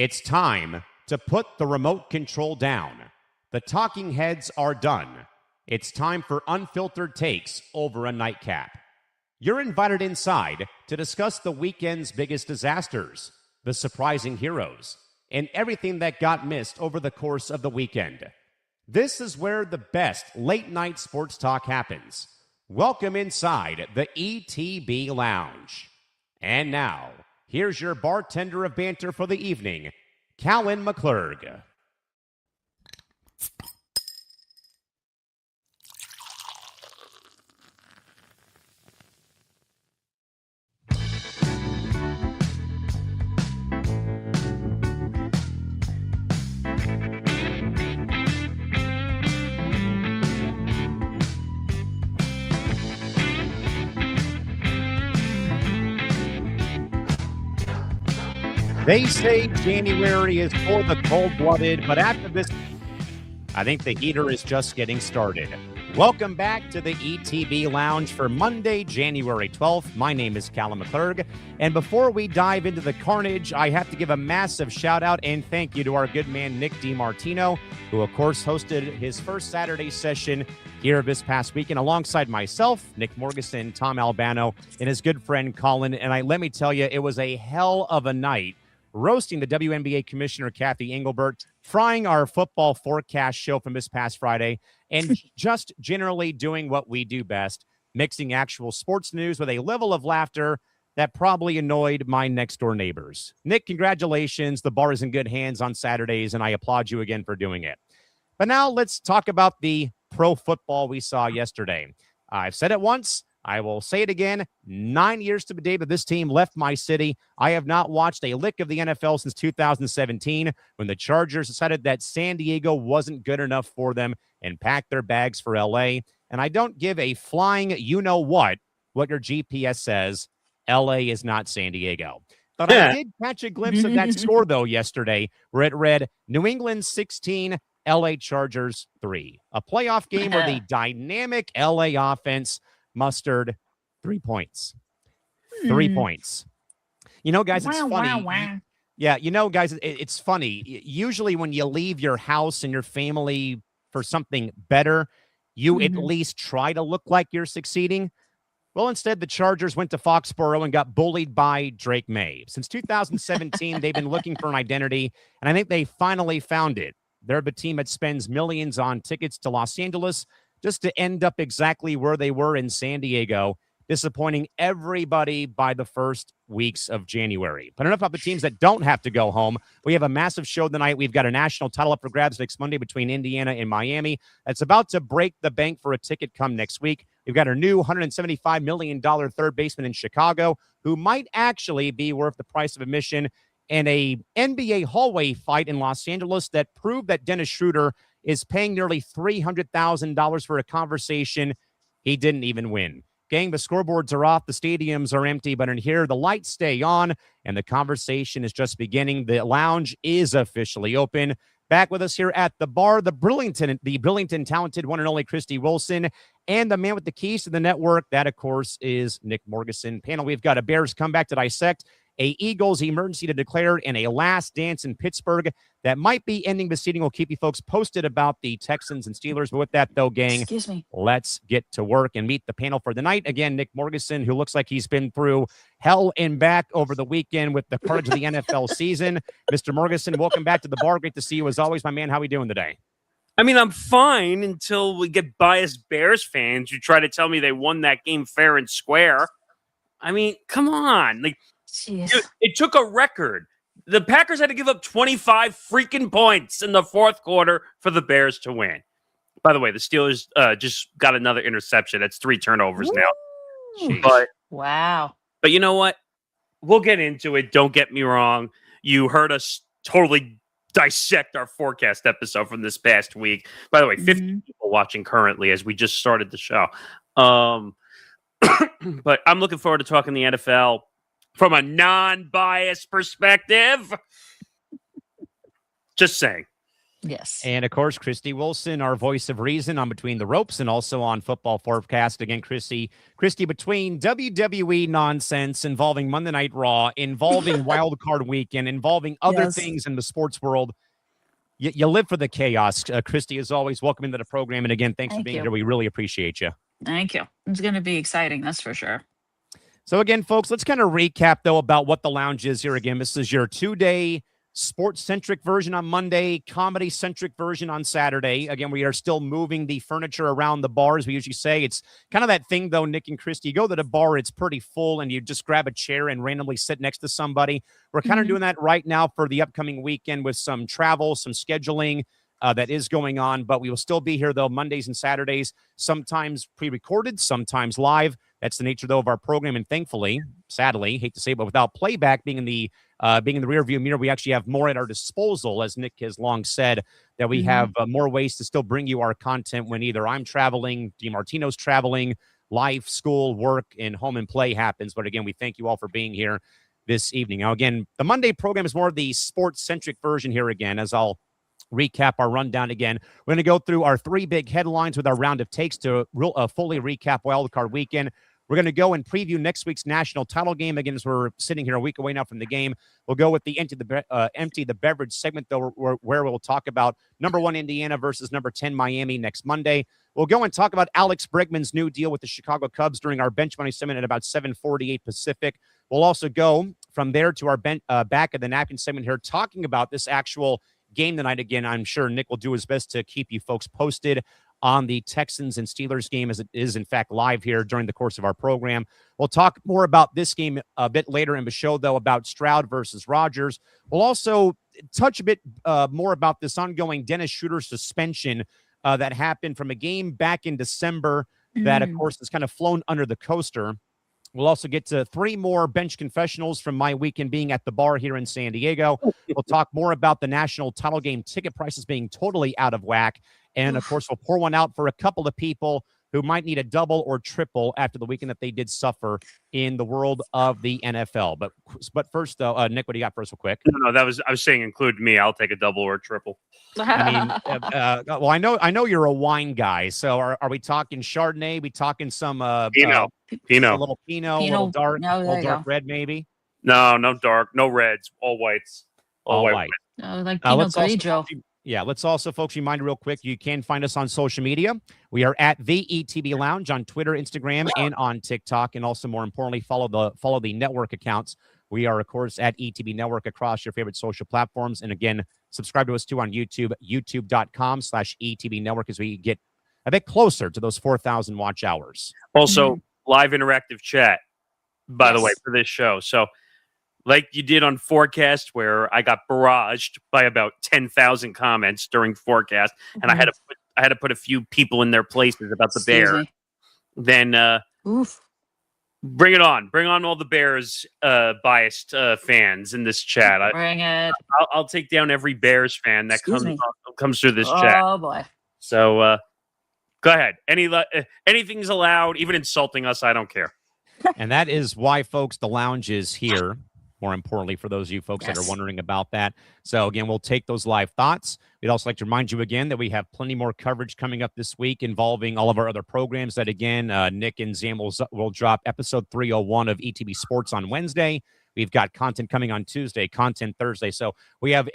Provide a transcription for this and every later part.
It's time to put the remote control down. The talking heads are done. It's time for unfiltered takes over a nightcap. You're invited inside to discuss the weekend's biggest disasters, the surprising heroes, and everything that got missed over the course of the weekend. This is where the best late-night sports talk happens. Welcome inside the ETB Lounge. And now, here's your bartender of banter for the evening, Callan McClurg. They say January is for the cold-blooded, but after this, I think the heater is just getting started. Welcome back to the ETB Lounge for Monday, January 12th. My name is Callan McClurg, and before we dive into the carnage, I have to give a massive shout-out and thank you to our good man, Nick DiMartino, who, of course, hosted his first Saturday session here this past weekend alongside myself, Nick Morgeson, Tom Albano, and his good friend Colin. And let me tell you, it was a hell of a night roasting the WNBA Commissioner Kathy Engelbert, frying our football forecast show from this past Friday, and just generally doing what we do best, mixing actual sports news with a level of laughter that probably annoyed my next-door neighbors. Nick, congratulations. The bar is in good hands on Saturdays, and I applaud you again for doing it. But now let's talk about the pro football we saw yesterday. I've said it once. I will say it again, 9 years to the day that this team left my city. I have not watched a lick of the NFL since 2017 when the Chargers decided that San Diego wasn't good enough for them and packed their bags for LA. And I don't give a flying you-know-what your GPS says. LA is not San Diego. But I did catch a glimpse of that score, though, yesterday, where it read New England 16, LA Chargers 3. A playoff game where the dynamic LA offense mustered 3 points. 3 points. You know, guys, it's funny. Yeah, you know, guys, it's funny. Usually when you leave your house and your family for something better, you at least try to look like you're succeeding. Well, instead, the Chargers went to Foxborough and got bullied by Drake May. Since 2017, they've been looking for an identity, and I think they finally found it. They're the team that spends millions on tickets to Los Angeles just to end up exactly where they were in San Diego, disappointing everybody by the first weeks of January. But enough about the teams that don't have to go home. We have a massive show tonight. We've got a national title up for grabs next Monday between Indiana and Miami. That's about to break the bank for a ticket come next week. We've got our new $175 million third baseman in Chicago, who might actually be worth the price of admission, and a NBA hallway fight in Los Angeles that proved that Dennis Schroeder is paying nearly $300,000 for a conversation he didn't even win. Gang, the scoreboards are off, the stadiums are empty, but in here, the lights stay on, and the conversation is just beginning. The lounge is officially open. Back with us here at the bar, the Burlington talented one and only Christy Wilson, and the man with the keys to the network, that, of course, is Nick Morgeson. Panel, we've got a Bears comeback to dissect, a Eagles emergency to declare, and a last dance in Pittsburgh that might be ending the seating. We'll keep you folks posted about the Texans and Steelers. But with that, though, gang, let's get to work and meet the panel for the night. Again, Nick Morgeson, who looks like he's been through hell and back over the weekend with the carnage of the NFL season. Mr. Morgeson, welcome back to the bar. Great to see you as always, my man. How are we doing today? I mean, I'm fine until we get biased Bears fans who try to tell me they won that game fair and square. I mean, come on. It took a record. The Packers had to give up 25 freaking points in the fourth quarter for the Bears to win. By the way, the Steelers just got another interception. That's 3 turnovers now. But you know what? We'll get into it. Don't get me wrong. You heard us totally dissect our forecast episode from this past week. By the way, 50 people watching currently as we just started the show. But I'm looking forward to talking the NFL from a non-biased perspective. Just saying. Yes. And, of course, Christy Wilson, our voice of reason on Between the Ropes and also on Football Forecast. Again, Christy, between WWE nonsense involving Monday Night Raw, involving Wild Card Weekend, involving other things in the sports world, you live for the chaos. Christy, as always, welcome into the program. And, again, thanks for being here. We really appreciate you. Thank you. It's going to be exciting, that's for sure. So, again, folks, let's kind of recap, though, about what the lounge is here. Again, this is your 2-day sports-centric version on Monday, comedy-centric version on Saturday. Again, we are still moving the furniture around the bar, as we usually say. It's kind of that thing, though, Nick and Christy, you go to the bar, it's pretty full, and you just grab a chair and randomly sit next to somebody. We're kind of doing that right now for the upcoming weekend with some travel, some scheduling that is going on, but we will still be here, though, Mondays and Saturdays, sometimes pre-recorded, sometimes live. That's the nature, though, of our program, and thankfully, sadly, hate to say it, but without playback being in the rearview mirror, we actually have more at our disposal, as Nick has long said, that we have more ways to still bring you our content when either I'm traveling, DiMartino's traveling, life, school, work, and home and play happens. But again, we thank you all for being here this evening. Now, again, the Monday program is more of the sports-centric version here again, as I'll recap our rundown again. We're going to go through our 3 big headlines with our round of takes to fully recap Wild Card Weekend. We're going to go and preview next week's national title game. Again, as we're sitting here a week away now from the game, we'll go with the empty the beverage segment, though, where we'll talk about number 1 Indiana versus number 10 Miami next Monday. We'll go and talk about Alex Bregman's new deal with the Chicago Cubs during our bench money segment at about 7:48 Pacific. We'll also go from there to our back of the napkin segment here, talking about this actual game tonight. Again, I'm sure Nick will do his best to keep you folks posted on the Texans and Steelers game, as it is, in fact, live here during the course of our program. We'll talk more about this game a bit later in the show, though, about Stroud versus Rodgers. We'll also touch a bit more about this ongoing Dennis Schroeder suspension that happened from a game back in December that, of course, has kind of flown under the coaster. We'll also get to 3 more bench confessionals from my weekend being at the bar here in San Diego. We'll talk more about the national title game ticket prices being totally out of whack. And, of course, we'll pour one out for a couple of people who might need a double or triple after the weekend that they did suffer in the world of the NFL. But first, though, Nick, what do you got for us real quick? No, I was saying include me. I'll take a double or a triple. I mean, well, I know you're a wine guy. So are we talking Chardonnay? We talking some Pinot, a little Pinot, a little dark, dark red, maybe? No dark, no reds, all whites, all white. Like Pinot Grigio. Let's also, folks, remind you real quick, you can find us on social media. We are at the ETB Lounge on Twitter, Instagram, and on TikTok. And also, more importantly, follow the network accounts. We are, of course, at ETB Network across your favorite social platforms. And again, subscribe to us too on YouTube, youtube.com/ETB Network, as we get a bit closer to those 4,000 watch hours. Also, live interactive chat, by the way, for this show. So, like you did on Forecast, where I got barraged by about 10,000 comments during Forecast, and I had to put a few people in their places about the Bears. Then bring it on. Bring on all the Bears biased fans in this chat. Bring it. I'll take down every Bears fan that comes through this chat. Oh, boy. So go ahead. Anything's allowed, even insulting us. I don't care. And that is why, folks, the lounge is here. More importantly, for those of you folks that are wondering about that. So, again, we'll take those live thoughts. We'd also like to remind you again that we have plenty more coverage coming up this week involving all of our other programs that, again, Nick and Zam will drop episode 301 of ETB Sports on Wednesday. We've got content coming on Tuesday, content Thursday. So we have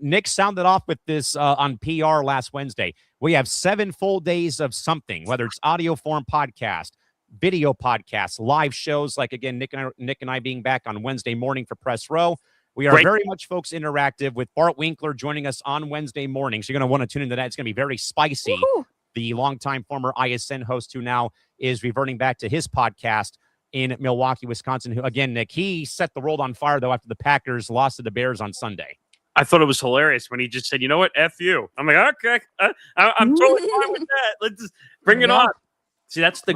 Nick sounded off with this on PR last Wednesday. We have 7 full days of something, whether it's audio form podcast, video podcasts, live shows, like, again, Nick and I being back on Wednesday morning for Press Row. We are very much, folks, interactive with Bart Winkler joining us on Wednesday morning. So you're going to want to tune into that. It's going to be very spicy. Woo-hoo. The longtime former ISN host who now is reverting back to his podcast in Milwaukee, Wisconsin, who, again, Nick, he set the world on fire, though, after the Packers lost to the Bears on Sunday. I thought it was hilarious when he just said, you know what, F you. I'm like, okay, I'm totally fine with that. Let's just bring it on. See, that's the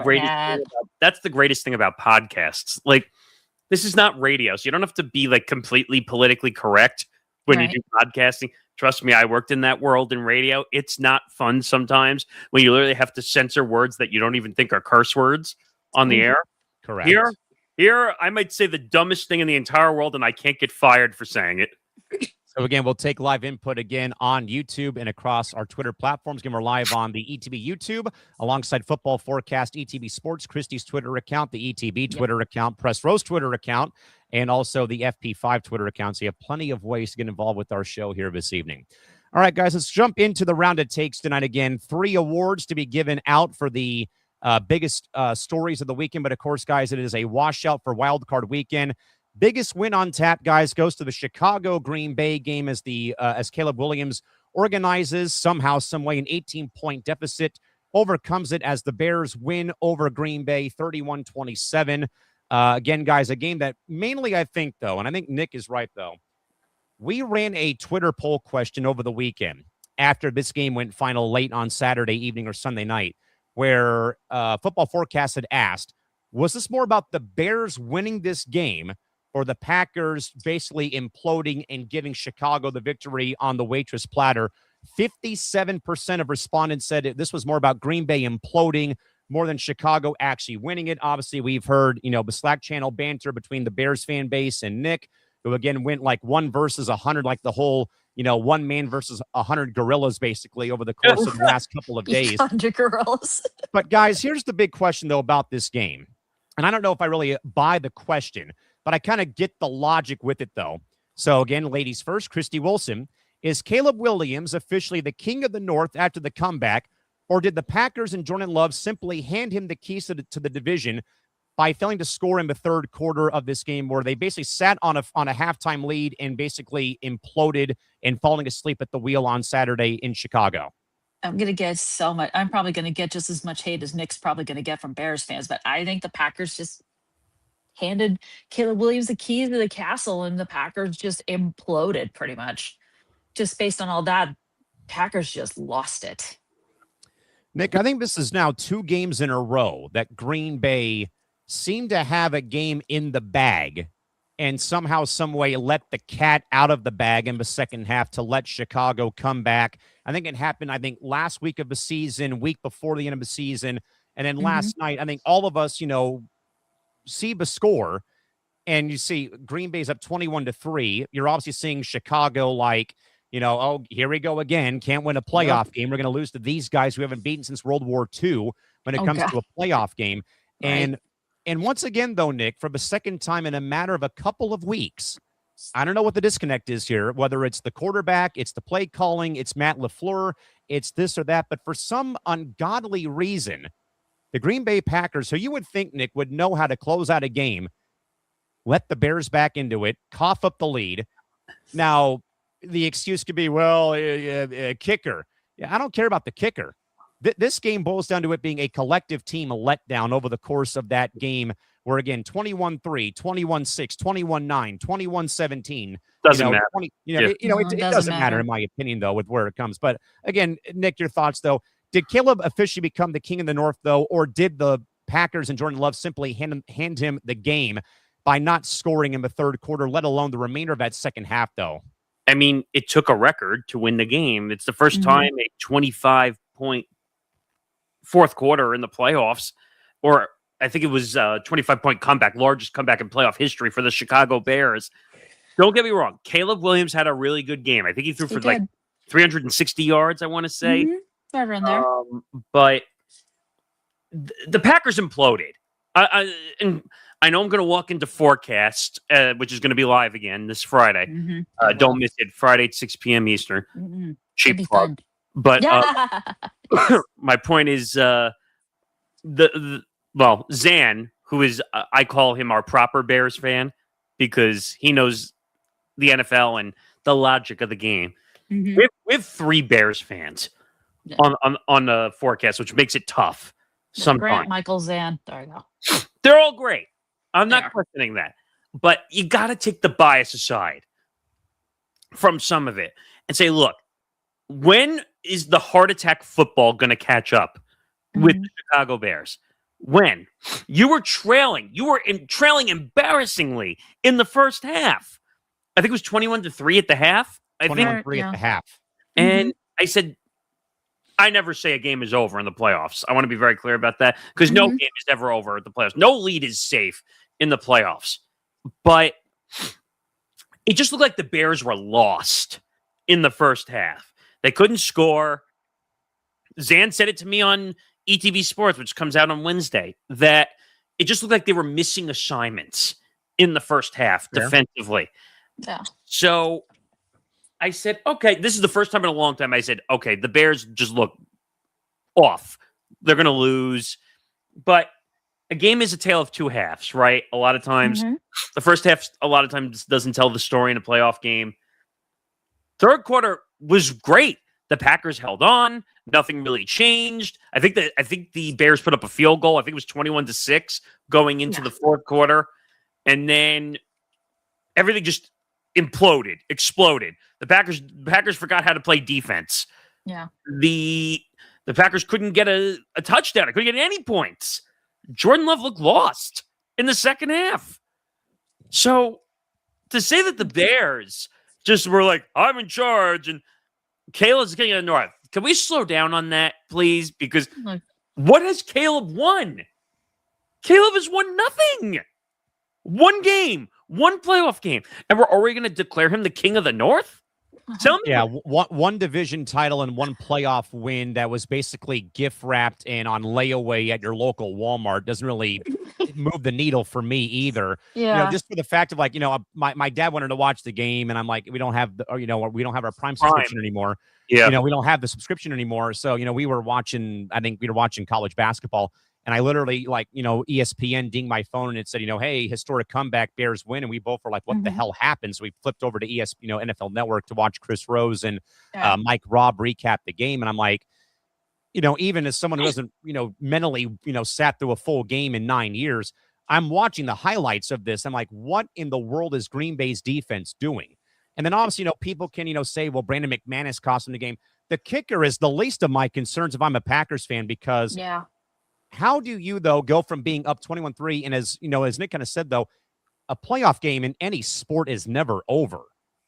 greatest thing about podcasts. Like, this is not radio, so you don't have to be like completely politically correct when you do podcasting. Trust me, I worked in that world in radio. It's not fun sometimes when you literally have to censor words that you don't even think are curse words on the air. Correct. Here, I might say the dumbest thing in the entire world, and I can't get fired for saying it. So again, we'll take live input again on YouTube and across our Twitter platforms. Again, we're live on the ETB YouTube alongside Football Forecast, ETB Sports, Christie's Twitter account, the ETB Twitter account, Press Rose Twitter account, and also the FP5 Twitter account. So you have plenty of ways to get involved with our show here this evening. All right, guys, let's jump into the round of takes tonight. Again, 3 awards to be given out for the biggest stories of the weekend. But of course, guys, it is a washout for Wild Card Weekend. Biggest win on tap, guys, goes to the Chicago Green Bay game as Caleb Williams organizes somehow, some way, an 18-point deficit, overcomes it as the Bears win over Green Bay 31-27. Again, guys, a game that mainly I think, though, and I think Nick is right, though, we ran a Twitter poll question over the weekend after this game went final late on Saturday evening or Sunday night, where Football Forecast had asked, was this more about the Bears winning this game or the Packers basically imploding and giving Chicago the victory on the waitress platter? 57% of respondents said this was more about Green Bay imploding more than Chicago actually winning it. Obviously, we've heard, the Slack channel banter between the Bears fan base and Nick, who again went like 1 versus 100, like the whole, one man versus 100 gorillas basically over the course of the last couple of days. 100 gorillas. But guys, here's the big question though about this game. And I don't know if I really buy the question, but I kind of get the logic with it, though. So, again, ladies first, Christy Wilson. Is Caleb Williams officially the king of the North after the comeback, or did the Packers and Jordan Love simply hand him the keys to the division by failing to score in the third quarter of this game, where they basically sat on a halftime lead and basically imploded and falling asleep at the wheel on Saturday in Chicago? I'm going to get so much. I'm probably going to get just as much hate as Nick's probably going to get from Bears fans, but I think the Packers just handed Caleb Williams the keys to the castle, and the Packers just imploded pretty much. Just based on all that, Packers just lost it. Nick, I think this is now 2 games in a row that Green Bay seemed to have a game in the bag and somehow, some way let the cat out of the bag in the second half to let Chicago come back. I think it happened, last week of the season, week before the end of the season. And then last night, I think all of us, see the score and you see Green Bay's up 21-3. You're obviously seeing Chicago like, oh, here we go again. Can't win a playoff game. We're going to lose to these guys who haven't beaten since World War II when it comes to a playoff game. Right. And once again, though, Nick, for the second time in a matter of a couple of weeks, I don't know what the disconnect is here, whether it's the quarterback, it's the play calling, it's Matt LaFleur, it's this or that. But for some ungodly reason, the Green Bay Packers, who you would think, Nick, would know how to close out a game, let the Bears back into it, cough up the lead. Now, the excuse could be, kicker. Yeah, I don't care about the kicker. This game boils down to it being a collective team letdown over the course of that game, where, again, 21-3, 21-6, 21-9, 21-17. Doesn't matter. It doesn't matter, in my opinion, though, with where it comes. But, again, Nick, your thoughts, though. Did Caleb officially become the king of the North, though, or did the Packers and Jordan Love simply hand him the game by not scoring in the third quarter, let alone the remainder of that second half, though? I mean, it took a record to win the game. It's the first time a 25-point fourth quarter in the playoffs, or I think it was a 25-point comeback, largest comeback in playoff history for the Chicago Bears. Don't get me wrong. Caleb Williams had a really good game. I think he threw for like 360 yards, I want to say. Right around there. But the Packers imploded. And I know I'm going to walk into Forecast, which is going to be live again this Friday. Don't miss it. Friday at 6 p.m. Eastern. Cheap plug. But my point is, Zan, who is, I call him our proper Bears fan because he knows the NFL and the logic of the game. We have 3 Bears fans on the Forecast, which makes it tough sometimes. Grant, Michael, Zan. There you go. They're all great. I'm not questioning that. But you got to take the bias aside from some of it and say, look, when is the heart attack football going to catch up with the Chicago Bears? When? You were trailing. You were trailing embarrassingly in the first half. I think it was 21-3 at the half. 21-3 at the half. And I said, I never say a game is over in the playoffs. I want to be very clear about that because no game is ever over at the playoffs. No lead is safe in the playoffs. But It just looked like the Bears were lost in the first half. They couldn't score. Zan said it to me on ETB Sports, which comes out on Wednesday, that it just looked like they were missing assignments in the first half defensively. Yeah. So I said, okay, this is the first time in a long time I said, okay, the Bears just look off. They're going to lose. But a game is a tale of two halves, right? A lot of times, the first half, a lot of times doesn't tell the story in a playoff game. Third quarter was great. The Packers held on. Nothing really changed. I think the Bears put up a field goal. I think it was 21-6 going into the fourth quarter. And then everything just exploded. The Packers forgot how to play defense. Yeah. The Packers couldn't get a touchdown. They couldn't get any points. Jordan Love looked lost in the second half. So to say that the Bears just were like, I'm in charge and Caleb's getting the North. Can we slow down on that, please? Because what has Caleb won? Caleb has won nothing. One game, one playoff game. And we're already going to declare him the king of the North? Tell me. Yeah, one division title and one playoff win that was basically gift wrapped and on layaway at your local Walmart doesn't really move the needle for me either. Yeah. You know, just for the fact of like, you know, my dad wanted to watch the game and I'm like, we don't have our Prime subscription anymore. Yeah. You know, we don't have the subscription anymore. So, you know, we were watching college basketball. And I literally, like, you know, ESPN dinged my phone and it said, you know, hey, historic comeback, Bears win. And we both were like, what the hell happened? So we flipped over to NFL Network to watch Chris Rose and Mike Robb recap the game. And I'm like, you know, even as someone who hasn't, you know, mentally, you know, sat through a full game in 9 years, I'm watching the highlights of this. I'm like, what in the world is Green Bay's defense doing? And then obviously, you know, people can, you know, say, well, Brandon McManus cost him the game. The kicker is the least of my concerns if I'm a Packers fan, because how do you, though, go from being up 21-3 and, as you know, as Nick kind of said, though, a playoff game in any sport is never over.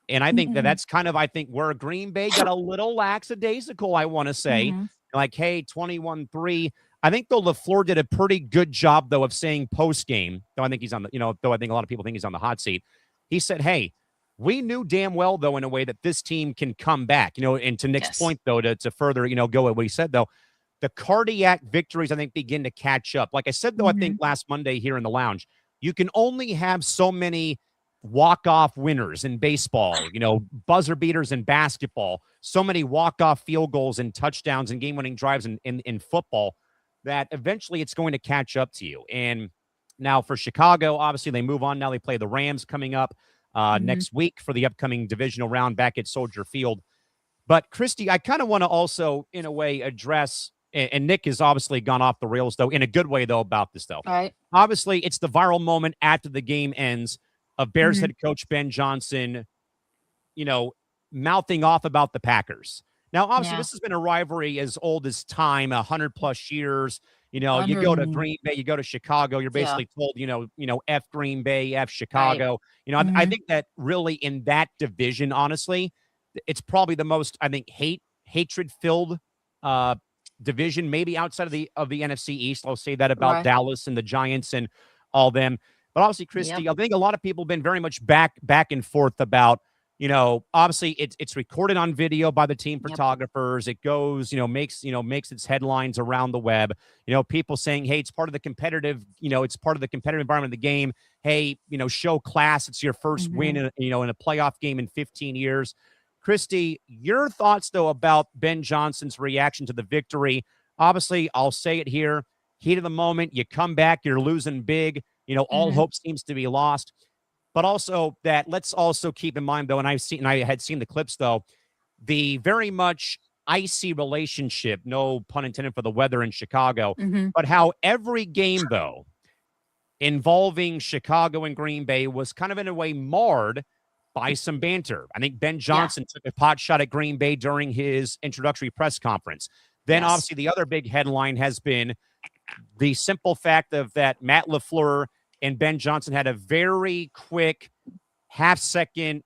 And I think that's kind of, I think, where Green Bay got a little lackadaisical, I want to say. Like, hey, 21-3. I think, though, LaFleur did a pretty good job, though, of saying post-game, though I think he's on the, you know, though I think a lot of people think he's on the hot seat. He said, hey, we knew damn well, though, in a way that this team can come back, you know, and to Nick's point, though, to further, you know, go at what he said, though, the cardiac victories, I think, begin to catch up. Like I said, though, I think last Monday here in the lounge, you can only have so many walk-off winners in baseball, you know, buzzer beaters in basketball, so many walk-off field goals and touchdowns and game-winning drives in football that eventually it's going to catch up to you. And now for Chicago, obviously they move on. Now they play the Rams coming up next week for the upcoming divisional round back at Soldier Field. But Christy, I kind of want to also, in a way, address, and Nick has obviously gone off the rails, though, in a good way, though, about this, though. All right. Obviously, it's the viral moment after the game ends of Bears head coach Ben Johnson, you know, mouthing off about the Packers. Now, obviously, this has been a rivalry as old as time, 100+ years. You know, you go to Green Bay, you go to Chicago, you're basically told, you know, F Green Bay, F Chicago. Right. You know, I think that really in that division, honestly, it's probably the most, I think, hatred-filled division, maybe outside of the NFC East. I'll say that about Dallas and the Giants and all them. But obviously, Christy, I think a lot of people have been very much back and forth about, you know, obviously it's recorded on video by the team photographers. It goes, makes its headlines around the web. You know, people saying, hey, it's part of the competitive, it's part of the competitive environment of the game. Hey, show class. It's your first win in a playoff game in 15 years. Christy, your thoughts, though, about Ben Johnson's reaction to the victory. Obviously, I'll say it here. Heat of the moment. You come back, you're losing big. All hope seems to be lost. But also that let's also keep in mind, though, and I had seen the clips, though, the very much icy relationship, no pun intended for the weather in Chicago, but how every game, though, involving Chicago and Green Bay was kind of in a way marred by some banter. I think Ben Johnson took a pot shot at Green Bay during his introductory press conference. Then, obviously, the other big headline has been the simple fact of that Matt LaFleur and Ben Johnson had a very quick half-second,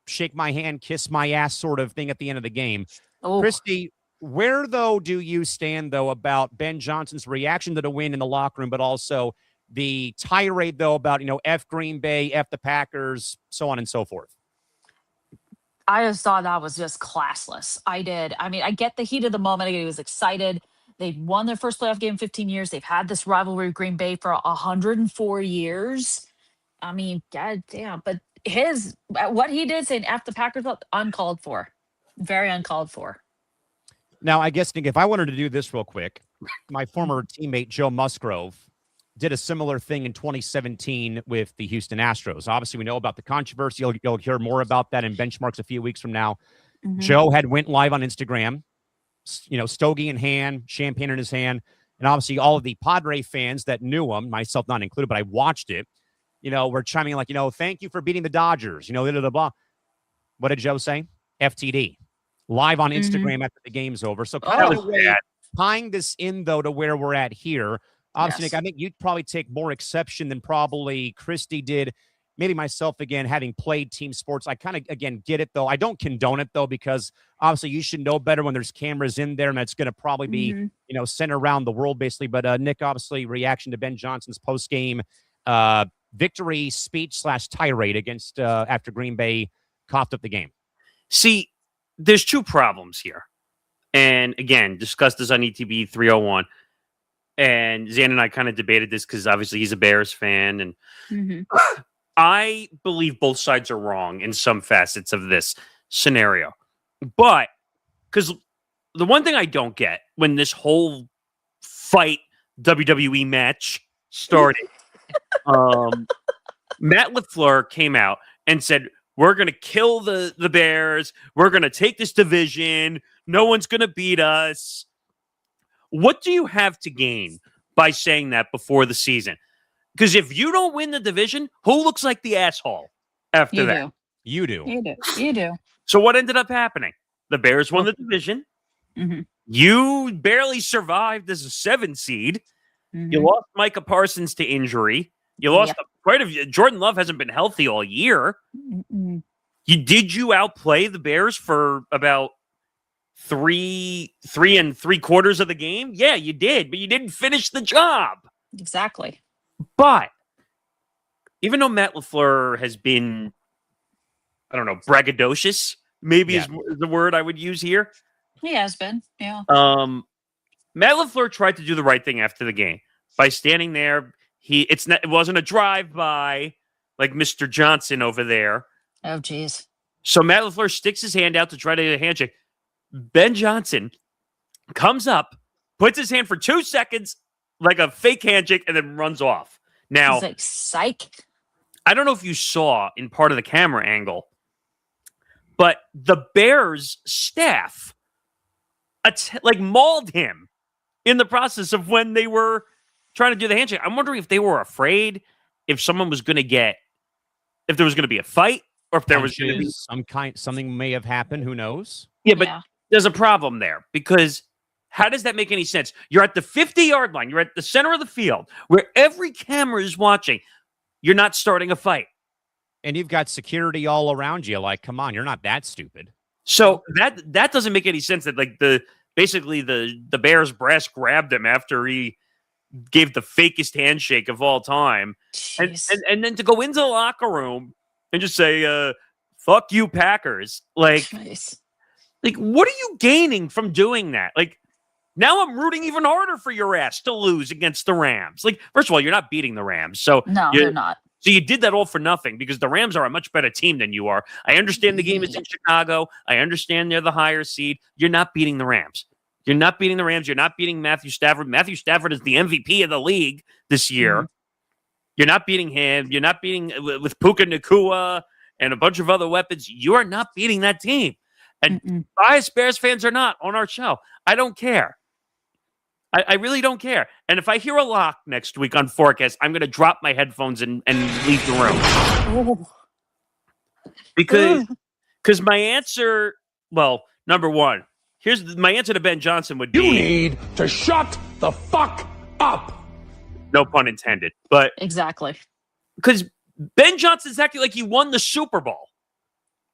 shake my hand, kiss my ass sort of thing at the end of the game. Oh. Christy, where, though, do you stand, though, about Ben Johnson's reaction to the win in the locker room, but also the tirade, though, about, F Green Bay, F the Packers, so on and so forth? I just thought that was just classless. I did. I mean, I get the heat of the moment. He was excited. They've won their first playoff game in 15 years. They've had this rivalry with Green Bay for 104 years. I mean, god damn. But what he did saying F the Packers, uncalled for. Very uncalled for. Now, I guess, Nick, if I wanted to do this real quick, my former teammate Joe Musgrove did a similar thing in 2017 with the Houston Astros. Obviously, we know about the controversy. You'll hear more about that in Benchmarks a few weeks from now. Mm-hmm. Joe had went live on Instagram, stogie in hand, champagne in his hand, and obviously all of the Padre fans that knew him, myself not included, but I watched it, were chiming in like, thank you for beating the Dodgers, blah, blah, blah. What did Joe say? FTD. Live on Instagram after the game's over. So tying this in, though, to where we're at here, obviously, Nick, I think you'd probably take more exception than probably Christy did. Maybe myself, again, having played team sports, I kind of, again, get it, though. I don't condone it, though, because obviously you should know better when there's cameras in there, and that's going to probably be, sent around the world, basically. But, Nick, obviously, reaction to Ben Johnson's post-game victory speech / tirade against after Green Bay coughed up the game. See, there's two problems here. And, again, discussed this on ETB 301. And Zan and I kind of debated this because obviously he's a Bears fan. And I believe both sides are wrong in some facets of this scenario. But because the one thing I don't get when this whole fight WWE match started, Matt LaFleur came out and said, we're going to kill the Bears. We're going to take this division. No one's going to beat us. What do you have to gain by saying that before the season? Because if you don't win the division, who looks like the asshole after that? You do. You do. So what ended up happening? The Bears won the division. Mm-hmm. You barely survived as a 7 seed. Mm-hmm. You lost Micah Parsons to injury. You lost quite a Jordan Love hasn't been healthy all year. Mm-hmm. Did you outplay the Bears for about 3 3/4 of the game? Yeah, you did, but you didn't finish the job. Exactly. But even though Matt LaFleur has been, I don't know, braggadocious, maybe is the word I would use here. He has been, yeah. Matt LaFleur tried to do the right thing after the game by standing there. It wasn't a drive-by like Mr. Johnson over there. Oh, geez. So Matt LaFleur sticks his hand out to try to get a handshake. Ben Johnson comes up, puts his hand for 2 seconds like a fake handshake, and then runs off. Now, he's like, psych. I don't know if you saw in part of the camera angle, but the Bears staff mauled him in the process of when they were trying to do the handshake. I'm wondering if they were afraid if someone was going to if there was going to be a fight, or if there was going to be something may have happened. Who knows? Yeah, but there's a problem there, because how does that make any sense? You're at the 50-yard line. You're at the center of the field where every camera is watching. You're not starting a fight. And you've got security all around you. Like, come on, you're not that stupid. So that doesn't make any sense that basically the Bears brass grabbed him after he gave the fakest handshake of all time. And then to go into the locker room and just say, fuck you, Packers. Like, what are you gaining from doing that? Like, now I'm rooting even harder for your ass to lose against the Rams. Like, first of all, you're not beating the Rams. So no, they're not. So you did that all for nothing, because the Rams are a much better team than you are. I understand the game is in Chicago. I understand they're the higher seed. You're not beating the Rams. You're not beating the Rams. You're not beating Matthew Stafford. Matthew Stafford is the MVP of the league this year. Mm-hmm. You're not beating him. You're not beating with Puka Nacua and a bunch of other weapons. You are not beating that team. And biased Bears fans are not on our show. I don't care. I really don't care. And if I hear a lock next week on Forecast, I'm going to drop my headphones and leave the room. Because my answer, well, number one, my answer to Ben Johnson would be... You need to shut the fuck up. No pun intended. But exactly. Because Ben Johnson's acting like he won the Super Bowl.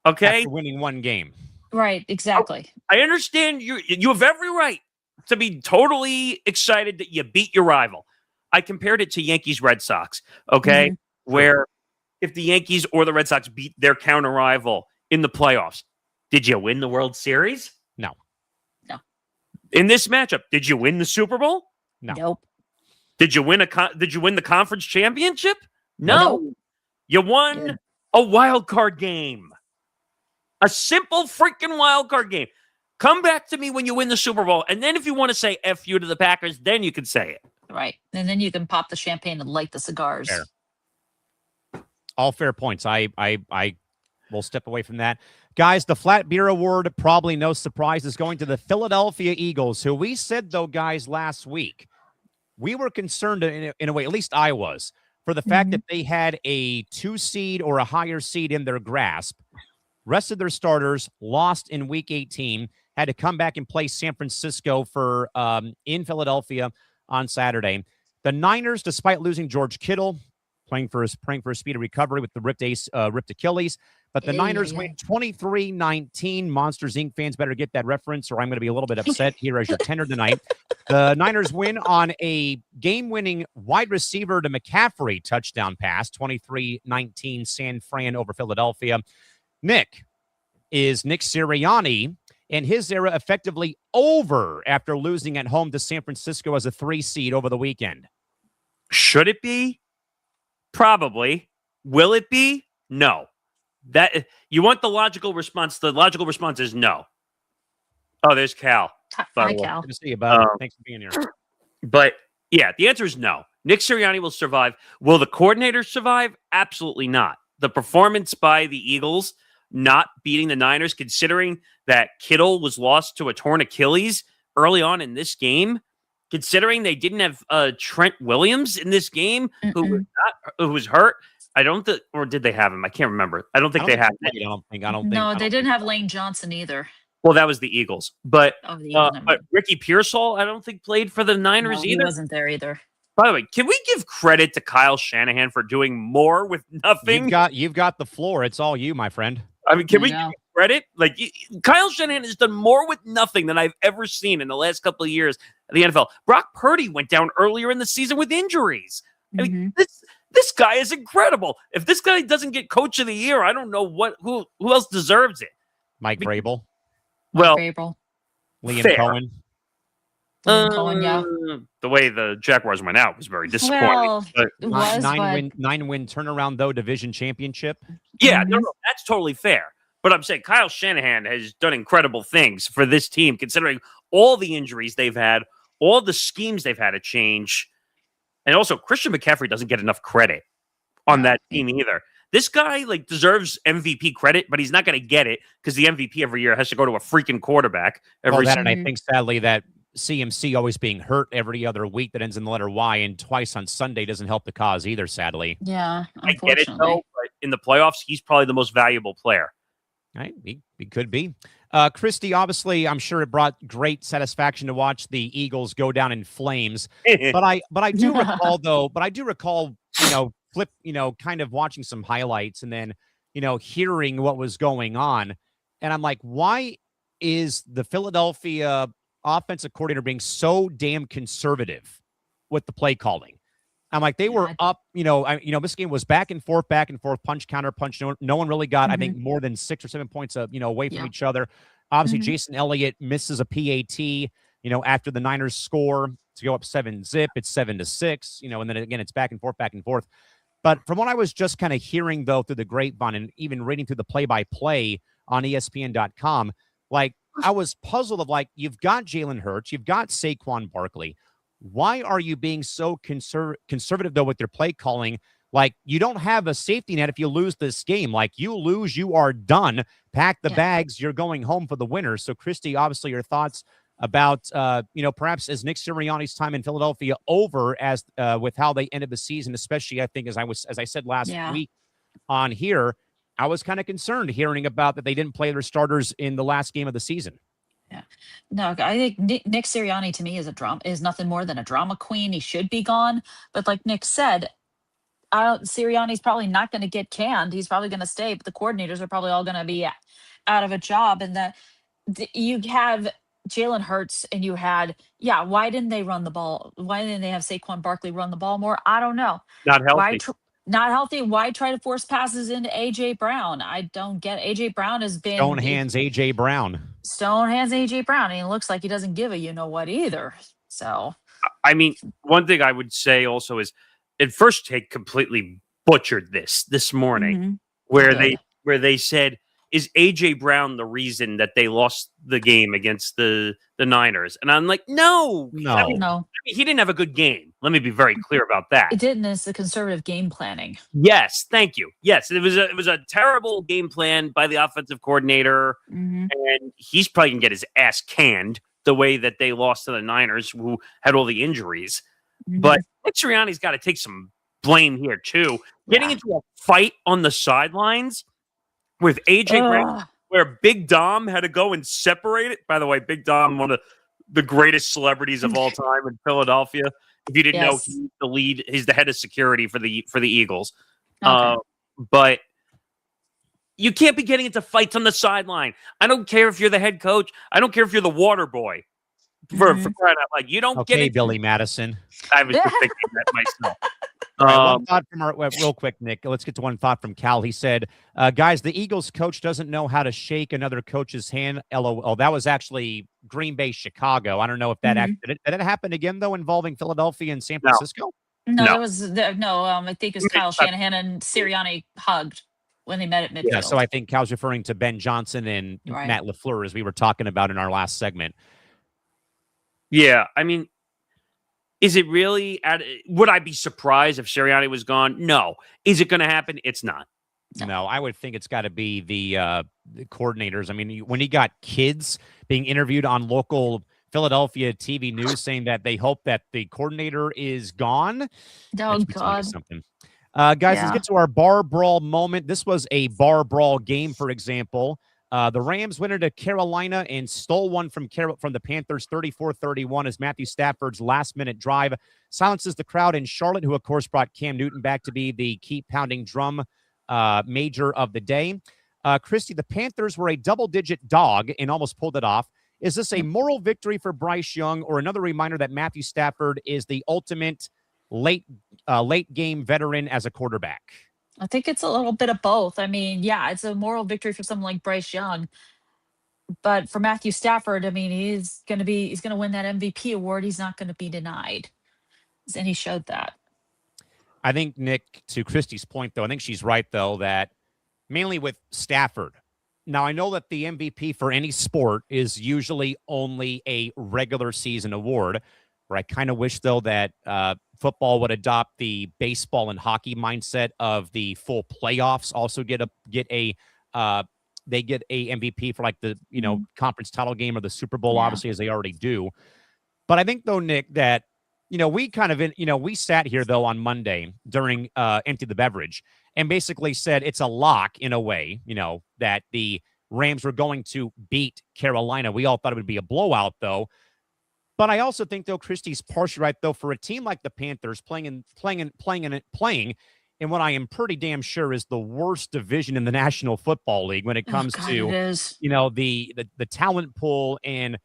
Okay? After winning one game. Right, exactly. I understand you have every right to be totally excited that you beat your rival. I compared it to Yankees Red Sox, okay? Where if the Yankees or the Red Sox beat their counter rival in the playoffs, did you win the World Series? No. In this matchup, did you win the Super Bowl? No. Nope. Did you win the conference championship? No. Nope. You won a wild card game. A simple freaking wild card game. Come back to me when you win the Super Bowl, and then if you want to say F you to the Packers, then you can say it. Right. And then you can pop the champagne and light the cigars. Fair. All fair points. I will step away from that. Guys, the Flat Beer Award, probably no surprise, is going to the Philadelphia Eagles, who we said, though, guys, last week, we were concerned in a way, at least I was, for the fact that they had a 2 seed or a higher seed in their grasp. Rest of their starters lost in Week 18, had to come back and play San Francisco for in Philadelphia on Saturday. The Niners, despite losing George Kittle, praying for a speedy recovery with the ripped Achilles, but the Niners win 23-19. Monsters Inc. fans better get that reference, or I'm going to be a little bit upset here as your tender tonight. The Niners win on a game-winning wide receiver to McCaffrey touchdown pass, 23-19 San Fran over Philadelphia. Nick Sirianni and his era effectively over after losing at home to San Francisco as a 3 seed over the weekend? Should it be? Probably. Will it be? No. That you want the logical response. The logical response is no. Oh, there's Cal. Hi, Cal. Good to see you, bud. Thanks for being here. But yeah, the answer is no. Nick Sirianni will survive. Will the coordinators survive? Absolutely not. The performance by the Eagles not beating the Niners, considering that Kittle was lost to a torn Achilles early on in this game, considering they didn't have Trent Williams in this game, who was hurt. I don't think, or did they have him? I can't remember. I don't think they had him. No, they didn't have Lane Johnson either. Well, that was the Eagles. But, but Ricky Pearsall, I don't think played for the Niners either. He wasn't there either. By the way, can we give credit to Kyle Shanahan for doing more with nothing? You've got the floor. It's all you, my friend. I mean, can we give credit? Like, Kyle Shanahan has done more with nothing than I've ever seen in the last couple of years in the NFL. Brock Purdy went down earlier in the season with injuries. I mean, this guy is incredible. If this guy doesn't get Coach of the Year, I don't know who else deserves it. Mike Vrabel. Well, Liam Cohen. Cohen, the way the Jaguars went out was very disappointing. Well, but it was, nine-win turnaround, though, division championship. Yeah, no, that's totally fair. But I'm saying Kyle Shanahan has done incredible things for this team, considering all the injuries they've had, all the schemes they've had to change. And also, Christian McCaffrey doesn't get enough credit on that team either. This guy deserves MVP credit, but he's not going to get it because the MVP every year has to go to a freaking quarterback. And I think, sadly, that CMC always being hurt every other week that ends in the letter Y and twice on Sunday doesn't help the cause either, sadly. Yeah, I get it, though, but in the playoffs, he's probably the most valuable player. Right, he could be. Christy, obviously, I'm sure it brought great satisfaction to watch the Eagles go down in flames. but I do recall, though, kind of watching some highlights and then, hearing what was going on. And I'm like, why is the Philadelphia offensive coordinator being so damn conservative with the play calling? I'm like, they were up, this game was back and forth, punch, counter, punch. No one really got, I think, more than 6 or 7 points, away from each other. Obviously, Jason Elliott misses a PAT, after the Niners score to go up 7-zip. It's 7-6, and then again, it's back and forth. But from what I was just kind of hearing, though, through the grapevine and even reading through the play-by-play on ESPN.com, I was puzzled of you've got Jalen Hurts, you've got Saquon Barkley. Why are you being so conservative, though, with your play calling? You don't have a safety net if you lose this game. You lose, you are done. Pack the bags, you're going home for the winner. So, Christy, obviously your thoughts about, perhaps as Nick Sirianni's time in Philadelphia over as with how they ended the season, especially, I think, as I said last week on here, I was kind of concerned hearing about that they didn't play their starters in the last game of the season. Yeah, no, I think Nick Sirianni to me is nothing more than a drama queen. He should be gone, but like Nick said, Sirianni's probably not going to get canned. He's probably going to stay, but the coordinators are probably all going to be out of a job. And that you have Jalen Hurts and you had, why didn't they run the ball? Why didn't they have Saquon Barkley run the ball more? I don't know. Not Why healthy. not healthy? Why try to force passes into AJ Brown? I don't get AJ Brown has been Stone hands AJ Brown. Stone hands AJ Brown, and it looks like he doesn't give a what either. So I mean, one thing I would say also is at first take completely butchered this morning where they said, is AJ Brown the reason that they lost the game against the Niners? And I'm like, no. I mean, he didn't have a good game. Let me be very clear about that. It didn't. It's the conservative game planning. Yes, thank you. Yes, it was a terrible game plan by the offensive coordinator, and he's probably gonna get his ass canned the way that they lost to the Niners, who had all the injuries. But Nick Sirianni's got to take some blame here too. Getting into a fight on the sidelines with AJ Brown, where Big Dom had to go and separate it. By the way, Big Dom, one of the greatest celebrities of all time in Philadelphia. If you didn't know, he's the lead. He's the head of security for the Eagles. Okay. But you can't be getting into fights on the sideline. I don't care if you're the head coach. I don't care if you're the water boy. For crying out loud, you don't get it. Billy Madison. I was just thinking that myself. One thought from real quick, Nick. Let's get to one thought from Cal. He said, guys, the Eagles coach doesn't know how to shake another coach's hand. LOL. That was actually Green Bay, Chicago. I don't know if that did it happen again, though, involving Philadelphia and San Francisco? No. It was I think it was Kyle Shanahan and Sirianni hugged when they met at midfield. Yeah, so I think Cal's referring to Ben Johnson and Matt LaFleur, as we were talking about in our last segment. Yeah, I mean, is it really? Would I be surprised if Sirianni was gone? No. Is it going to happen? It's not. No, I would think it's got to be the coordinators. I mean, when he got kids being interviewed on local Philadelphia TV news saying that they hope that the coordinator is gone. Oh, God. Something. Guys, let's get to our bar brawl moment. This was a bar brawl game, for example. The Rams went into Carolina and stole one from the Panthers 34-31 as Matthew Stafford's last-minute drive silences the crowd in Charlotte, who, of course, brought Cam Newton back to be the keep-pounding drum major of the day. Christy, the Panthers were a double-digit dog and almost pulled it off. Is this a moral victory for Bryce Young or another reminder that Matthew Stafford is the ultimate late-game veteran as a quarterback? I think it's a little bit of both. I mean, it's a moral victory for someone like Bryce Young. But for Matthew Stafford, I mean, he's going to win that MVP award. He's not going to be denied. And he showed that. I think, Nick, to Christy's point, though, I think she's right, though, that mainly with Stafford. Now, I know that the MVP for any sport is usually only a regular season award, where I kind of wish, though, that football would adopt the baseball and hockey mindset of the full playoffs. Also get a MVP for like the conference title game or the Super Bowl, obviously, as they already do. But I think, though, Nick, that we kind of we sat here though on Monday during Empty the Beverage and basically said it's a lock in a way, that the Rams were going to beat Carolina. We all thought it would be a blowout, though. But I also think, though, Christy's partially right, though, for a team like the Panthers playing in what I am pretty damn sure is the worst division in the National Football League when it comes to, the talent pool. And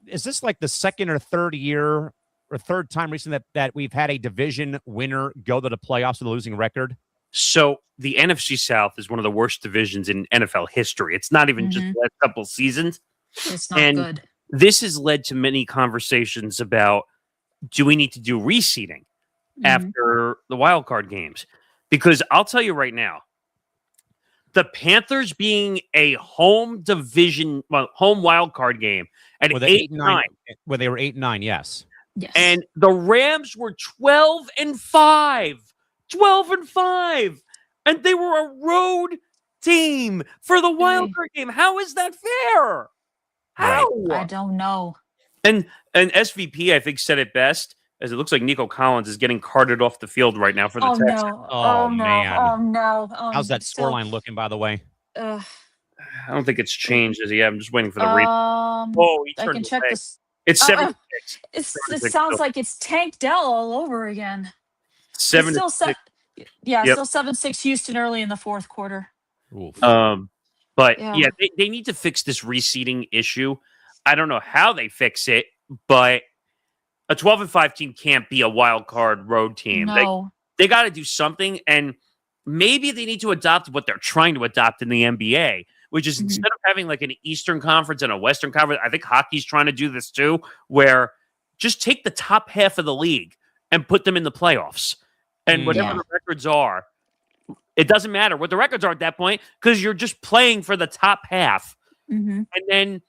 is this like the second or third year or third time recently that we've had a division winner go to the playoffs with a losing record? So the NFC South is one of the worst divisions in NFL history. It's not even just the last couple of seasons. It's not good. This has led to many conversations about, do we need to do reseeding after the wild card games? Because I'll tell you right now, the Panthers being a home wild card game at 8-9, where they were 8-9, yes. And the Rams were 12-5, and they were a road team for the wild card game. How is that fair? How? I don't know. And SVP, I think, said it best, as it looks like Nico Collins is getting carted off the field right now for the Texans. No. Oh, man. Oh, no. How's that scoreline looking, by the way? I don't think it's changed as yet. I'm just waiting for the read. I can check this. It's 7-6. It sounds like it's Tank Dell all over again. 7-6. Still 7-6 Houston early in the fourth quarter. Oof. But they need to fix this reseeding issue. I don't know how they fix it, but a 12-5 team can't be a wild card road team. No. They got to do something, and maybe they need to adopt what they're trying to adopt in the NBA, which is instead of having like an Eastern Conference and a Western Conference, I think hockey's trying to do this too, where just take the top half of the league and put them in the playoffs. And whatever the records are, it doesn't matter what the records are at that point because you're just playing for the top half. And then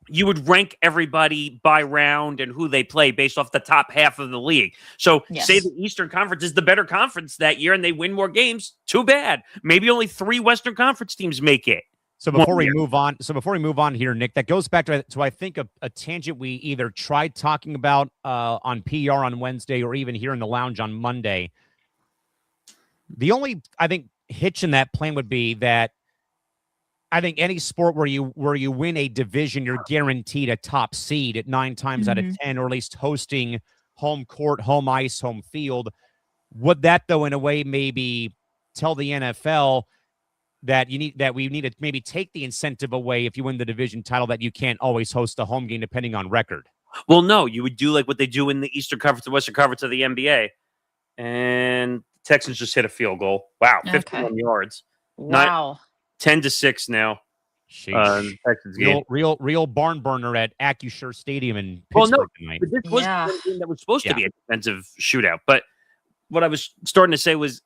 you would rank everybody by round and who they play based off the top half of the league. So say the Eastern Conference is the better conference that year and they win more games. Too bad. Maybe only 3 Western Conference teams make it. So before we move on here, Nick, that goes back to I think a tangent we either tried talking about on PR on Wednesday or even here in the lounge on Monday. The only, I think, hitch in that plan would be that I think any sport where you win a division, you're guaranteed a top seed at 9 times out of 10, or at least hosting home court, home ice, home field. Would that, though, in a way, maybe tell the NFL that we need to maybe take the incentive away if you win the division title that you can't always host a home game depending on record? Well, no, you would do like what they do in the Eastern Conference and Western Conference of the NBA. And Texans just hit a field goal. Wow, 51 yards. Wow. 10-6 now. Texans game. Real barn burner at Acusure Stadium in Pittsburgh tonight. But this was the game that was supposed to be a defensive shootout. But what I was starting to say was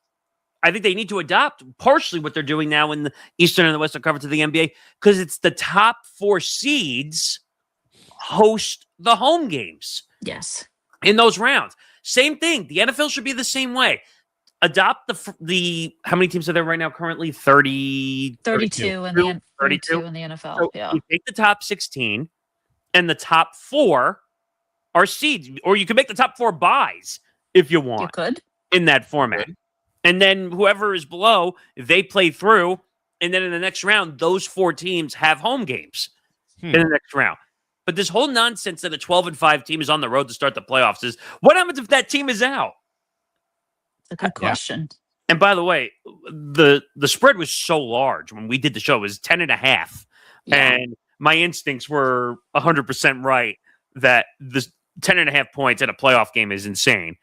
I think they need to adopt partially what they're doing now in the Eastern and the Western Conference of the NBA because it's the top 4 seeds host the home games. Yes. In those rounds. Same thing. The NFL should be the same way. Adopt the how many teams are there right now currently? 32 in the NFL. So you take the top 16 and the top 4 are seeds, or you can make the top 4 buys if you want. You could in that format. And then whoever is below, they play through, and then in the next round, those 4 teams have home games in the next round. But this whole nonsense that a 12-5 team is on the road to start the playoffs is what happens if that team is out? It's a good question. And by the way, the spread was so large when we did the show. It was 10.5. And my instincts were 100% right that the 10.5 points in a playoff game is insane.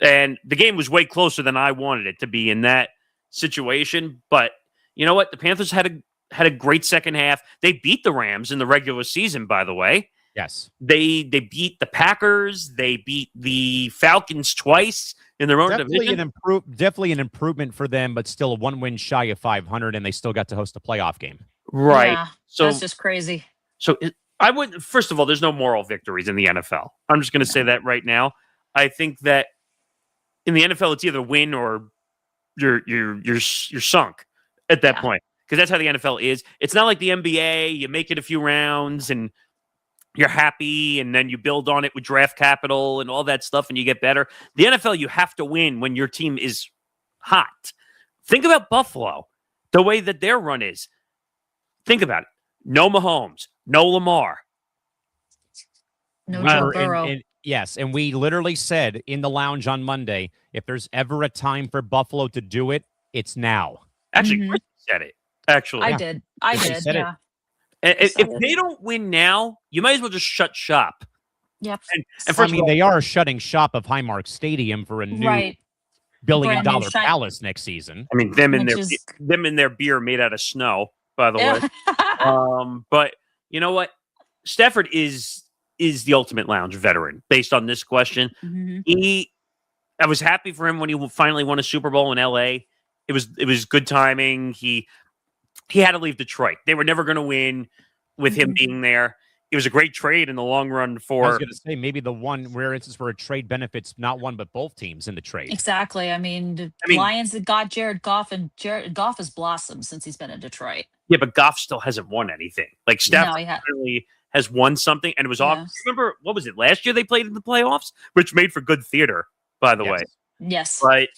And the game was way closer than I wanted it to be in that situation. But you know what? The Panthers had a great second half. They beat the Rams in the regular season, by the way. Yes. They beat the Packers. They beat the Falcons twice in their own division. Definitely an improvement for them, but still a 1 win shy of 500, and they still got to host a playoff game. Right. Yeah, so that's just crazy. So I would, first of all, there's no moral victories in the NFL. I'm just going to say that right now. I think that in the NFL, it's either win or you're sunk at that point. Because that's how the NFL is. It's not like the NBA. You make it a few rounds and you're happy, and then you build on it with draft capital and all that stuff, and you get better. The NFL, you have to win when your team is hot. Think about Buffalo, the way that their run is. Think about it. No Mahomes, no Lamar. No Joe Burrow. Yes, and we literally said in the lounge on Monday, if there's ever a time for Buffalo to do it, it's now. Actually, Chris said it. Actually, I did. Yeah. If they don't win now, you might as well just shut shop. Yep. And first they are shutting shop of Highmark Stadium for a new $1 billion palace next season. I mean, them and their beer made out of snow, by the way. But you know what? Stafford is the ultimate lounge veteran based on this question. I was happy for him when he finally won a Super Bowl in LA. It was good timing. He had to leave Detroit. They were never going to win with him being there. It was a great trade in the long run for... I was going to say, maybe the one rare instance where a trade benefits not one but both teams in the trade. Exactly. I mean, Lions got Jared Goff, and Jared Goff has blossomed since he's been in Detroit. Yeah, but Goff still hasn't won anything. Like, Stafford really has won something, and it was off. Remember, what was it, last year they played in the playoffs? Which made for good theater, by the way. Yes. Right.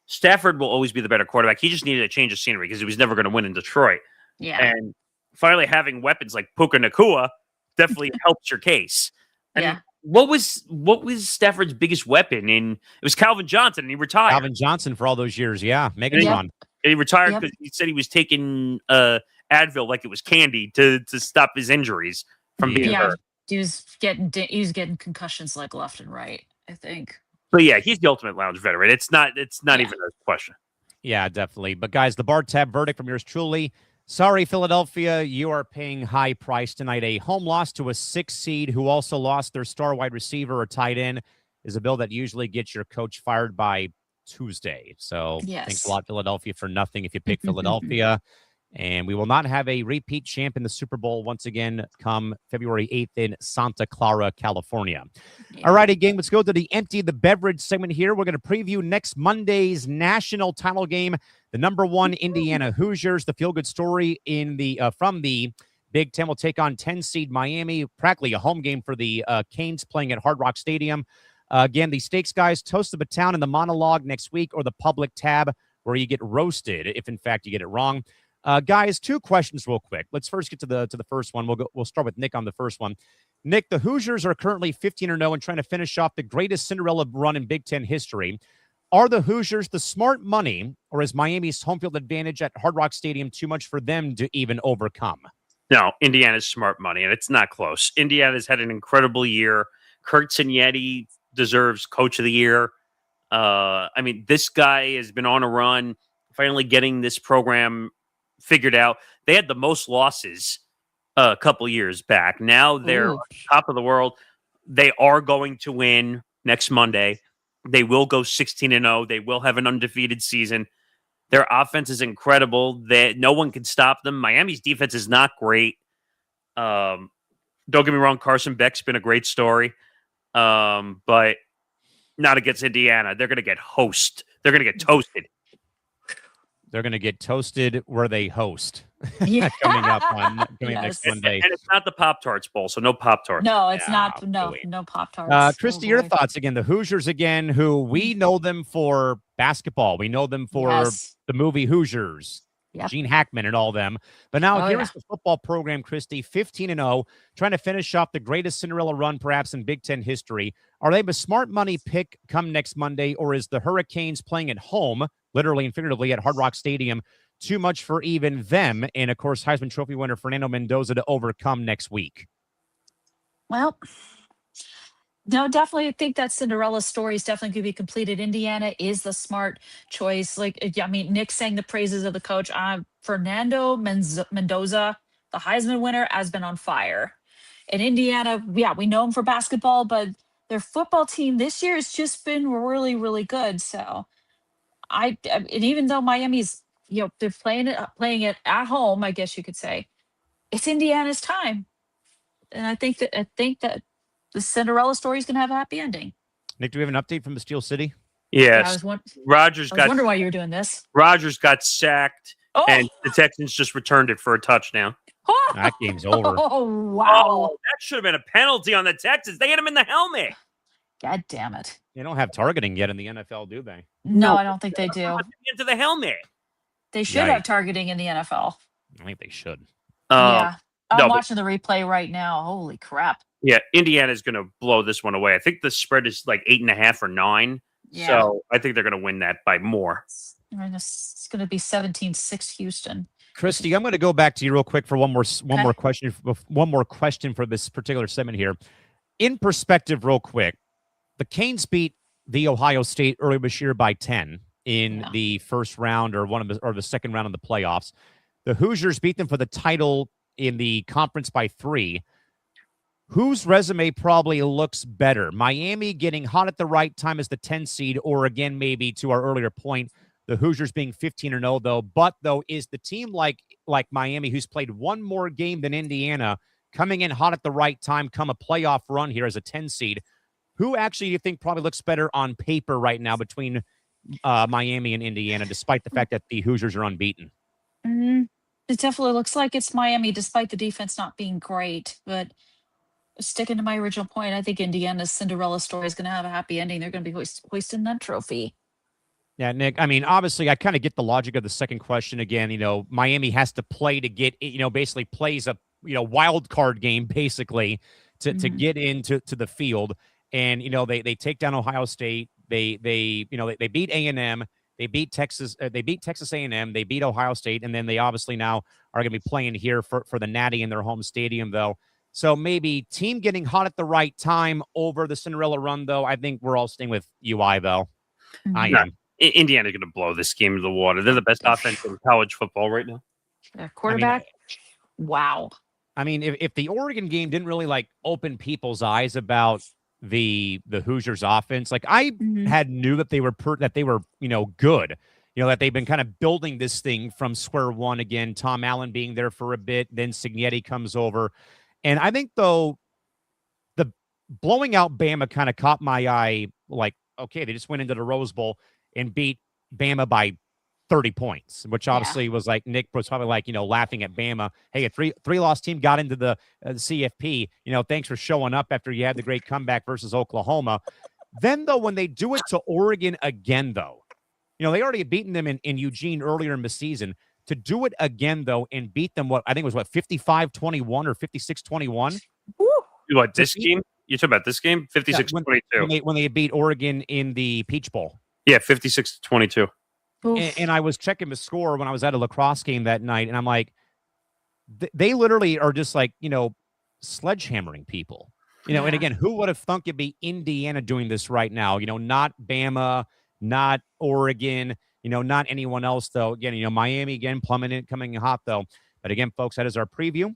Stafford will always be the better quarterback. He just needed a change of scenery because he was never going to win in Detroit. Yeah. And finally having weapons like Puka Nacua definitely helps your case. And what was Stafford's biggest weapon? It was Calvin Johnson, and he retired. Calvin Johnson for all those years, Megatron. And he retired because he said he was taking Advil like it was candy to stop his injuries from being hurt. He was getting concussions like left and right, I think. But yeah, he's the ultimate lounge veteran. It's not even a question. Yeah, definitely. But guys, the bar tab verdict from yours truly. Sorry, Philadelphia, you are paying high price tonight. A home loss to a 6 seed who also lost their star wide receiver or tight end is a bill that usually gets your coach fired by Tuesday. So thanks a lot, Philadelphia, for nothing if you pick Philadelphia. And we will not have a repeat champ in the Super Bowl once again come February 8th in Santa Clara, California. Yeah. All righty, gang, let's go to the Empty the Beverage segment here. We're going to preview next Monday's national title game, the #1 Indiana Hoosiers. The feel-good story in the from the Big Ten will take on 10-seed Miami, practically a home game for the Canes playing at Hard Rock Stadium. Again, the stakes guys toast the baton in the monologue next week or the public tab where you get roasted if, in fact, you get it wrong. Guys, 2 questions real quick. Let's first get to the first one. We'll start with Nick on the first one. Nick, the Hoosiers are currently 15-0 and trying to finish off the greatest Cinderella run in Big Ten history. Are the Hoosiers the smart money, or is Miami's home field advantage at Hard Rock Stadium too much for them to even overcome? No, Indiana's smart money, and it's not close. Indiana's had an incredible year. Kurt Signetti deserves Coach of the Year. I mean, this guy has been on a run, finally getting this program figured out. They had the most losses a couple years back. Now they're on top of the world. They are going to win next Monday. They will go 16-0. They will have an undefeated season. Their offense is incredible. No one can stop them. Miami's defense is not great. Don't get me wrong, Carson Beck's been a great story. But not against Indiana. They're going to get They're going to get toasted. They're going to get toasted where they host. coming up next Monday. And it's not the Pop-Tarts Bowl, so no Pop-Tarts. No, it's not. No Pop-Tarts. Christy, your thoughts again. The Hoosiers again, who we know them for basketball. We know them for the movie Hoosiers. Yep. Gene Hackman and all them. But now here's the football program, Christy, 15-0, trying to finish off the greatest Cinderella run perhaps in Big Ten history. Are they a smart money pick come next Monday, or is the Hurricanes playing at home, literally and figuratively, at Hard Rock Stadium, too much for even them? And, of course, Heisman Trophy winner Fernando Mendoza to overcome next week. Well, no, definitely. I think that Cinderella story is definitely going to be completed. Indiana is the smart choice. Nick sang the praises of the coach. Fernando Mendoza, the Heisman winner, has been on fire. And Indiana, we know him for basketball, but their football team this year has just been really, really good. So and even though Miami's, they're playing it at home, I guess you could say, it's Indiana's time. And I think that the Cinderella story is going to have a happy ending. Nick, do we have an update from the Steel City? Yes. I was wondering why you were doing this. Rodgers got sacked, and the Texans just returned it for a touchdown. That game's over. Oh, wow. Oh, that should have been a penalty on the Texans. They hit him in the helmet. God damn it. They don't have targeting yet in the NFL, do they? No, I don't think they do. Into the helmet. They should have targeting in the NFL. I think they should. I'm watching the replay right now. Holy crap. Yeah, Indiana's going to blow this one away. I think the spread is like 8.5 or 9. Yeah. So I think they're going to win that by more. It's going to be 17-6 Houston. Christy, I'm going to go back to you real quick for one more question for this particular segment here. In perspective, real quick, the Canes beat the Ohio State earlier this year by 10 in the first round or the second round of the playoffs. The Hoosiers beat them for the title in the conference by 3. Whose resume probably looks better? Miami getting hot at the right time as the 10 seed, or again, maybe to our earlier point, the Hoosiers being 15-0 though. But though, is the team like Miami, who's played one more game than Indiana, coming in hot at the right time, come a playoff run here as a 10 seed? Who actually do you think probably looks better on paper right now between Miami and Indiana, despite the fact that the Hoosiers are unbeaten? It definitely looks like it's Miami, despite the defense not being great. But sticking to my original point, I think Indiana's Cinderella story is going to have a happy ending. They're going to be hoisting that trophy. Yeah, Nick, I mean, obviously, I kind of get the logic of the second question. Again, Miami has to play to get, basically plays a, wild card game, basically, to get into the field. And, they take down Ohio State. They beat A&M. They beat Texas. They beat Texas A&M. They beat Ohio State, and then they obviously now are going to be playing here for the Natty in their home stadium, though. So maybe team getting hot at the right time over the Cinderella run, though. I think we're all staying with UI, though. I am. Indiana's going to blow this game to the water. They're the best offense in college football right now. Quarterback. Wow. I mean, if the Oregon game didn't really like open people's eyes about the Hoosiers offense, like I had knew that they were good, that they've been kind of building this thing from square one again. Tom Allen being there for a bit, then Cignetti comes over, and I think though the blowing out Bama kind of caught my eye. Like, okay, they just went into the Rose Bowl and beat Bama by 30 points, which obviously was like Nick was probably like, laughing at Bama. Hey, a three-loss team got into the CFP. Thanks for showing up after you had the great comeback versus Oklahoma. Then, though, when they do it to Oregon again, though, they already had beaten them in Eugene earlier in the season. To do it again, though, and beat them, 55-21 or 56-21? What, this game? You're talking about this game? 56-22. When they beat Oregon in the Peach Bowl. Yeah, 56-22. And I was checking the score when I was at a lacrosse game that night, and I'm like, they literally are just like, sledgehammering people. And again, who would have thunk it'd be Indiana doing this right now? Not Bama, not Oregon, not anyone else, though. Again, Miami, again, plummeting, coming hot, though. But again, folks, that is our preview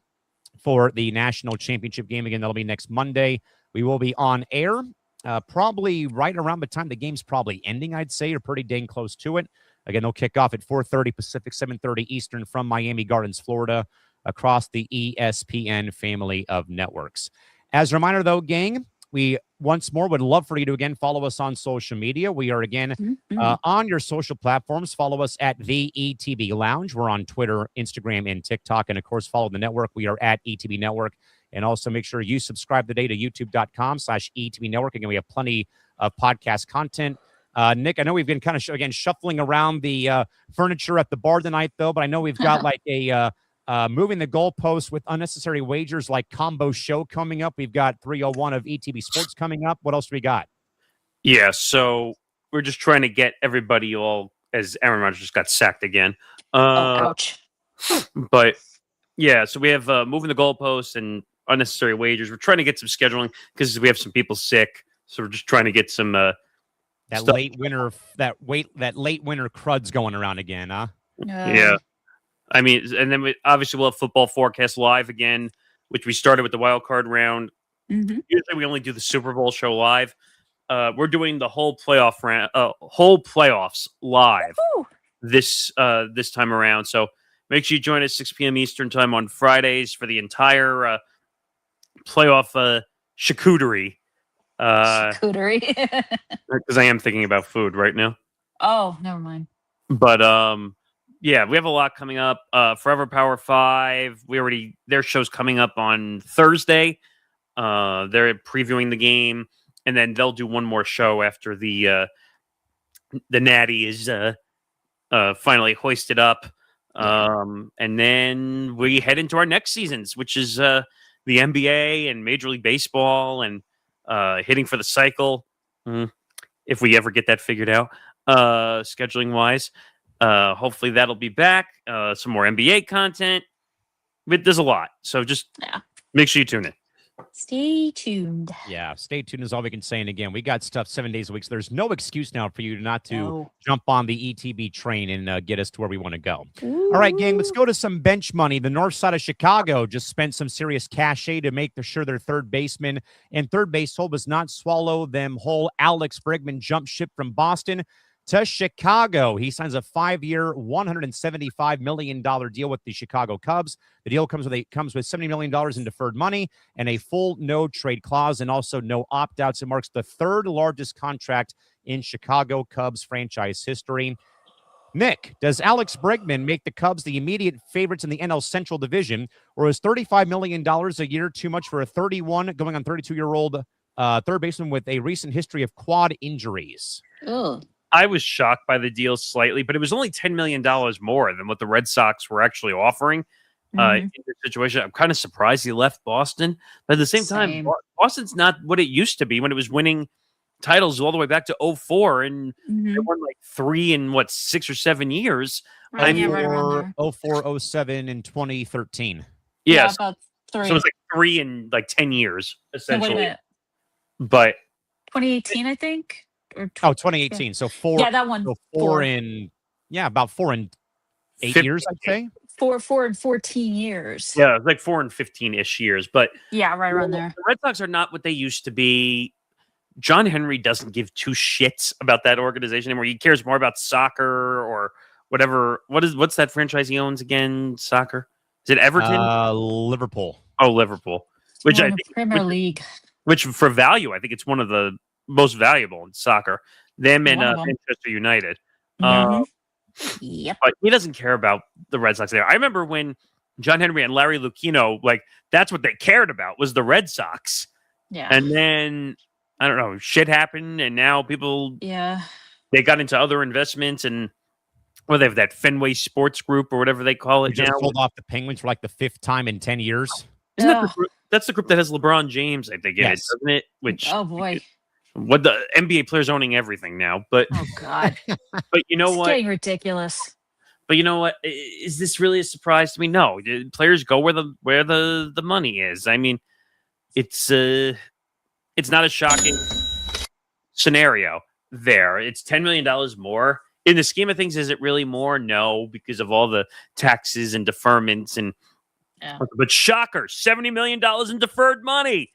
for the national championship game. Again, that'll be next Monday. We will be on air probably right around the time the game's probably ending, I'd say, or pretty dang close to it. Again, they'll kick off at 4:30 Pacific, 7:30 Eastern from Miami Gardens, Florida, across the ESPN family of networks. As a reminder, though, gang, we once more would love for you to, again, follow us on social media. We are, again, on your social platforms. Follow us at the ETB Lounge. We're on Twitter, Instagram, and TikTok. And, of course, follow the network. We are at ETB Network. And also make sure you subscribe today to youtube.com/ETB Network. Again, we have plenty of podcast content. Nick, I know we've been kind of, shuffling around the furniture at the bar tonight, though, but I know we've got like a moving the goalposts with unnecessary wagers like combo show coming up. We've got 301 of ETB Sports coming up. What else do we got? Yeah, so we're just trying to get everybody all, as Aaron Rodgers just got sacked again. Ouch. But, yeah, so we have moving the goalposts and unnecessary wagers. We're trying to get some scheduling because we have some people sick, so we're just trying to get some that stuff. late winter crud's going around again, huh? Yeah. I mean, and then obviously we'll have football forecast live again, which we started with the wild card round. Usually we only do the Super Bowl show live. We're doing the whole playoffs live this time around. So make sure you join us 6 p.m. Eastern time on Fridays for the entire playoff charcuterie. Charcuterie. Because I am thinking about food right now. Oh, never mind. But yeah, we have a lot coming up. Forever Power 5. Their show's coming up on Thursday. They're previewing the game, and then they'll do one more show after the Natty is finally hoisted up. And then we head into our next seasons, which is the NBA and Major League Baseball and hitting for the cycle. If we ever get that figured out, scheduling wise. Hopefully that'll be back. Some more NBA content. But there's a lot. So just make sure you tune in. Stay tuned. Yeah, stay tuned is all we can say. And again, we got stuff 7 days a week. So there's no excuse now for you not to jump on the ETB train and get us to where we want to go. Ooh. All right, gang, let's go to some bench money. The north side of Chicago just spent some serious cachet to make sure their third baseman and third base hole does not swallow them whole. Alex Bregman jumped ship from Boston to Chicago. He signs a 5-year, $175 million deal with the Chicago Cubs. The deal comes with $70 million in deferred money and a full no-trade clause and also no opt-outs. It marks the third largest contract in Chicago Cubs franchise history. Nick, does Alex Bregman make the Cubs the immediate favorites in the NL Central Division, or is $35 million a year too much for a 31 going on 32-year-old third baseman with a recent history of quad injuries? Oh. I was shocked by the deal slightly, but it was only $10 million more than what the Red Sox were actually offering in this situation. I'm kind of surprised he left Boston. But at the same time, Boston's not what it used to be when it was winning titles all the way back to 04, and they Mhm. won like 3 in 6 or 7 years. Right, I yeah, mean, right around there. 04, 07, and 2013. Yeah, yes. about So 3. it's like 3 in like 10 years, No, wait a essentially. minute. But 2018, I think? Or Oh, 2018. So yeah, that one. So 4. four in, about 4 in 8 50 years, I'd say. 4 and 14 years. Yeah, it's like 4 and 15-ish years. But Yeah, right around there. the Red Sox are not what they used to be. John Henry doesn't give two shits about that organization anymore. He cares more about soccer or whatever. What's that franchise he owns again? Soccer? Is it Everton? Liverpool. Oh, Liverpool. Which I think, Premier League. which for value, I think it's one of the most valuable in soccer. Them and One of them. Manchester United. Mhm. Yep. But he doesn't care about the Red Sox there. I remember when John Henry and Larry Lucchino, like, that's what they cared about was the Red Sox. Yeah. And then, I don't know, shit happened, and now people, they got into other investments, and they have that Fenway Sports Group or whatever they call it We just now. sold off the Penguins for like the 5th time in 10 years. Isn't that the group? That's the group that has LeBron James, I think, in it, Yes. doesn't it? Which, Oh boy. what the NBA players owning everything now. But Oh god. but you know It's what? getting ridiculous. But you know what? Is this really a surprise to me? No. Players go where the money is. I mean, it's not a shocking scenario there. It's $10 million more. In the scheme of things, is it really more? No, because of all the taxes and deferments and but shocker, $70 million in deferred money.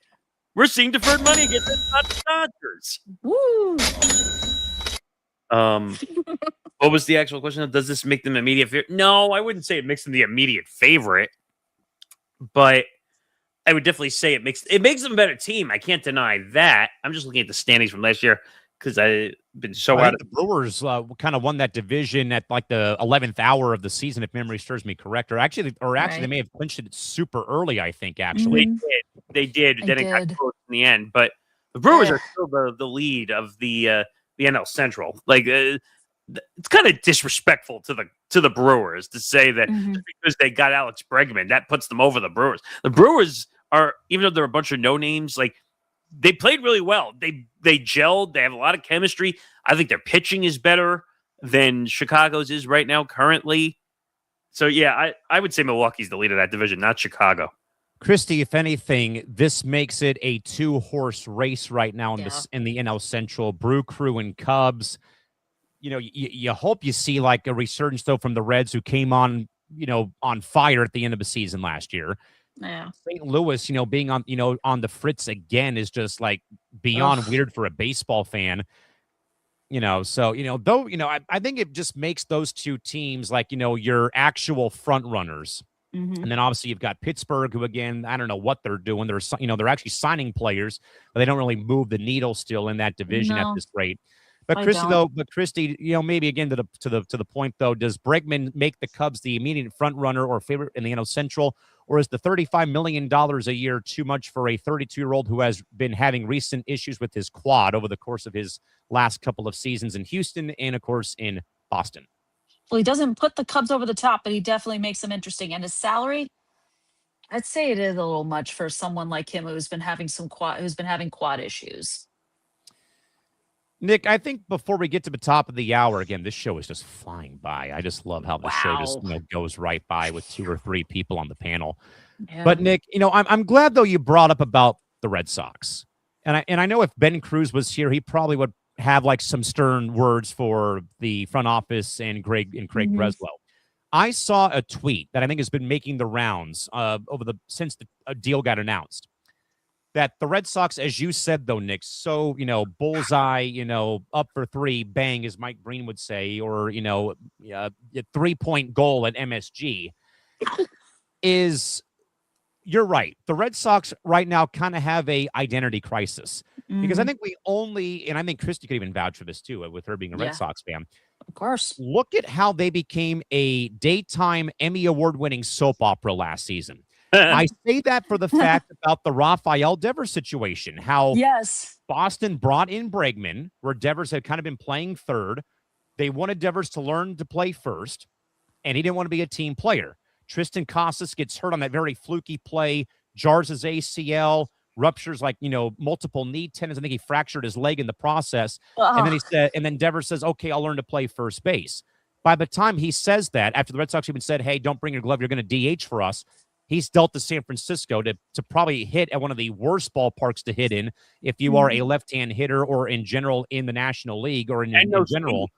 We're seeing deferred money against the Dodgers. Woo! What was the actual question? Does this make them immediate favorite? No, I wouldn't say it makes them the immediate favorite, but I would definitely say it makes them a better team. I can't deny that. I'm just looking at the standings from last year because I've been so I out think of the Brewers kind of won that division at like the 11th hour of the season, if memory serves me correct. Or actually, they may have clinched it super early. I think actually they did. Then it got did. close in the end, but the Brewers are still the lead of the NL Central. Like it's kind of disrespectful to the Brewers to say that just because they got Alex Bregman, that puts them over the Brewers. The Brewers are, even though they're a bunch of no names, like they played really well. They gelled. They have a lot of chemistry. I think their pitching is better than Chicago's is right now currently. So yeah, I would say Milwaukee's the lead of that division, not Chicago. Christy, if anything, this makes it a 2-horse race right now in the NL Central. Brew Crew and Cubs. You know, you hope you see like a resurgence though from the Reds, who came on, on fire at the end of the season last year. Yeah. St. Louis, being on, on the fritz again is just like beyond weird for a baseball fan. So, though, I think it just makes those two teams like, your actual front runners. And then obviously you've got Pittsburgh, who again, I don't know what they're doing. They're actually signing players, but they don't really move the needle still in that division at this rate. But Christy, maybe again to the point though, does Bregman make the Cubs the immediate front runner or favorite in the NL Central, or is the $35 million a year too much for a 32-year-old who has been having recent issues with his quad over the course of his last couple of seasons in Houston and of course in Boston? Well, he doesn't put the Cubs over the top, but he definitely makes them interesting. And his salary, I'd say it is a little much for someone like him who's been having quad issues. Nick, I think before we get to the top of the hour, again, this show is just flying by. I just love how the show just goes right by with 2 or 3 people on the panel. Yeah. But Nick, I'm glad though you brought up about the Red Sox, and I know if Ben Cruz was here, he probably would have like some stern words for the front office and Craig Breslow. I saw a tweet that I think has been making the rounds since the deal got announced. That the Red Sox, as you said, though, Nick, so, bullseye, up for 3, bang, as Mike Breen would say, or, a 3-point goal at MSG is, you're right. The Red Sox right now kind of have a identity crisis because I think and I think Christy could even vouch for this too, with her being a Red Sox fan. Of course. Look at how they became a daytime Emmy Award-winning soap opera last season. I say that for the fact about the Rafael Devers situation, how Boston brought in Bregman, where Devers had kind of been playing third. They wanted Devers to learn to play first, and he didn't want to be a team player. Tristan Casas gets hurt on that very fluky play, jars his ACL. ruptures multiple knee tendons. I think he fractured his leg in the process. And then Devers says, okay, I'll learn to play first base. By the time he says that, after the Red Sox even said, hey, don't bring your glove, you're going to DH for us, he's dealt to San Francisco to probably hit at one of the worst ballparks to hit in if you are a left-hand hitter or in general in the National League or in general.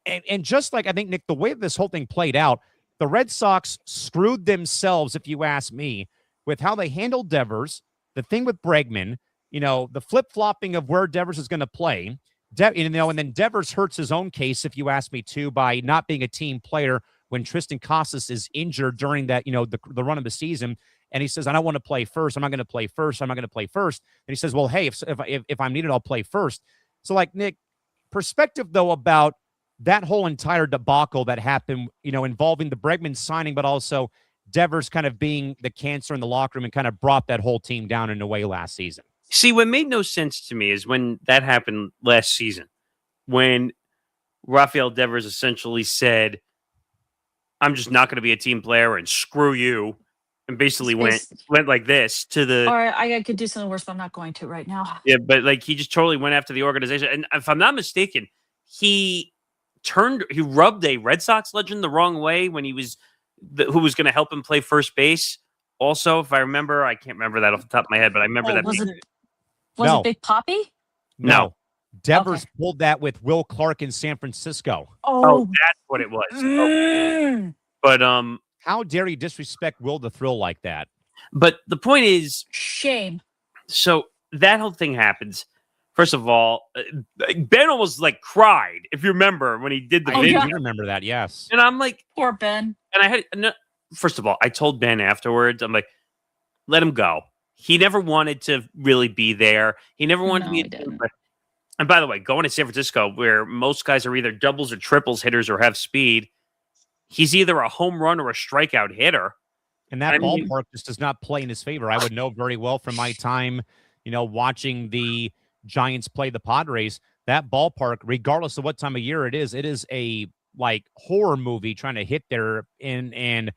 And just like, I think, Nick, the way this whole thing played out, the Red Sox screwed themselves, if you ask me, with how they handled Devers, the thing with Bregman, the flip-flopping of where Devers is going to play, and then Devers hurts his own case, if you ask me, too, by not being a team player when Tristan Casas is injured during that, the run of the season. And he says, I don't want to play first. I'm not going to play first. I'm not going to play first. And he says, well, hey, if I'm needed, I'll play first. So, like, Nick, perspective, though, about that whole entire debacle that happened, involving the Bregman signing, but also Devers kind of being the cancer in the locker room and kind of brought that whole team down in a way last season. See, what made no sense to me is when that happened last season, when Rafael Devers essentially said, I'm just not going to be a team player and screw you, and basically went like this to the. Or I could do something worse, but I'm not going to right now. Yeah, but like he just totally went after the organization, and if I'm not mistaken, he rubbed a Red Sox legend the wrong way when he was who was going to help him play first base. Also, if I remember, I can't remember that off the top of my head, but I remember that. Was it Big Poppy? No. Devers pulled that with Will Clark in San Francisco. Oh, that's what it was. But how dare you disrespect Will the Thrill like that? But the point is, shame. So that whole thing happens. First of all, Ben almost cried, if you remember, when he did the video. I remember that, yes. And I'm like, poor Ben. And first of all, I told Ben afterwards, I'm like, let him go. He never wanted to really be there. He never wanted to be. And by the way, going to San Francisco, where most guys are either doubles or triples hitters or have speed, he's either a home run or a strikeout hitter. And that ballpark just does not play in his favor. I would know very well from my time, watching the Giants play the Padres. That ballpark, regardless of what time of year it is a horror movie trying to hit there. And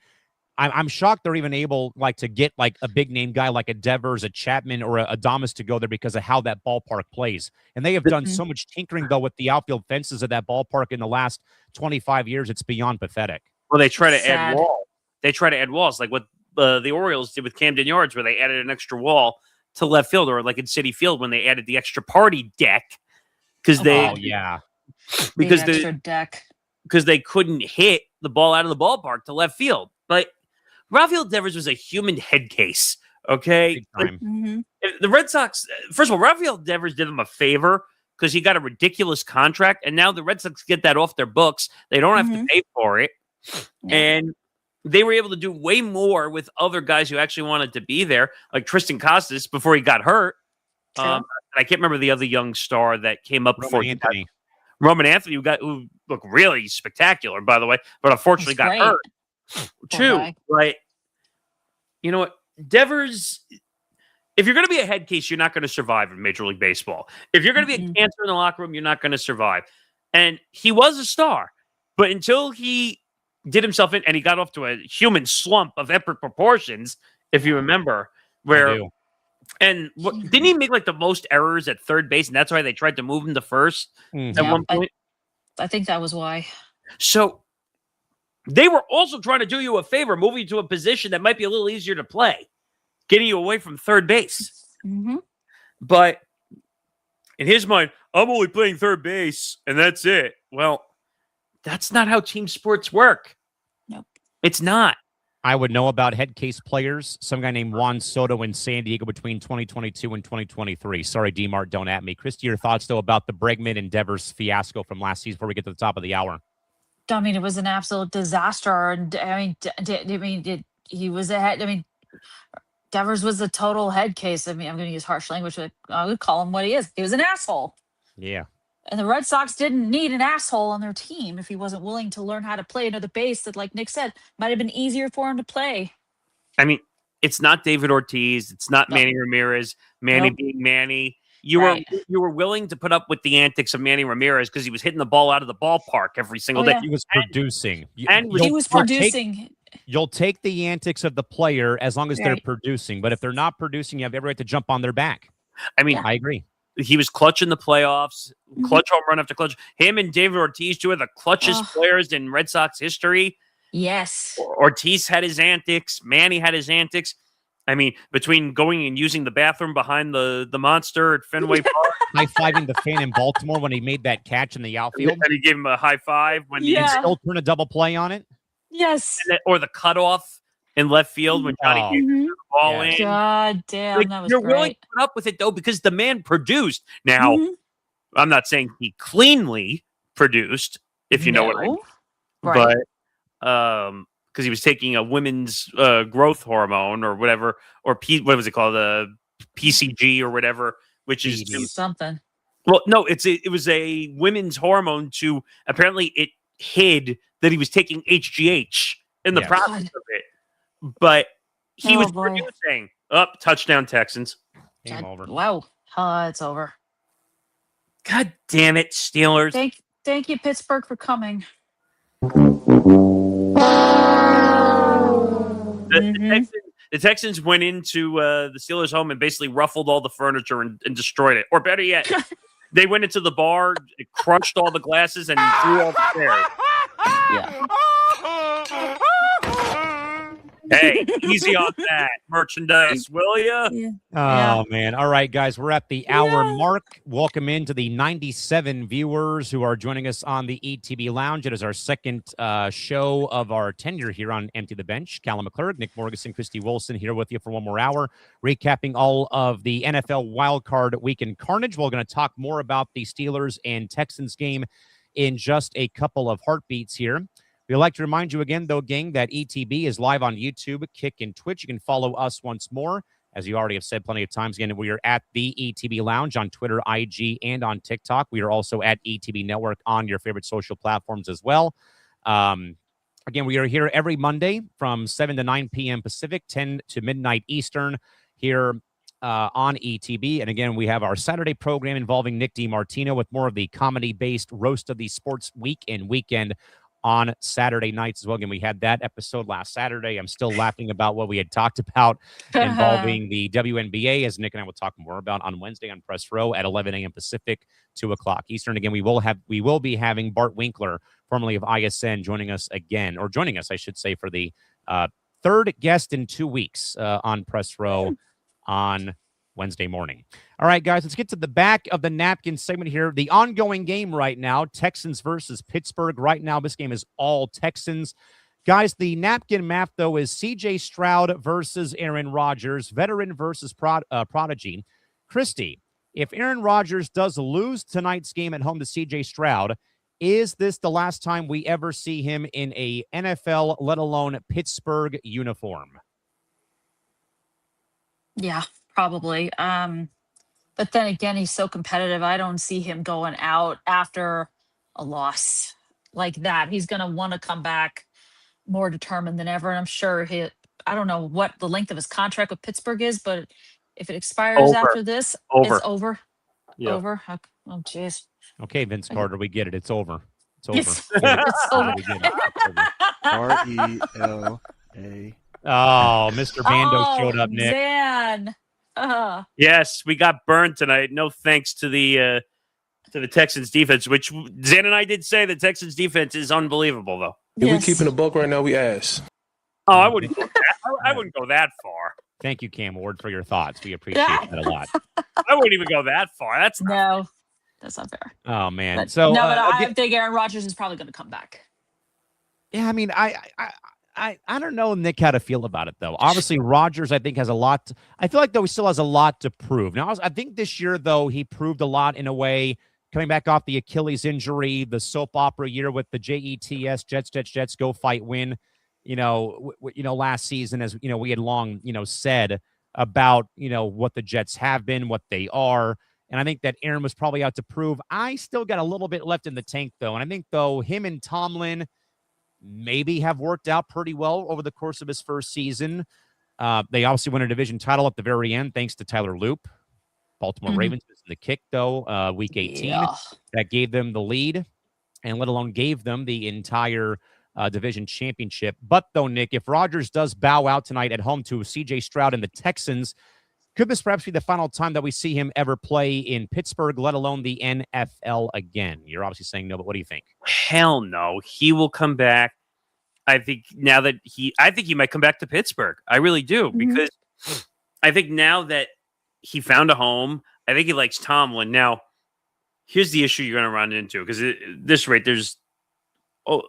I'm shocked they're even able to get a big name guy like a Devers, a Chapman, or a Adames to go there because of how that ballpark plays. And they have done so much tinkering though with the outfield fences of that ballpark in the last 25 years. It's beyond pathetic. Well, they try to add walls. They try to add walls like what the Orioles did with Camden Yards, where they added an extra wall to left field, or like in Citi Field when they added the extra party deck because they couldn't hit the ball out of the ballpark to left field. But Rafael Devers was a human head case. Okay. The Red Sox, first of all, Rafael Devers did them a favor because he got a ridiculous contract. And now the Red Sox get that off their books. They don't have to pay for it. Yeah. And they were able to do way more with other guys who actually wanted to be there, like Tristan Casas before he got hurt. I can't remember the other young star that came up before Anthony. Roman Anthony, who looked really spectacular, by the way, but unfortunately got hurt. Too, right? You know what? Devers, if you're going to be a head case, you're not going to survive in Major League Baseball. If you're going to be a cancer in the locker room, you're not going to survive. And he was a star, but until he did himself in and he got off to a human slump of epic proportions, if you remember, didn't he make the most errors at third base, and that's why they tried to move him to first at one point? I think that was why. So they were also trying to do you a favor, moving you to a position that might be a little easier to play, getting you away from third base. But in his mind, I'm only playing third base, and that's it. Well, that's not how team sports work. Nope. It's not. I would know about head case players, some guy named Juan Soto in San Diego between 2022 and 2023. Sorry, D-Mart, don't at me. Christy, your thoughts, though, about the Bregman and Devers fiasco from last season before we get to the top of the hour? I mean, it was an absolute disaster. And he was ahead. I mean, Devers was a total head case. I mean, I'm going to use harsh language, but I would call him what he is. He was an asshole. Yeah. And the Red Sox didn't need an asshole on their team if he wasn't willing to learn how to play another base that, like Nick said, might have been easier for him to play. I mean, it's not David Ortiz. It's not Manny Ramirez. Manny being Manny. You were willing to put up with the antics of Manny Ramirez because he was hitting the ball out of the ballpark every single day. He was producing. And he was producing. You'll take the antics of the player as long as they're producing. But if they're not producing, you have every right to jump on their back. I mean, I agree. He was clutch in the playoffs, clutch home run after clutch. Him and David Ortiz, two of the clutchest players in Red Sox history. Yes. Ortiz had his antics. Manny had his antics. I mean, between going and using the bathroom behind the monster at Fenway Park. High-fiving the fan in Baltimore when he made that catch in the outfield. And he gave him a high five when he still turn a double play on it. Yes. Or the cutoff in left field when Johnny gave the ball in. God damn, like, that was you're great. willing to put up with it, though, because the man produced. Now, I'm not saying he cleanly produced, if you know what I mean. Right. But because he was taking a women's growth hormone or whatever, or what was it called, PCG or whatever, which is something. Well, no, it was a women's hormone to apparently it hid that he was taking HGH in the process of it, but he was producing. Touchdown Texans. Game over. Wow, it's over. God damn it, Steelers! Thank you, Pittsburgh, for coming. The Texans went into the Steelers' home and basically ruffled all the furniture and destroyed it. Or better yet, they went into the bar, crushed all the glasses, and threw all the chairs. Yeah. Hey, easy on that merchandise, will ya? Yeah. Oh, man. All right, guys, we're at the hour mark. Welcome into the 97 viewers who are joining us on the ETB Lounge. It is our second show of our tenure here on Empty the Bench. Callan McClurg, Nick Morganson, Christy Wilson here with you for one more hour, recapping all of the NFL Wild Card Weekend carnage. We're going to talk more about the Steelers and Texans game in just a couple of heartbeats here. We'd like to remind you again, though, gang, that ETB is live on YouTube, Kick, and Twitch. You can follow us once more. As you already have said plenty of times, again, we are at the ETB Lounge on Twitter, IG, and on TikTok. We are also at ETB Network on your favorite social platforms as well. Again, we are here every Monday from 7 to 9 p.m. Pacific, 10 to midnight Eastern here on ETB. And again, we have our Saturday program involving Nick DiMartino with more of the comedy-based roast of the sports week and weekend on Saturday nights as well. Again, we had that episode last Saturday. I'm still laughing about what we had talked about involving the WNBA, as Nick and I will talk more about on Wednesday on Press Row at 11 a.m. Pacific, 2 o'clock Eastern. Again, we will be having Bart Winkler, formerly of ISN, joining us, I should say, for the third guest in 2 weeks on Press Row on Wednesday morning. All right, guys, let's get to the back of the napkin segment here. The ongoing game right now, Texans versus Pittsburgh. Right now, this game is all Texans. Guys, the napkin map, though, is C.J. Stroud versus Aaron Rodgers, veteran versus prodigy. Christy, if Aaron Rodgers does lose tonight's game at home to C.J. Stroud, is this the last time we ever see him in a NFL, let alone Pittsburgh uniform? Yeah, probably. But then again, he's so competitive. I don't see him going out after a loss like that. He's going to want to come back more determined than ever. And I'm sure I don't know what the length of his contract with Pittsburgh is, but if it expires after this, it's over. Yeah. Over. Oh, jeez. Okay, Vince Carter, we get it. It's over. It's over. It's over. We get it. It's over. R-E-L-A. Oh, Mr. Bando showed up, Nick. Man. Yes, we got burned tonight. No thanks to the Texans defense, which Zan and I did say the Texans defense is unbelievable, though. If we keeping a buck right now, we ass. Oh, I wouldn't go that far. Thank you, Cam Ward, for your thoughts. We appreciate that a lot. I wouldn't even go that far. That's not fair. Oh man. But, so I think Aaron Rodgers is probably going to come back. Yeah, I mean, I don't know, Nick, how to feel about it, though. Obviously, Rodgers, I think, has a lot. I feel like, though, he still has a lot to prove. Now, I think this year, though, he proved a lot in a way, coming back off the Achilles injury, the soap opera year with the JETS, Jets, go fight, win. Last season, as we had long, said about, what the Jets have been, what they are. And I think that Aaron was probably out to prove. I still got a little bit left in the tank, though. And I think, though, him and Tomlin maybe have worked out pretty well over the course of his first season. They obviously won a division title at the very end, thanks to Tyler Loop. Baltimore Ravens was in the kick, though, week 18. Yeah. That gave them the lead, and let alone gave them the entire division championship. But though, Nick, if Rodgers does bow out tonight at home to C.J. Stroud and the Texans, could this perhaps be the final time that we see him ever play in Pittsburgh, let alone the NFL again? You're obviously saying no, but what do you think? Hell no. He will come back. I think he might come back to Pittsburgh. I really do, because I think now that he found a home, I think he likes Tomlin. Now, here's the issue you're going to run into, because at this rate, there's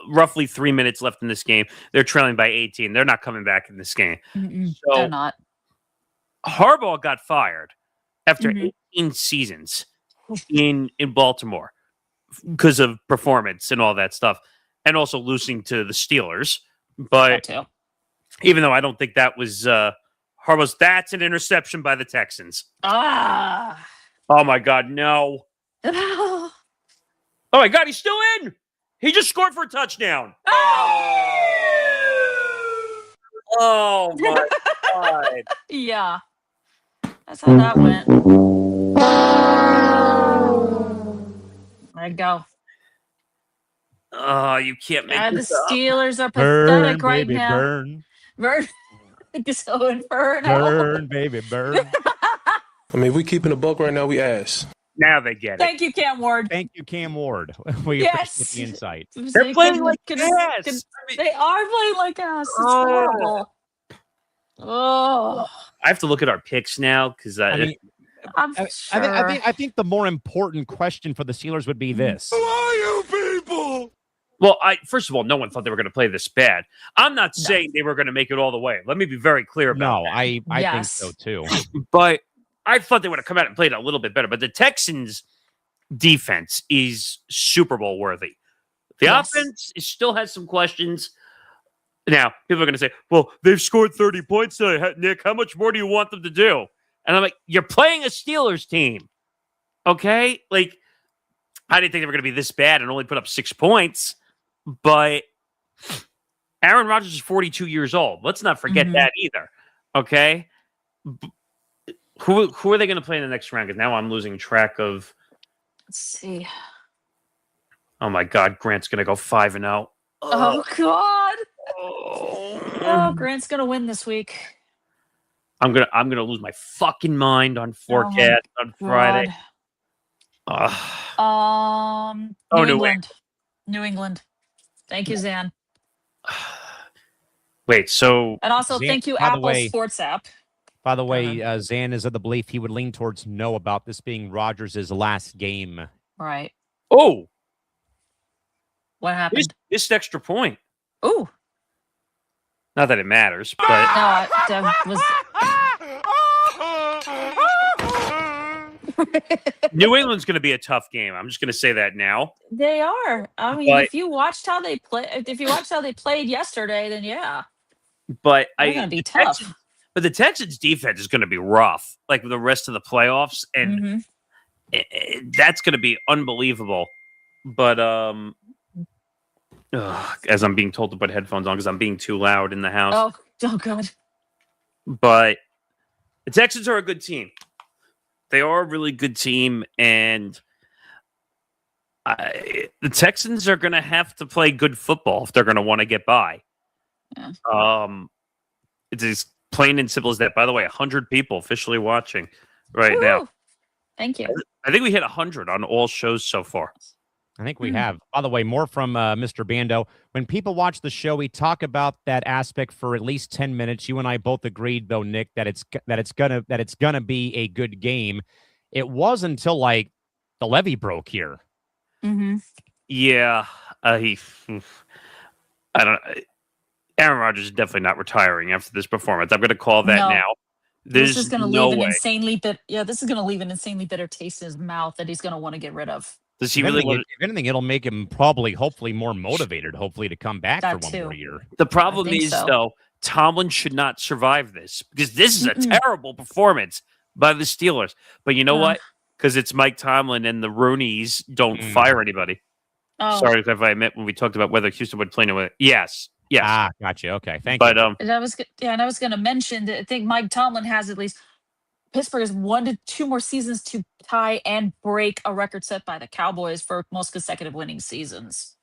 roughly 3 minutes left in this game. They're trailing by 18. They're not coming back in this game. So they're not. Harbaugh got fired after 18 seasons in Baltimore because of performance and all that stuff, and also losing to the Steelers. But even though I don't think that was Harbaugh's, that's an interception by the Texans. Oh my God, no. Oh my God, he's still in. He just scored for a touchdown. Oh my God. Yeah. That's how that went. There you go. Oh, you can't make The this up. Steelers are pathetic right baby, now. Burn. So inferno. Burn, baby, burn. I mean, if we keeping a buck right now, we ass. Now they get it. Thank you, Cam Ward. Thank you, Cam Ward. We appreciate the insight. They're playing like ass. They are playing like ass. It's horrible. Oh, I have to look at our picks now, because I'm sure. I think the more important question for the Steelers would be this. Who are you people? Well, first of all, no one thought they were going to play this bad. I'm not saying they were going to make it all the way. Let me be very clear about that. I think so too. But I thought they would have come out and played a little bit better. But the Texans' defense is Super Bowl worthy. The offense still has some questions. Now, people are going to say, well, they've scored 30 points today, Nick. How much more do you want them to do? And I'm like, you're playing a Steelers team. Okay? Like, I didn't think they were going to be this bad and only put up 6 points. But Aaron Rodgers is 42 years old. Let's not forget that either. Okay? Who are they going to play in the next round? Because now I'm losing track of. Let's see. Oh, my God. Grant's going to go 5-0. Oh, God. Oh, Grant's gonna win this week. I'm gonna lose my fucking mind on forecast on Friday. New England. Thank you, Zan. Wait, so and also Zan, thank you, Apple Sports app. By the way, Zan is of the belief he would lean towards no about this being Rodgers' last game. Right. Oh, what happened? This extra point. Oh. Not that it matters, but New England's going to be a tough game. I'm just going to say that now. They are. I mean, if you watched how they played yesterday, then yeah. But they're going to be tough. But the Texans' defense is going to be rough, like the rest of the playoffs, and that's going to be unbelievable. But as I'm being told to put headphones on because I'm being too loud in the house. Oh, God. But the Texans are a good team. They are a really good team, and the Texans are going to have to play good football if they're going to want to get by. Yeah. It's as plain and simple as that. By the way, 100 people officially watching right now. Thank you. I think we hit 100 on all shows so far. I think we have. By the way, more from Mr. Bando. When people watch the show, we talk about that aspect for at least 10 minutes. You and I both agreed, though, Nick, that it's gonna be a good game. It was until like the levee broke here. Yeah, I don't. Aaron Rodgers is definitely not retiring after this performance. I'm going to call that now. This is going to leave an insanely bitter taste in his mouth that he's going to want to get rid of. Does he really? If anything, it'll make him hopefully more motivated, to come back for one more year. The problem is, though, Tomlin should not survive this because this is a terrible performance by the Steelers. But you know what? Because it's Mike Tomlin and the Roonies don't fire anybody. Oh. Sorry if I meant when we talked about whether Houston would play with. Yes. Gotcha. Okay, thank you. But and I was going to mention that I think Mike Tomlin has at least Pittsburgh has 1 to 2 more seasons to tie and break a record set by the Cowboys for most consecutive winning seasons.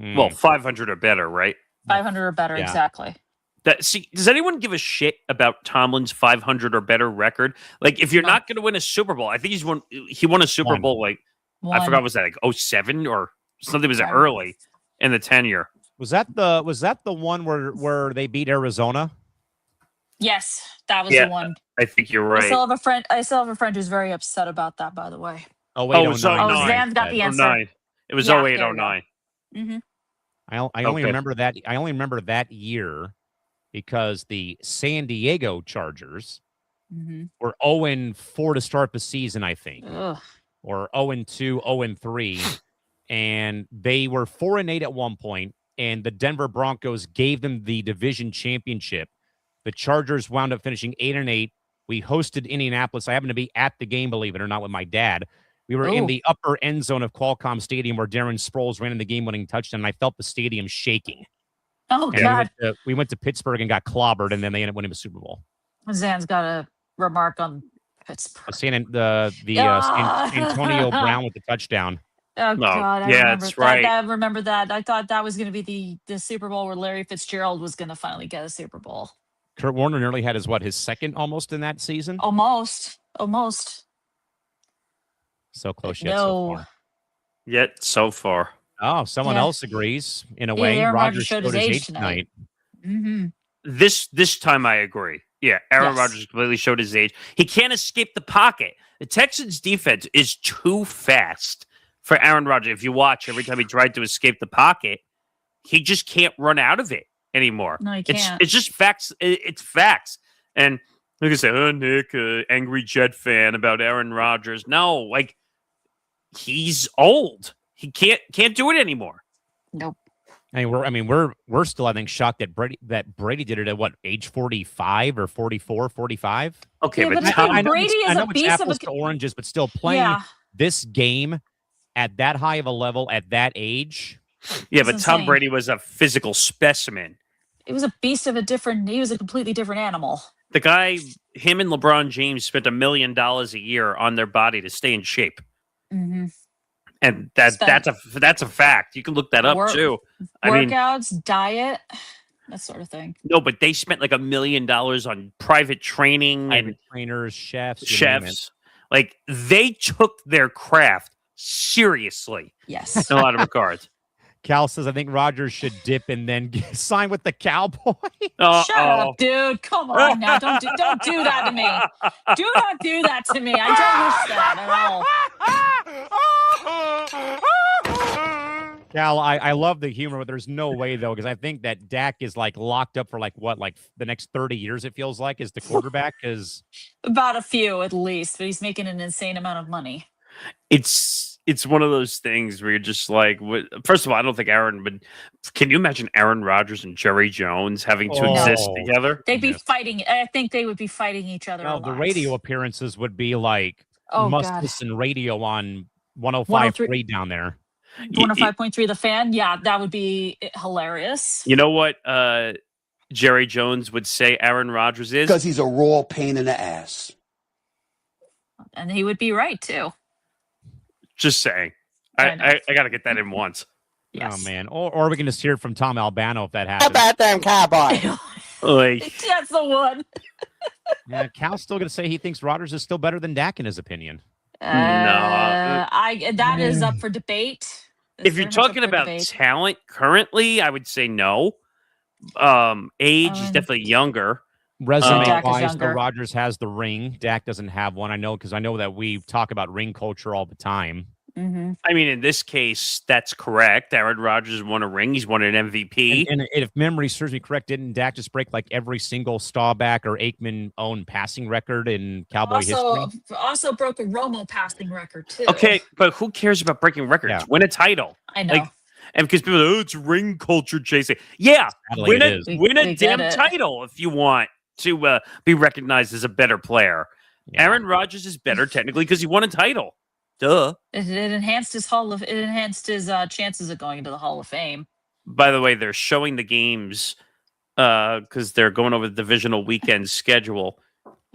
Well, 500 or better, right? 500 or better, Yeah. exactly. Does anyone give a shit about Tomlin's 500 or better record? Like, if you're not going to win a Super Bowl, I think he won a Super Bowl, like, I forgot, was that like 07 or something? Was it early in the tenure? Was that the one where they beat Arizona? Yes, that was the one. I think you're right. I still have a friend who's very upset about that, by the way. Oh, wait, it was 09. Zan's got the answer. 09. It was Yeah, 08, there we go. 09. Mm-hmm. I only remember that. I only remember that year because the San Diego Chargers were 0-4 to start the season, I think, or 0-2, 0-3, and they were 4-8 at one point, and the Denver Broncos gave them the division championship. The Chargers wound up finishing 8-8. We hosted Indianapolis. I happened to be at the game, believe it or not, with my dad. We were in the upper end zone of Qualcomm Stadium where Darren Sproles ran in the game-winning touchdown, and I felt the stadium shaking. Oh, And God. we went to Pittsburgh and got clobbered, and then they ended up winning the Super Bowl. Zan's got a remark on Pittsburgh. Antonio Brown with the touchdown. Oh, God. That's right. I remember that. I thought that was going to be the Super Bowl where Larry Fitzgerald was going to finally get a Super Bowl. Kurt Warner nearly had his second almost in that season. Almost. So close yet so far. Yet so far. Oh, someone else agrees in a way. Aaron Rodgers showed his age tonight. Mm-hmm. This time I agree. Yeah, Aaron Rodgers completely showed his age. He can't escape the pocket. The Texans' defense is too fast for Aaron Rodgers. If you watch, every time he tried to escape the pocket, he just can't run out of it anymore. No, he can't. It's just facts. It's facts. And like I say, Nick, angry Jet fan about Aaron Rodgers. No, like he's old. He can't do it anymore. Nope. We're still, I think, shocked that Brady did it at what, age 45 or 44, 45? Okay, but I know Brady is a it's beast apples of to oranges, but still playing this game at that high of a level at that age. Yeah, but Tom Brady was a physical specimen. It was a beast of he was a completely different animal. The guy, him and LeBron James spent $1 million a year on their body to stay in shape. Mm-hmm. And that's a fact. You can look that up too. Workouts, diet, that sort of thing. No, but they spent like $1 million on private training and trainers, chefs. Like they took their craft seriously. Yes, in a lot of regards. Cal says, I think Rodgers should dip and then sign with the Cowboys. Shut up, dude. Come on now. Don't do that to me. Do not do that to me. I don't wish that at all. Cal, I love the humor, but there's no way, though, because I think that Dak is like locked up for like the next 30 years, it feels like, as the quarterback. About a few at least, but he's making an insane amount of money. It's one of those things where you're just like, first of all, I don't think but can you imagine Aaron Rodgers and Jerry Jones having to exist together? They'd be fighting. I think they would be fighting each other. Well, the radio appearances would be like listen radio on 105.3 down there. 105.3 The Fan. Yeah, that would be hilarious. You know what Jerry Jones would say Aaron Rodgers is? Because he's a raw pain in the ass. And he would be right, too. Just saying. I got to get that in once. Yes. Oh, man. Or we can just hear it from Tom Albano if that happens. How about them Cowboys? That's the one. Yeah, Cal's still going to say he thinks Rodgers is still better than Dak in his opinion. That is up for debate. If you're talking about talent currently, I would say no. Age, he's definitely younger. Resume-wise, though, Rodgers has the ring. Dak doesn't have one. I know because I know that we talk about ring culture all the time. Mm-hmm. I mean, in this case, that's correct. Aaron Rodgers won a ring. He's won an MVP. And if memory serves me correct, didn't Dak just break like every single Staubach or Aikman-owned passing record in Cowboy history? Also broke a Romo passing record, too. Okay, but who cares about breaking records? Yeah. Win a title. I know. And because people are, it's ring culture chasing. Yeah, win a damn title if you want to be recognized as a better player. Yeah. Aaron Rodgers is better technically because he won a title. Duh. It enhanced his chances of going into the Hall of Fame. By the way, they're showing the games because they're going over the divisional weekend schedule.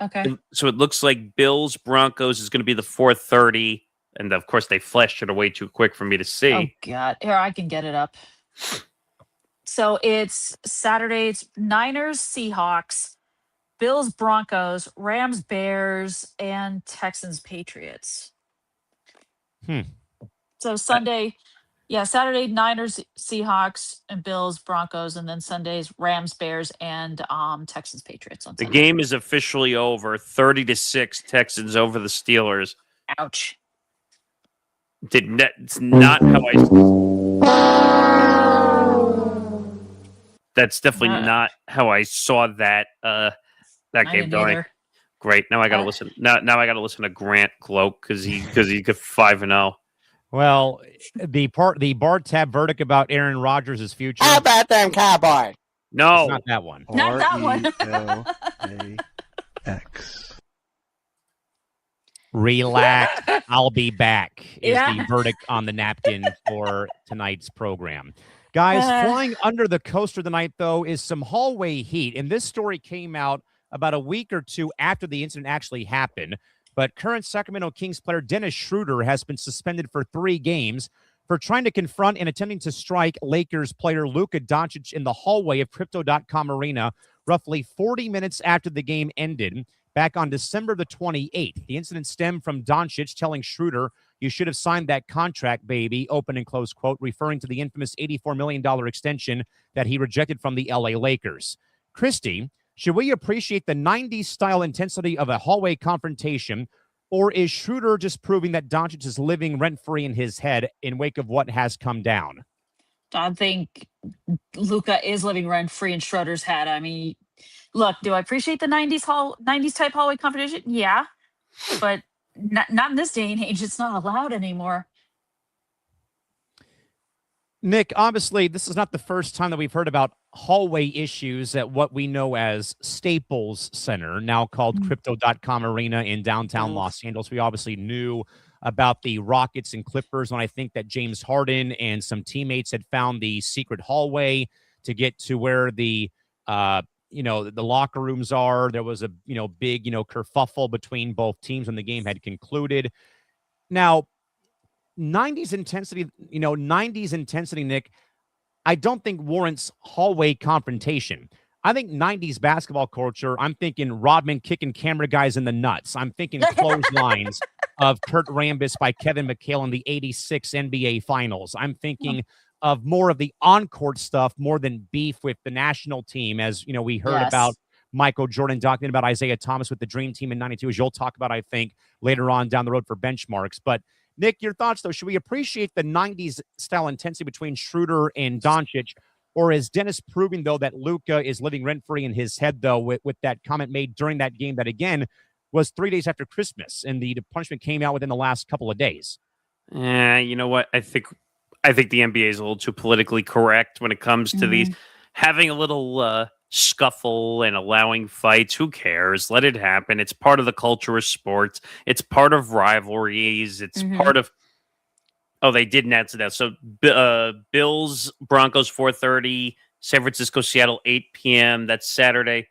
Okay. So it looks like Bills Broncos is going to be the 4:30, and of course they flashed it away too quick for me to see. Oh God! Here, I can get it up. So it's Saturday. It's Niners, Seahawks, Bills, Broncos, Rams, Bears, and Texans, Patriots. So Sunday, Saturday, Niners, Seahawks, and Bills, Broncos, and then Sundays, Rams, Bears, and Texans, Patriots on The Sunday. game is officially over. 30-6, Texans over the Steelers. Ouch. It's not how That's definitely not how I saw that game going. Either. Great. Now I got to listen. Now I got to listen to Grant Gloak because he got 5-0. Well, the bar tab verdict about Aaron Rodgers' future. How about them cowboy? No, it's not that one. Not that one. RELAX. Relax. I'll be back is Yeah. the verdict on the napkin for tonight's program. Guys, flying under the coaster tonight, though, is some hallway heat. And this story came out about a week or two after the incident actually happened. But current Sacramento Kings player Dennis Schroeder has been suspended for 3 games for trying to confront and attempting to strike Lakers player Luka Doncic in the hallway of Crypto.com Arena roughly 40 minutes after the game ended back on December the 28th. The incident stemmed from Doncic telling Schroeder, "You should have signed that contract, baby," open and close quote, referring to the infamous $84 million extension that he rejected from the LA Lakers. Christy, should we appreciate the 90s style intensity of a hallway confrontation, or is Schroeder just proving that Doncic is living rent-free in his head in wake of what has come down? I think Luka is living rent-free in Schroeder's head. I mean, look, do I appreciate the 90s type hallway confrontation? Yeah, but not in this day and age. It's not allowed anymore. Nick, obviously, this is not the first time that we've heard about hallway issues at what we know as Staples Center, now called Crypto.com Arena in downtown Los Angeles. We obviously knew about the Rockets and Clippers when I think that James Harden and some teammates had found the secret hallway to get to where the locker rooms are. There was a, big, kerfuffle between both teams when the game had concluded. Now, 90s intensity, Nick, I don't think warrants hallway confrontation. I think 90s basketball culture, I'm thinking Rodman kicking camera guys in the nuts. I'm thinking clotheslines of Kurt Rambis by Kevin McHale in the 86 NBA Finals. I'm thinking of more of the on-court stuff more than beef with the national team, as, we heard about Michael Jordan talking about Isaiah Thomas with the Dream Team in 92, as you'll talk about, I think, later on down the road for benchmarks. But Nick, your thoughts, though. Should we appreciate the 90s style intensity between Schroeder and Doncic, or is Dennis proving, though, that Luka is living rent-free in his head, though, with that comment made during that game that, again, was 3 days after Christmas, and the punishment came out within the last couple of days? You know what? I think the NBA is a little too politically correct when it comes to these. Having a little scuffle and allowing fights, who cares? Let it happen. It's part of the culture of sports. It's part of rivalries. It's part of... Oh, they didn't answer that. So Bills, Broncos, 4:30. San Francisco, Seattle, 8 p.m. That's Saturday.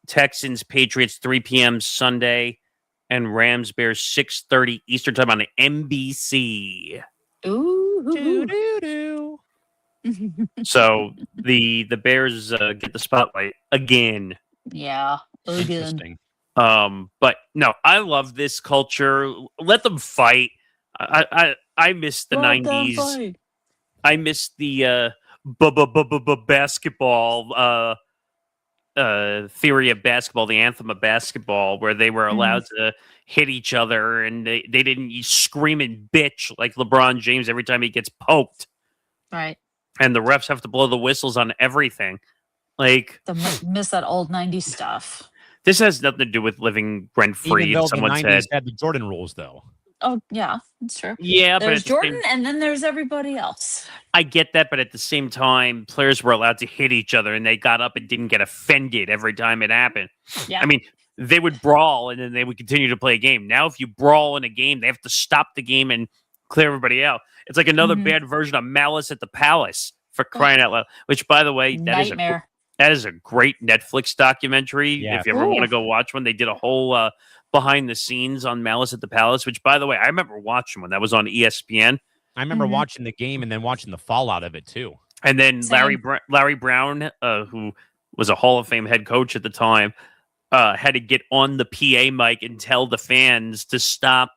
Texans, Patriots, 3 p.m. Sunday. And Rams, Bears, 6:30 Eastern time on the NBC. Ooh. So the Bears get the spotlight again. Yeah. Interesting. But no, I love this culture. Let them fight. I miss the 90s. I miss the basketball theory of basketball, the anthem of basketball, where they were allowed to hit each other and they didn't scream and bitch like LeBron James every time he gets poked. Right. And the refs have to blow the whistles on everything. Like, miss that old 90s stuff. This has nothing to do with living rent-free in someone's head. Had the Jordan rules, though. Oh, yeah, that's true. Yeah, there's but Jordan, and then there's everybody else. I get that, but at the same time, players were allowed to hit each other, and they got up and didn't get offended every time it happened. Yeah. I mean, they would brawl, and then they would continue to play a game. Now, if you brawl in a game, they have to stop the game and clear everybody out. It's like another bad version of Malice at the Palace, for crying out loud. Which, by the way, that is a great Netflix documentary. Yeah. If you ever want to go watch one, they did a whole behind the scenes on Malice at the Palace, which, by the way, I remember watching when that was on ESPN. I remember watching the game and then watching the fallout of it, too. And then Same. Larry Brown, who was a Hall of Fame head coach at the time, had to get on the PA mic and tell the fans to stop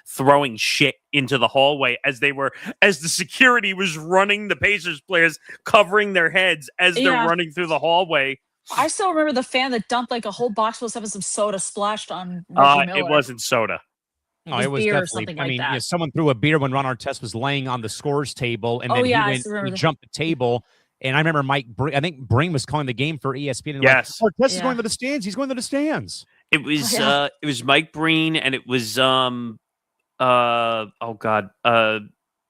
throwing shit into the hallway as the security was running the Pacers players, covering their heads as they're running through the hallway. I still remember the fan that dumped like a whole box full of some soda splashed on Reggie Miller. It wasn't soda. No, it was beer or definitely. something I like mean, that. someone threw a beer when Ron Artest was laying on the scores table, and then he jumped the table. And I remember I think Breen was calling the game for ESPN. And yes, Artest is going to the stands. He's going to the stands. It was Mike Breen, and it was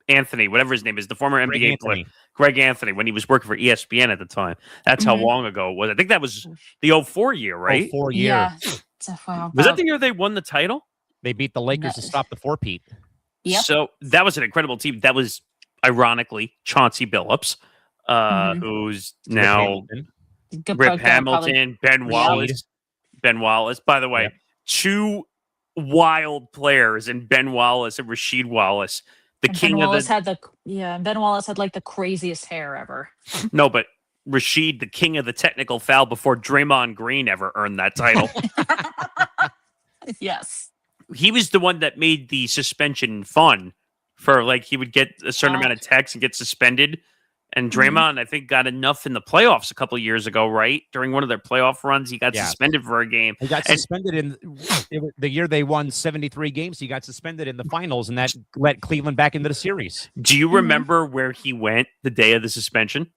Anthony, whatever his name is, the former NBA player, Greg Anthony, when he was working for ESPN at the time. That's how long ago it was. I think that was the 04 year, right? 04 year. Yeah. Was that the year they won the title? They beat the Lakers to stop the four-peat. Yep. So that was an incredible team. That was, ironically, Chauncey Billups, who's now Rip Hamilton, Ben Wallace. Ben Wallace. By the way, two wild players in Ben Wallace and Rasheed Wallace. Ben Wallace had like the craziest hair ever. No, but Rasheed, the king of the technical foul before Draymond Green ever earned that title. Yes. He was the one that made the suspension fun for he would get a certain amount of techs and get suspended. And Draymond, I think, got enough in the playoffs a couple of years ago, right? During one of their playoff runs, he got suspended for a game. He got suspended in the year they won 73 games. He got suspended in the finals, and that let Cleveland back into the series. Do you remember where he went the day of the suspension?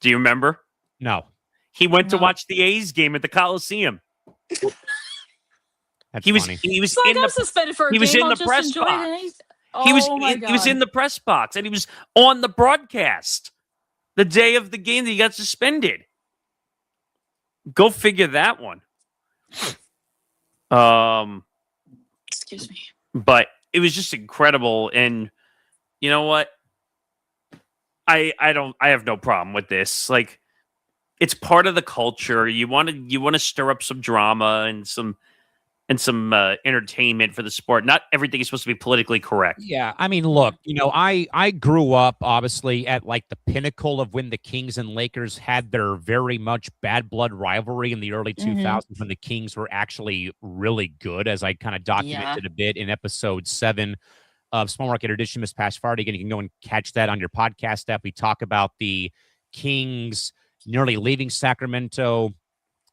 Do you remember? No. He went to watch the A's game at the Coliseum. He was suspended for a game. He was in the press box. He was in the press box, and he was on the broadcast the day of the game that he got suspended. Go figure that one. Excuse me. But it was just incredible, and you know what? I have no problem with this. It's part of the culture. You want to stir up some drama and some entertainment for the sport. Not everything is supposed to be politically correct. Yeah, I mean, look, I grew up obviously at the pinnacle of when the Kings and Lakers had their very much bad blood rivalry in the early 2000s when the Kings were actually really good, as I kind of documented a bit in episode 7 of Small Market Edition this past Friday. Again, you can go and catch that on your podcast app. We talk about the Kings nearly leaving Sacramento.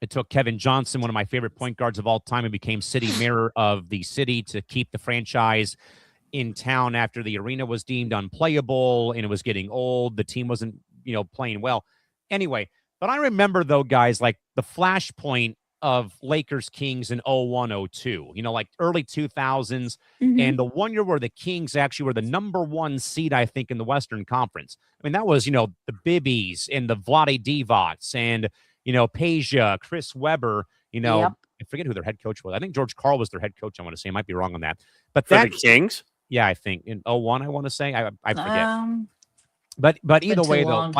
It took Kevin Johnson, one of my favorite point guards of all time, and became city mayor of the city to keep the franchise in town after the arena was deemed unplayable and it was getting old. The team wasn't, playing well. Anyway, but I remember, though, guys, the flashpoint of Lakers Kings in 01-02, early 2000s, and the one year where the Kings actually were the number 1 seed, I think, in the Western Conference. I mean, that was, the Bibbies and the Vlade Divacs and Peja, Chris Webber, I forget who their head coach was. I think George Karl was their head coach. I want to say. I might be wrong on that. But for the Kings? Yeah, I think in 01, I want to say. I forget. But either way, though,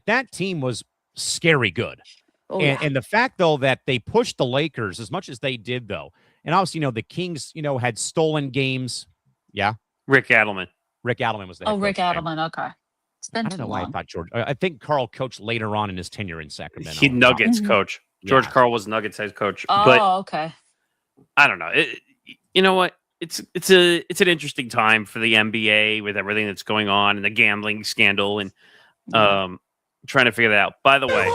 that team was scary good. And the fact, though, that they pushed the Lakers as much as they did, though, and obviously, the Kings, had stolen games. Yeah. Rick Adelman was the head coach. Rick Adelman. Okay. I don't know why I thought George. I think Karl coached later on in his tenure in Sacramento. He Nuggets coach. George Karl was Nuggets head coach. Okay. I don't know. You know what? It's an interesting time for the NBA with everything that's going on and the gambling scandal and trying to figure that out. By the way,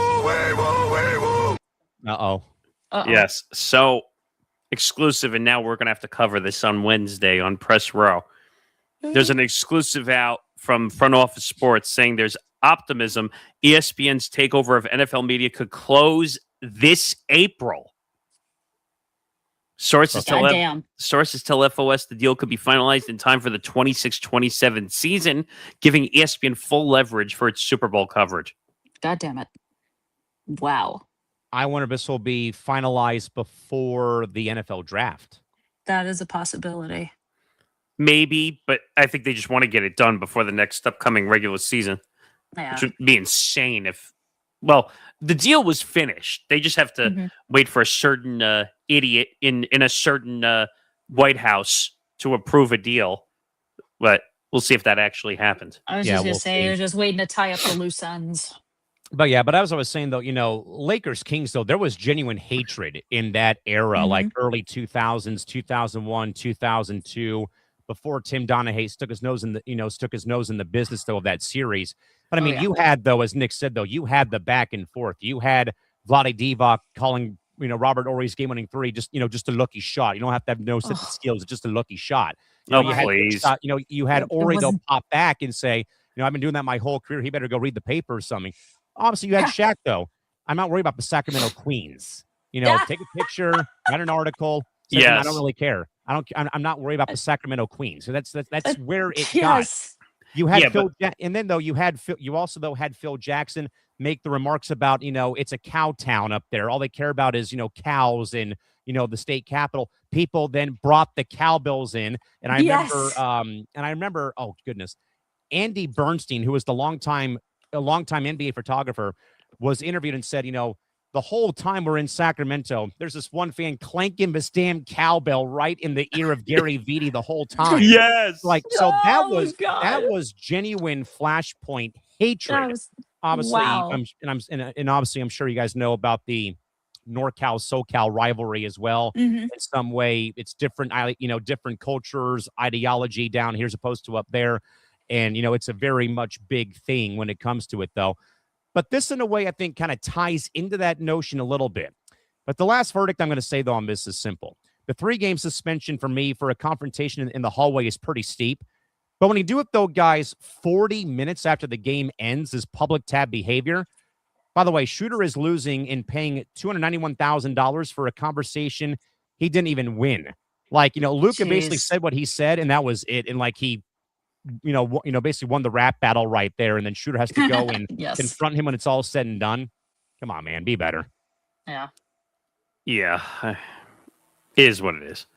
yes. So exclusive, and now we're gonna have to cover this on Wednesday on Press Row. There's an exclusive out from Front Office Sports saying there's optimism ESPN's takeover of NFL media could close this April. Sources tell FOS the deal could be finalized in time for the 26-27 season, giving ESPN full leverage for its Super Bowl coverage. God damn it. Wow. I wonder if this will be finalized before the NFL draft. That is a possibility. Maybe, but I think they just want to get it done before the next upcoming regular season. Yeah. Which would be insane if... Well, the deal was finished. They just have to wait for a certain idiot in a certain White House to approve a deal. But we'll see if that actually happens. I was Yeah, just gonna we'll say see. they're just waiting to tie up the loose ends. But yeah, but as I was saying though, Lakers Kings though, there was genuine hatred in that era, like early 2000s, 2001, 2002, before Tim Donaghy stuck his nose in the business though of that series. But I mean, you had though, as Nick said though, you had the back and forth. You had Vlade Divac calling Robert Ory's game-winning three just a lucky shot. You don't have to have no set skills; it's just a lucky shot. Please. You had Ory though pop back and say, I've been doing that my whole career. He better go read the paper or something. Obviously, you had Shaq, though. I'm not worried about the Sacramento Queens. Take a picture, write an article. I don't really care. I'm not worried about the Sacramento Queens. So that's where it got. You had Phil, and then though you also had Phil Jackson make the remarks about it's a cow town up there. All they care about is cows and the state capitol. People then brought the cowbells in, and I remember. Oh goodness, Andy Bernstein, who was a longtime NBA photographer, was interviewed and said, the whole time we're in Sacramento, there's this one fan clanking this damn cowbell right in the ear of Gary Vitti the whole time. Yes. That was genuine Flashpoint hatred. Obviously, obviously I'm sure you guys know about the NorCal SoCal rivalry as well. In some way, it's different, different cultures, ideology down here as opposed to up there. And, it's a very much big thing when it comes to it, though. But this, in a way, I think kind of ties into that notion a little bit. But the last verdict I'm going to say, though, on this is simple. The 3-game suspension for me for a confrontation in the hallway is pretty steep. But when you do it, though, guys, 40 minutes after the game ends is public tab behavior. By the way, Shooter is losing and paying $291,000 for a conversation he didn't even win. Luka basically said what he said, and that was it. And, he basically won the rap battle right there, and then Shooter has to go and confront him when it's all said and done. Come on, man, be better. Yeah. Yeah. It is what it is.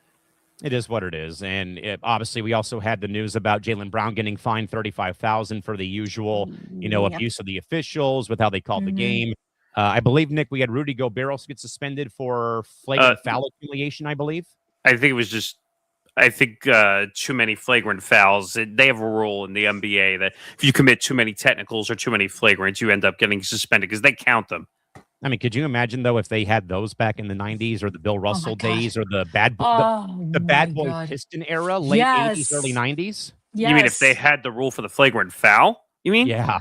It is what it is. And obviously, we also had the news about Jaylen Brown getting fined $35,000 for the usual, abuse of the officials with how they called the game. I believe, Nick, we had Rudy Gobert also get suspended for flagrant foul accumulation, I believe. I think it was just too many flagrant fouls. They have a rule in the NBA that if you commit too many technicals or too many flagrants, you end up getting suspended because they count them. I mean, could you imagine, though, if they had those back in the 90s or the Bill Russell days or the bad boy Piston era, late 80s, early 90s? Yes. You mean if they had the rule for the flagrant foul? You mean? Yeah.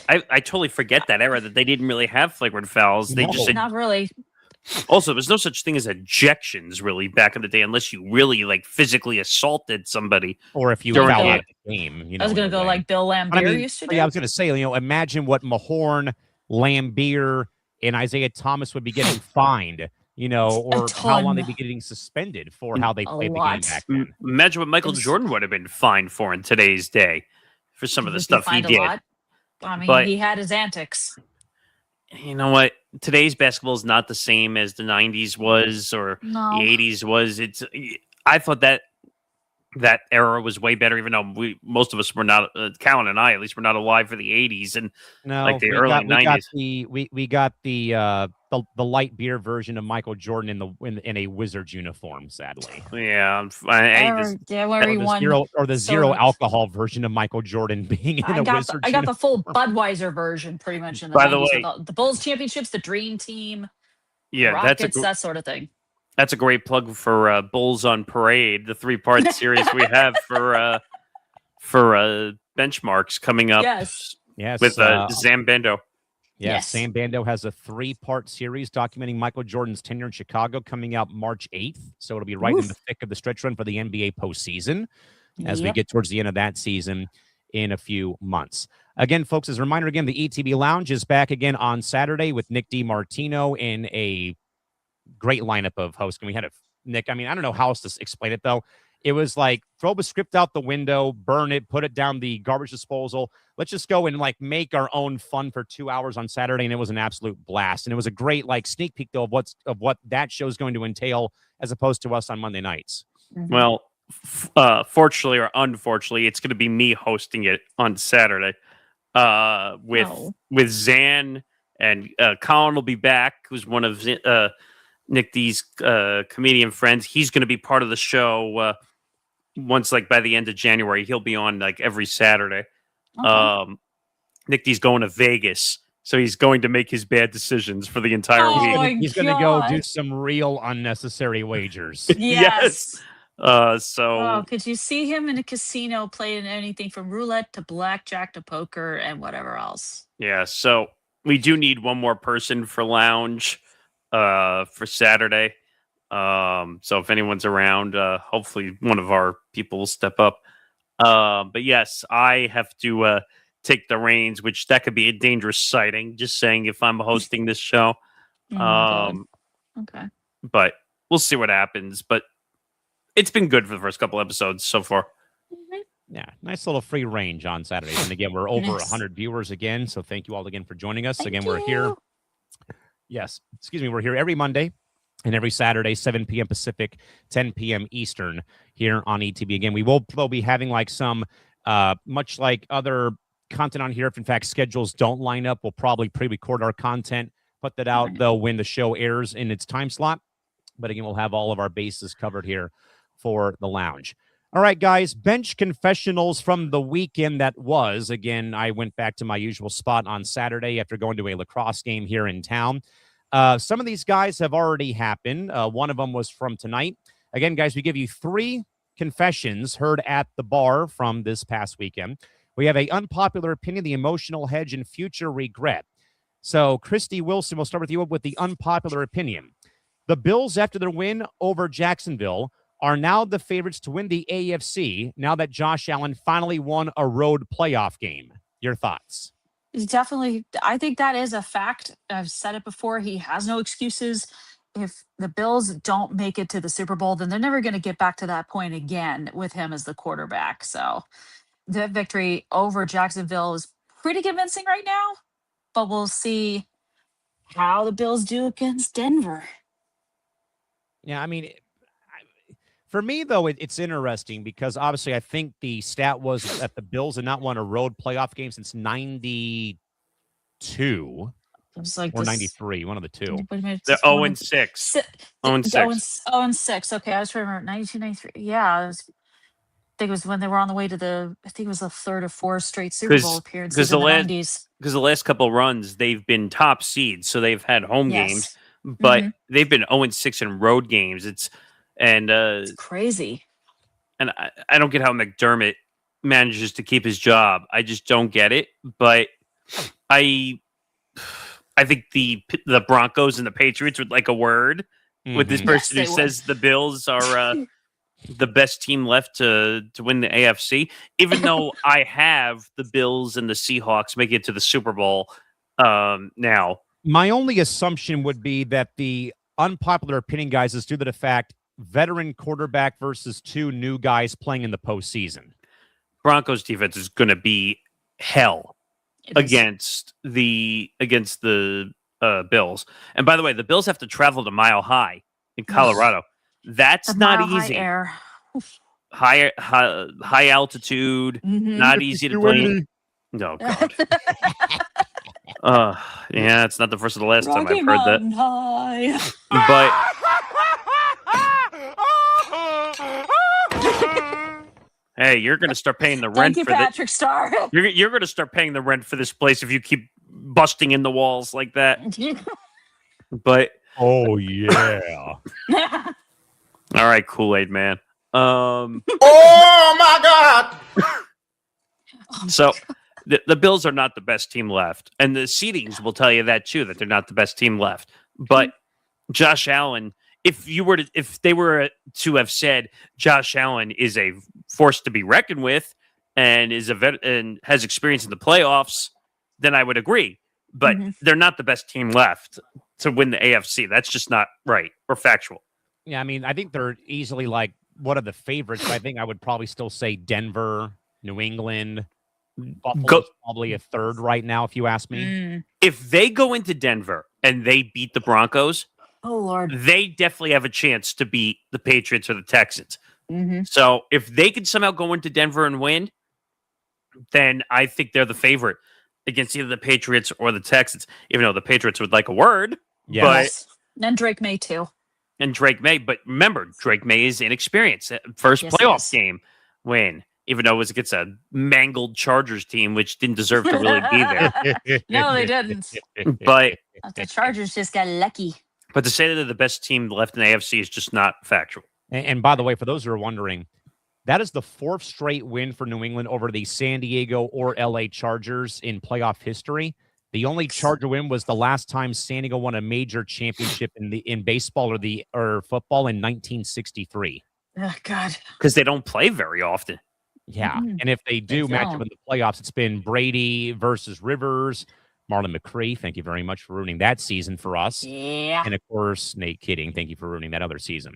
I totally forget that era that they didn't really have flagrant fouls. They just not really. Also, there's no such thing as ejections really back in the day unless you really physically assaulted somebody. Or if you foul out the game. I was going to go like Bill Lambier used to do. Yeah, I was going to say, imagine what Mahorn, Lambier, and Isaiah Thomas would be getting fined, or how long they'd be getting suspended for how they played the game back then. Imagine what Michael Jordan would have been fined for in today's day for some of the stuff he did. I mean, he had his antics. You know what? Today's basketball is not the same as the 90s was or the 80s was. I thought that era was way better, even though most of us were not, Callan and I at least, were not alive for the 80s and the early 90s. We got the light beer version of Michael Jordan in a Wizards uniform, sadly. Yeah, zero alcohol version of Michael Jordan being in a Wizards uniform. I got the full Budweiser version, pretty much. In the By the way, the Bulls championships, the Dream Team, yeah, Rockets, that sort of thing. That's a great plug for Bulls on Parade, the 3-part series we have for benchmarks coming up. Yes, with Sam Bando. Yes, Sam Bando has a 3-part series documenting Michael Jordan's tenure in Chicago coming out March 8th. So it'll be right in the thick of the stretch run for the NBA postseason as we get towards the end of that season in a few months. Again, folks, as a reminder, the ETB Lounge is back again on Saturday with Nick DiMartino in a great lineup of hosts. And we had Nick, I don't know how else to explain it, though. It was like, throw the script out the window, burn it, put it down the garbage disposal. Let's just go and make our own fun for 2 hours on Saturday. And it was an absolute blast. And it was a great sneak peek, though, of what that show is going to entail as opposed to us on Monday nights. Well, fortunately or unfortunately, it's going to be me hosting it on Saturday with Zan, and Colin will be back, who's one of Nick D's comedian friends. He's going to be part of the show once like by the end of January, he'll be on like every Saturday. Okay. Nick's going to Vegas, so he's going to make his bad decisions for the entire Oh, week. my He's going to go do God. some real unnecessary wagers. Yes. So Oh, could you see him in a casino playing anything from roulette to blackjack to poker and whatever else? yeah, so we do need one more person for lounge for Saturday. So if anyone's around, hopefully one of our people will step up. But yes, I have to take the reins, which that could be a dangerous sighting. Just saying, if I'm hosting this show, Oh my God. Okay. but we'll see what happens. But it's been good for the first couple episodes so far. Yeah, nice little free range on Saturdays. And again, we're over Nice. 100 viewers again. So thank you all again for joining us. Thank Again, we're here. you. Yes, excuse me. We're here every Monday and every Saturday, 7 p.m. Pacific, 10 p.m. Eastern here on ETB. Again, we will be having like some, much like other content on here. If in fact schedules don't line up, we'll probably pre-record our content, put that out though when the show airs in its time slot. But again, we'll have all of our bases covered here for the lounge. All right, guys, bench confessionals from the weekend that was. Again, I went back to my usual spot on Saturday after going to a lacrosse game here in town. Some of these guys have already happened. One of them was from tonight. Again, guys, we give you 3 confessions heard at the bar from this past weekend. We have a unpopular opinion, the emotional hedge, and future regret. So, Christy Wilson, we'll start with you with the unpopular opinion. The Bills, after their win over Jacksonville, are now the favorites to win the AFC now that Josh Allen finally won a road playoff game. Your thoughts? Definitely. I think that is a fact. I've said it before. He has no excuses. If the Bills don't make it to the Super Bowl, then they're never going to get back to that point again with him as the quarterback. So the victory over Jacksonville is pretty convincing right now, but we'll see how the Bills do against Denver. Yeah, I mean, for me, though, it's interesting because obviously I think the stat was that the Bills had not won a road playoff game since 92 It was like or this- 93, one of the two. wait a minute, They're it's one 0 of- and 6. si- 0 and 6. 0 and 6. Okay, I was trying to remember 92, 93. Yeah, I think it was when they were on the way to I think it was the 3rd or 4th straight Super Bowl appearances in the 90s. Because the last couple runs, they've been top seeds, so they've had home games, Yes. but they've been 0 and 6 in road games. It's crazy. and I don't get how McDermott manages to keep his job. I just don't get it. But I think the Broncos and the Patriots would like a word with this person Yes, who they says the Bills are the best team left to win the AFC. Even though I have the Bills and the Seahawks make it to the Super Bowl now. My only assumption would be that the unpopular opinion, guys, is due to the fact veteran quarterback versus 2 new guys playing in the postseason. Broncos defense is going to be hell It is. against the Bills. And by the way, the Bills have to travel to Mile High in Colorado. That's The not Mile High easy. Air. High altitude, Mhm. not easy to play. No, God. Yeah, it's not the first or the last time Rocky I've heard that. Mountain High. But hey, you're going to start paying the rent Thank you, for this. Patrick Starr. You're going to start paying the rent for this place if you keep busting in the walls like that. But Oh, yeah. all right, Kool-Aid man. Oh my God! So the Bills are not the best team left, and the seedings will tell you that too, that they're not the best team left. But Josh Allen, if they were to have said Josh Allen is a force to be reckoned with and is a vet and has experience in the playoffs, then I would agree. But they're not the best team left to win the AFC. That's just not right or factual. Yeah, I mean, I think they're easily like one of the favorites. But I think I would probably still say Denver, New England, Buffalo's probably a third right now, if you ask me. If they go into Denver and they beat the Broncos, Oh, Lord. they definitely have a chance to beat the Patriots or the Texans. So if they could somehow go into Denver and win, then I think they're the favorite against either the Patriots or the Texans, even though the Patriots would like a word. Yeah. But Yes. And Drake may too. And Drake May, but remember, Drake May is inexperienced. First Yes, playoff game win, even though it was against a mangled Chargers team, which didn't deserve to really be there. No, they didn't. But The Chargers just got lucky. But to say that they're the best team left in the AFC is just not factual. And by the way, for those who are wondering, that is the 4th straight win for New England over the San Diego or LA Chargers in playoff history. The only Charger win was the last time San Diego won a major championship in baseball or football in 1963. Oh, God. Because they don't play very often. Yeah, and if they do match up in the playoffs, it's been Brady versus Rivers, Marlon McCree. Thank you very much for ruining that season for us. Yeah. And of course, Nate Kidding. Thank you for ruining that other season.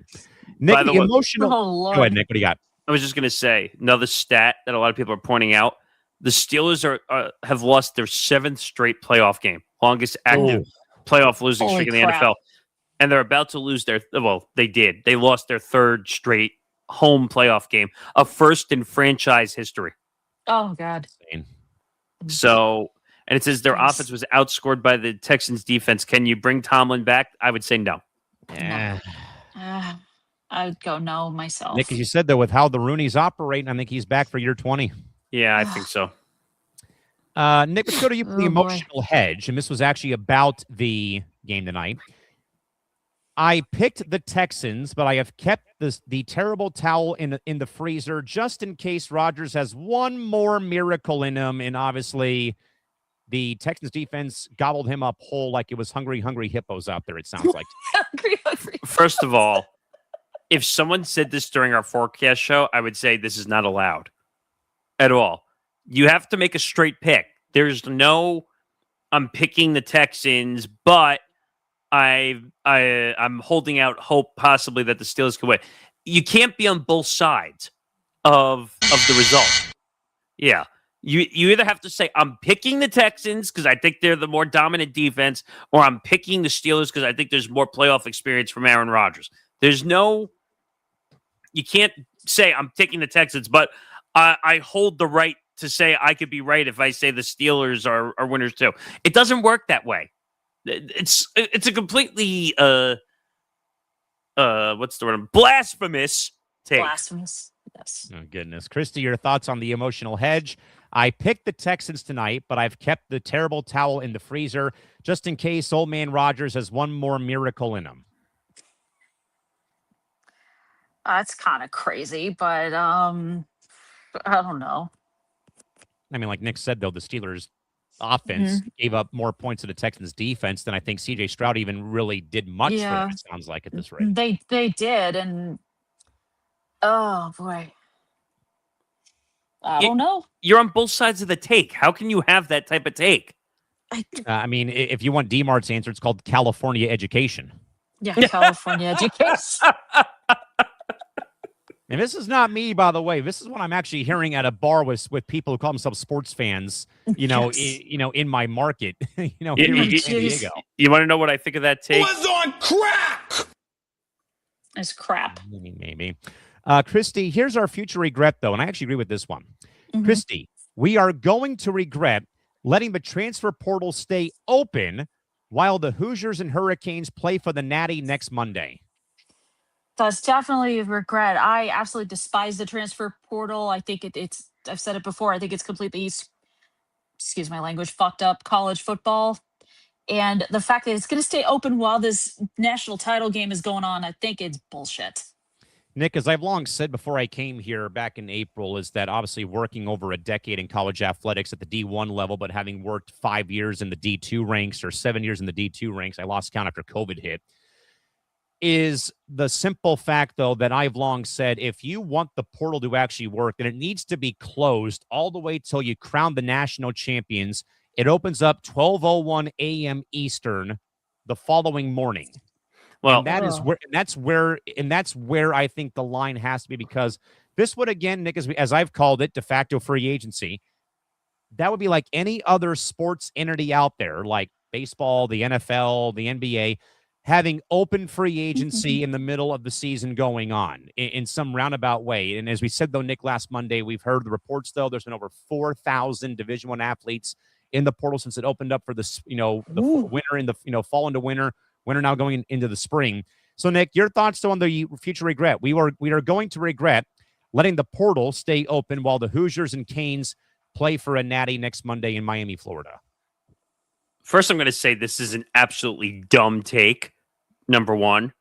Nick, By the way, emotional. Oh, Lord. Go ahead, Nick. What do you got? I was just going to say another stat that a lot of people are pointing out. The Steelers have lost their 7th straight playoff game, longest active playoff losing streak in the NFL. And they're about to lose they did. They lost their 3rd straight home playoff game, a first in franchise history. Oh, God. So, and it says their offense was outscored by the Texans defense. Can you bring Tomlin back? I would say no. Yeah. I'd go no myself. Nick, as you said, though, with how the Rooney's operating, I think he's back for year 20. Yeah, I think so. Nick, let's go to you for the emotional hedge. And this was actually about the game tonight. I picked the Texans, but I have kept the terrible towel in the freezer just in case Rodgers has one more miracle in him. And obviously, the Texans defense gobbled him up whole like it was hungry hippos out there, it sounds like. hungry. First of all, if someone said this during our forecast show, I would say this is not allowed at all. You have to make a straight pick. There's no, I'm picking the Texans, but I'm holding out hope possibly that the Steelers can win. You can't be on both sides of the result. Yeah. You either have to say, I'm picking the Texans because I think they're the more dominant defense, or I'm picking the Steelers because I think there's more playoff experience from Aaron Rodgers. You can't say I'm taking the Texans, but I hold the right to say I could be right if I say the Steelers are winners too. It doesn't work that way. It's a completely what's the word? Blasphemous take. Blasphemous. Yes. Oh, goodness. Christy, your thoughts on the emotional hedge? I picked the Texans tonight, but I've kept the terrible towel in the freezer just in case old man Rodgers has one more miracle in him. That's kind of crazy, but I don't know. I mean, like Nick said, though, the Steelers' offense gave up more points to the Texans' defense than I think C.J. Stroud even really did much for them, it sounds like, at this rate. They did, and oh, boy. I don't know. You're on both sides of the take. How can you have that type of take? I mean, if you want D-Mart's answer, it's called California education. Yeah, California education. And this is not me, by the way. This is what I'm actually hearing at a bar with people who call themselves sports fans. In my market. Here in San Diego. You want to know what I think of that take? Was on crack. It's crap. Maybe. Christy, here's our future regret, though, and I actually agree with this one. Christy, we are going to regret letting the transfer portal stay open while the Hoosiers and Hurricanes play for the Natty next Monday. That's definitely a regret. I absolutely despise the transfer portal. I think it's, I've said it before, I think it's completely, excuse my language, fucked up college football. And the fact that it's going to stay open while this national title game is going on, I think it's bullshit. Nick, as I've long said before I came here back in April, is that obviously working over a decade in college athletics at the D1 level, but having worked 5 years in the D2 ranks or 7 years in the D2 ranks, I lost count after COVID hit, is the simple fact, though, that I've long said, if you want the portal to actually work, then it needs to be closed all the way till you crown the national champions. It opens up 12:01 a.m. Eastern the following morning. Well, and that's where I think the line has to be, because this would, again, Nick, as I've called it, de facto free agency. That would be like any other sports entity out there, like baseball, the NFL, the NBA, having open free agency in the middle of the season going on in some roundabout way. And as we said, though, Nick, last Monday, we've heard the reports, though, there's been over 4,000 Division I athletes in the portal since it opened up for this, the winter in the, fall into winter now going into the spring. So, Nick, your thoughts on the future regret? We are going to regret letting the portal stay open while the Hoosiers and Canes play for a natty next Monday in Miami, Florida. First, I'm going to say this is an absolutely dumb take, number one,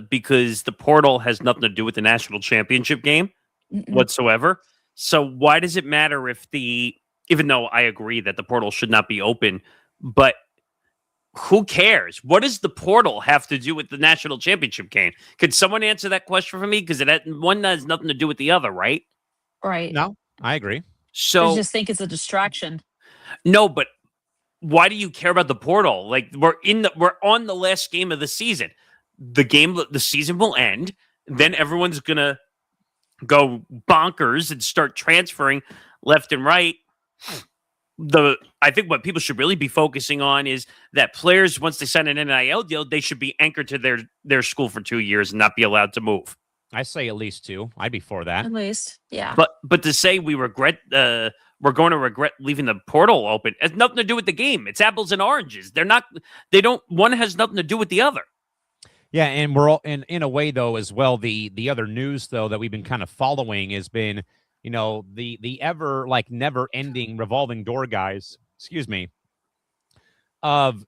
because the portal has nothing to do with the national championship game whatsoever. So why does it matter if even though I agree that the portal should not be open, but who cares? What does the portal have to do with the national championship game? Could someone answer that question for me? Because one has nothing to do with the other, right? Right. No, I agree. So I just think it's a distraction. No, but why do you care about the portal? Like we're on the last game of the season. The season will end. Then everyone's gonna go bonkers and start transferring left and right. I think what people should really be focusing on is that players, once they sign an NIL deal, they should be anchored to their school for 2 years and not be allowed to move. I say at least 2. I'd be for that. At least, yeah. But to say we're going to regret leaving the portal open has nothing to do with the game. It's apples and oranges. One has nothing to do with the other. Yeah, and we're all in a way though as well. The other news though that we've been kind of following has been, the ever never ending revolving door, guys. Excuse me. Of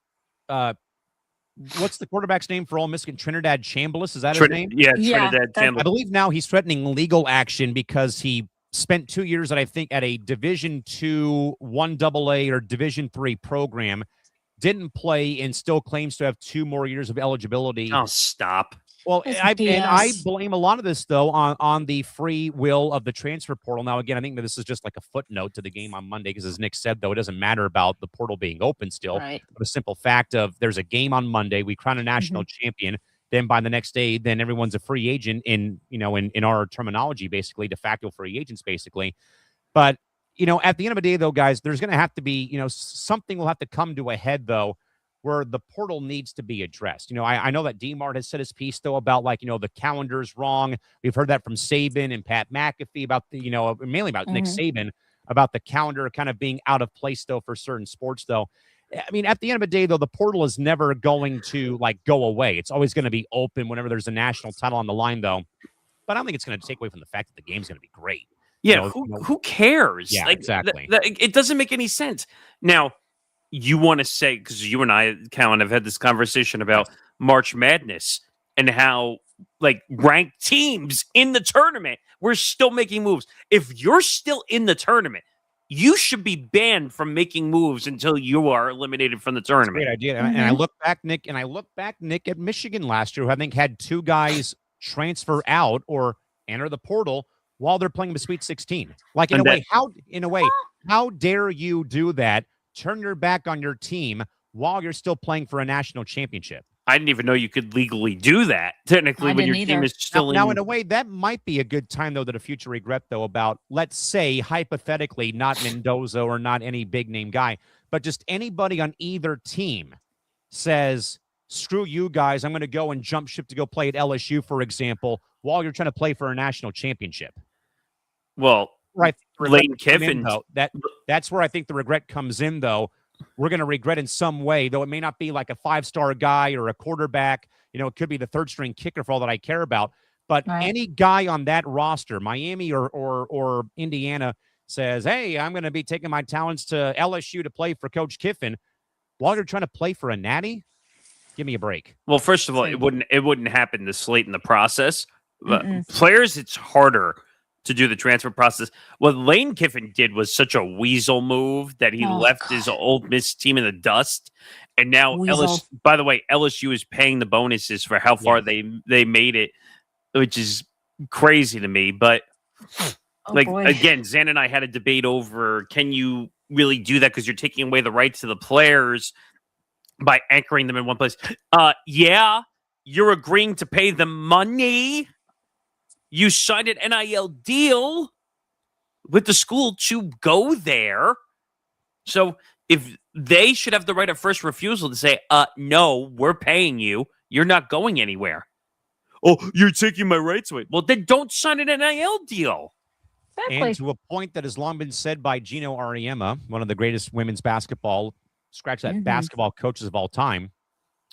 what's the quarterback's name for Ole Miss? Trinidad Chambliss, is that his name? Yeah, Trinidad Chambliss. I believe now he's threatening legal action because he spent 2 years at a Division II 1AA or Division III program, didn't play, and still claims to have 2 more years of eligibility. Oh, stop. Well, I blame a lot of this, though, on the free will of the transfer portal. Now, again, I think that this is just like a footnote to the game on Monday because, as Nick said, though, it doesn't matter about the portal being open still. Right. But the simple fact of there's a game on Monday, we crown a national champion, then by the next day, then everyone's a free agent in our terminology, basically, de facto free agents, basically. But, at the end of the day, though, guys, there's going to have to be, something will have to come to a head, though, where the portal needs to be addressed. I know that D-Mart has said his piece, though, about the calendar's wrong. We've heard that from Saban and Pat McAfee about mainly about Nick Saban, about the calendar kind of being out of place, though, for certain sports, though. I mean, at the end of the day, though, the portal is never going to go away. It's always going to be open whenever there's a national title on the line, though. But I don't think it's going to take away from the fact that the game's going to be great. Yeah, who cares? Yeah, exactly. It doesn't make any sense. Now, you want to say, because you and I, Callan, have had this conversation about March Madness and how ranked teams in the tournament, we're still making moves. If you're still in the tournament, you should be banned from making moves until you are eliminated from the tournament. Great idea. And I look back, Nick, at Michigan last year, who I think had 2 guys transfer out or enter the portal while they're playing the Sweet 16. In a way, how dare you do that? Turn your back on your team while you're still playing for a national championship. I didn't even know you could legally do that, technically, when your team is still Now, in a way, that might be a good time, though, that a future regret, though, about, let's say, hypothetically, not Mendoza or not any big-name guy, but just anybody on either team says, screw you guys, I'm going to go and jump ship to go play at LSU, for example, while you're trying to play for a national championship. Well, right. Lane Kiffin. That's where I think the regret comes in, though. We're going to regret in some way, though it may not be like a 5-star guy or a quarterback. It could be the 3rd-string kicker for all that I care about. But any guy on that roster, Miami or Indiana, says, hey, I'm going to be taking my talents to LSU to play for Coach Kiffin while you're trying to play for a natty? Give me a break. Well, first of all, it wouldn't happen this late in the process. Players, it's harder to do the transfer process. What Lane Kiffin did was such a weasel move that he left his old Miss team in the dust. And now LSU is paying the bonuses for how far they made it, which is crazy to me. But again, Zan and I had a debate over, can you really do that? Because you're taking away the rights to the players by anchoring them in one place. Yeah, you're agreeing to pay them money. You signed an NIL deal with the school to go there. So if they should have the right of first refusal to say, no, we're paying you. You're not going anywhere. Oh, you're taking my rights away. Well, then don't sign an NIL deal. Exactly. And to a point that has long been said by Gino Auriemma, one of the greatest women's basketball, basketball coaches of all time,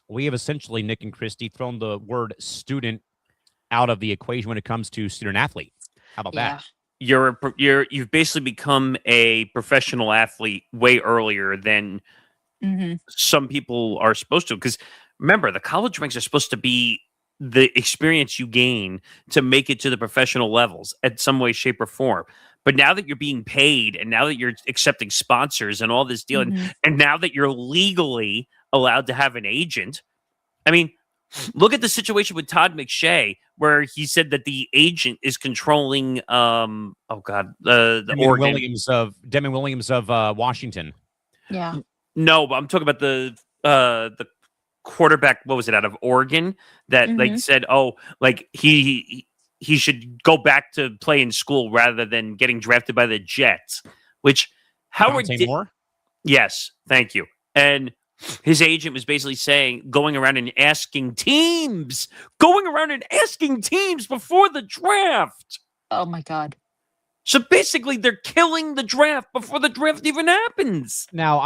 we have essentially, Nick and Christy, thrown the word student out of the equation when it comes to student athlete. How about that? You've basically become a professional athlete way earlier than some people are supposed to. Because remember, the college ranks are supposed to be the experience you gain to make it to the professional levels at some way, shape, or form. But now that you're being paid, and now that you're accepting sponsors and all this deal, and now that you're legally allowed to have an agent, I mean, look at the situation with Todd McShay, where he said that the agent is controlling, the Deming Williams of Washington. Yeah. No, but I'm talking about the quarterback. What was it, out of Oregon? That like said, he should go back to play in school rather than getting drafted by the Jets. Which Howard did. Yes, thank you. And his agent was basically going around and asking teams before the draft. Oh my God. So basically they're killing the draft before the draft even happens. Now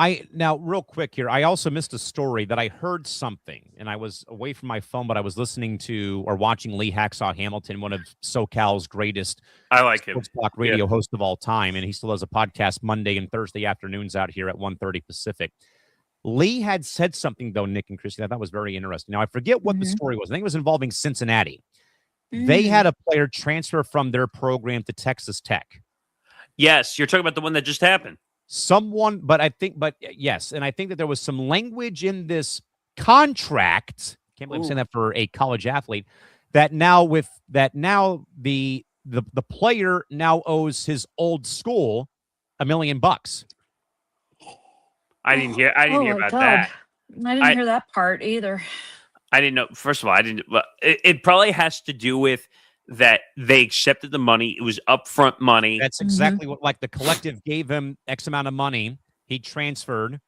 real quick here, I also missed a story that I heard something, and I was away from my phone, but I was listening to or watching Lee Hacksaw Hamilton, one of SoCal's greatest sports talk radio hosts of all time, and he still has a podcast Monday and Thursday afternoons out here at 1:30 Pacific. Lee had said something, though, Nick and Christy, that was very interesting. Now, I forget what the story was. I think it was involving Cincinnati. They had a player transfer from their program to Texas Tech. Yes, you're talking about the one that just happened. Yes. And I think that there was some language in this contract. Can't believe I'm saying that for a college athlete. That now the player now owes his old school $1 million. I didn't hear about that. I didn't hear that part either. I didn't know. First of all, it probably has to do with that they accepted the money. It was upfront money. That's exactly what, like, the collective gave him X amount of money. He transferred.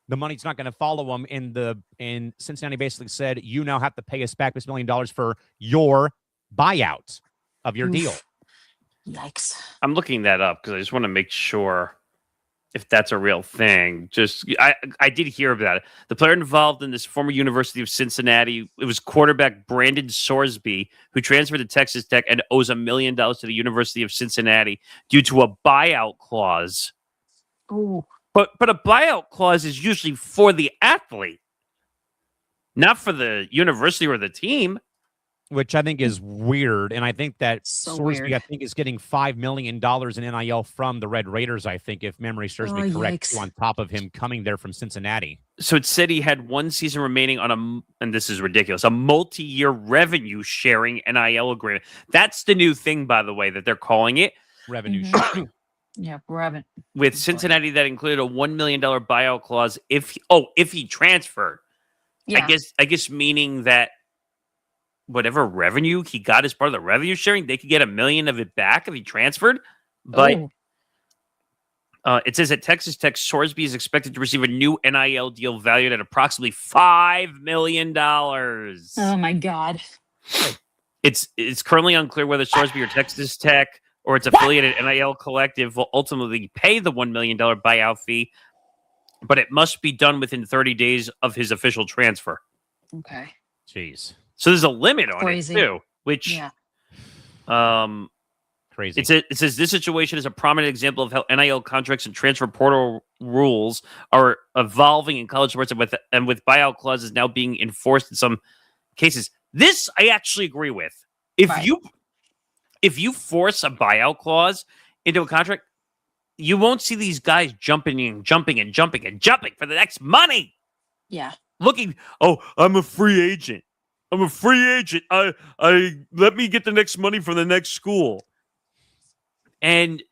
The money's not going to follow him. And Cincinnati basically said, you now have to pay us back this $1 million for your buyout of your deal. Yikes. I'm looking that up because I just want to make sure if that's a real thing. I did hear about it. The player involved in this former University of Cincinnati, it was quarterback Brandon Sorsby, who transferred to Texas Tech and owes $1 million to the University of Cincinnati due to a buyout clause. Ooh. But a buyout clause is usually for the athlete, not for the university or the team. Which I think is weird. And I think that Sorsby, weird. I think, is getting $5 million in NIL from the Red Raiders, I think, if memory serves me correct, on top of him coming there from Cincinnati. So it said he had one season remaining on and this is ridiculous, a multi-year revenue sharing NIL agreement. That's the new thing, by the way, that they're calling it. Revenue sharing. Yeah, revenue. With Cincinnati, that included a $1 million buyout clause if he transferred. Yeah. I guess meaning that whatever revenue he got as part of the revenue sharing, they could get $1 million of it back if he transferred. But it says at Texas Tech, Sorsby is expected to receive a new NIL deal valued at approximately $5 million. Oh my God. It's currently unclear whether Sorsby or Texas Tech or its affiliated NIL collective will ultimately pay the $1 million buyout fee, but it must be done within 30 days of his official transfer. Okay. Jeez. So there's a limit on Crazy. it too, which crazy. It says this situation is a prominent example of how NIL contracts and transfer portal rules are evolving in college sports, and with buyout clauses now being enforced in some cases. This I actually agree with. If you force a buyout clause into a contract, you won't see these guys jumping for the next money. Yeah. Looking, I'm a free agent. I let me get the next money from the next school. And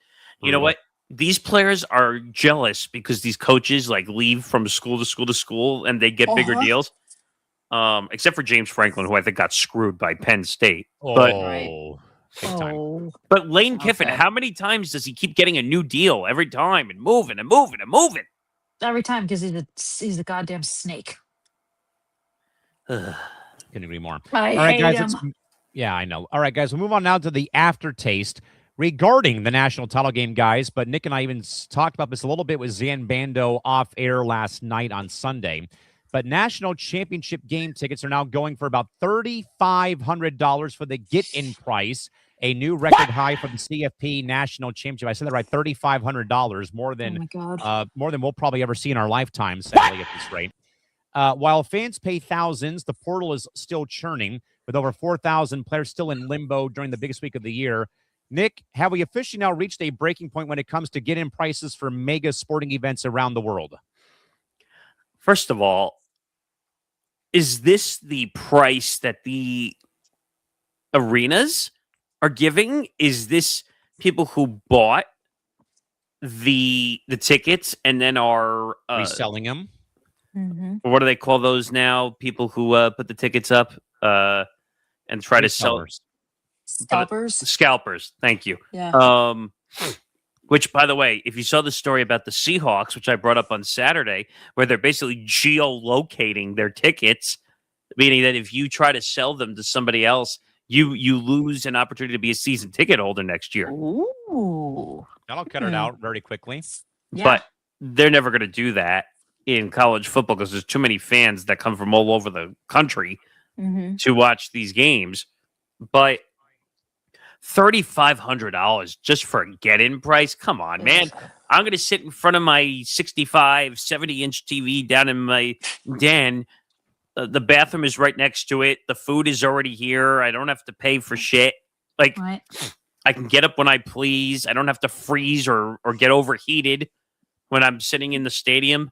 you know what? These players are jealous because these coaches leave from school to school to school and they get bigger deals. Except for James Franklin, who I think got screwed by Penn State. But Lane Kiffin, how many times does he keep getting a new deal every time and moving and moving and moving? Every time, because he's a goddamn snake. Couldn't agree more. I hate him. Yeah, I know. All right, guys, we'll move on now to the aftertaste regarding the national title game, guys. But Nick and I even talked about this a little bit with Zan Bando off air last night on Sunday. But national championship game tickets are now going for about $3,500 for the get-in price, a new record high for the CFP national championship. I said that right, $3,500, more than we'll probably ever see in our lifetime, sadly, at this rate. While fans pay thousands, the portal is still churning, with over 4,000 players still in limbo during the biggest week of the year. Nick, have we officially now reached a breaking point when it comes to get-in prices for mega sporting events around the world? First of all, is this the price that the arenas are giving? Is this people who bought the tickets and then are reselling them? Mm-hmm. What do they call those now? People who put the tickets up and try to sell scalpers. Thank you. Yeah. Which, by the way, if you saw the story about the Seahawks, which I brought up on Saturday, where they're basically geolocating their tickets, meaning that if you try to sell them to somebody else, you lose an opportunity to be a season ticket holder next year. Ooh. That'll cut it out very quickly. Yeah. But they're never going to do that in college football because there's too many fans that come from all over the country to watch these games. But $3,500 just for a get-in price? Come on, man. I'm going to sit in front of my 65, 70-inch TV down in my den. The bathroom is right next to it. The food is already here. I don't have to pay for shit. Like, Right. I can get up when I please. I don't have to freeze or get overheated when I'm sitting in the stadium.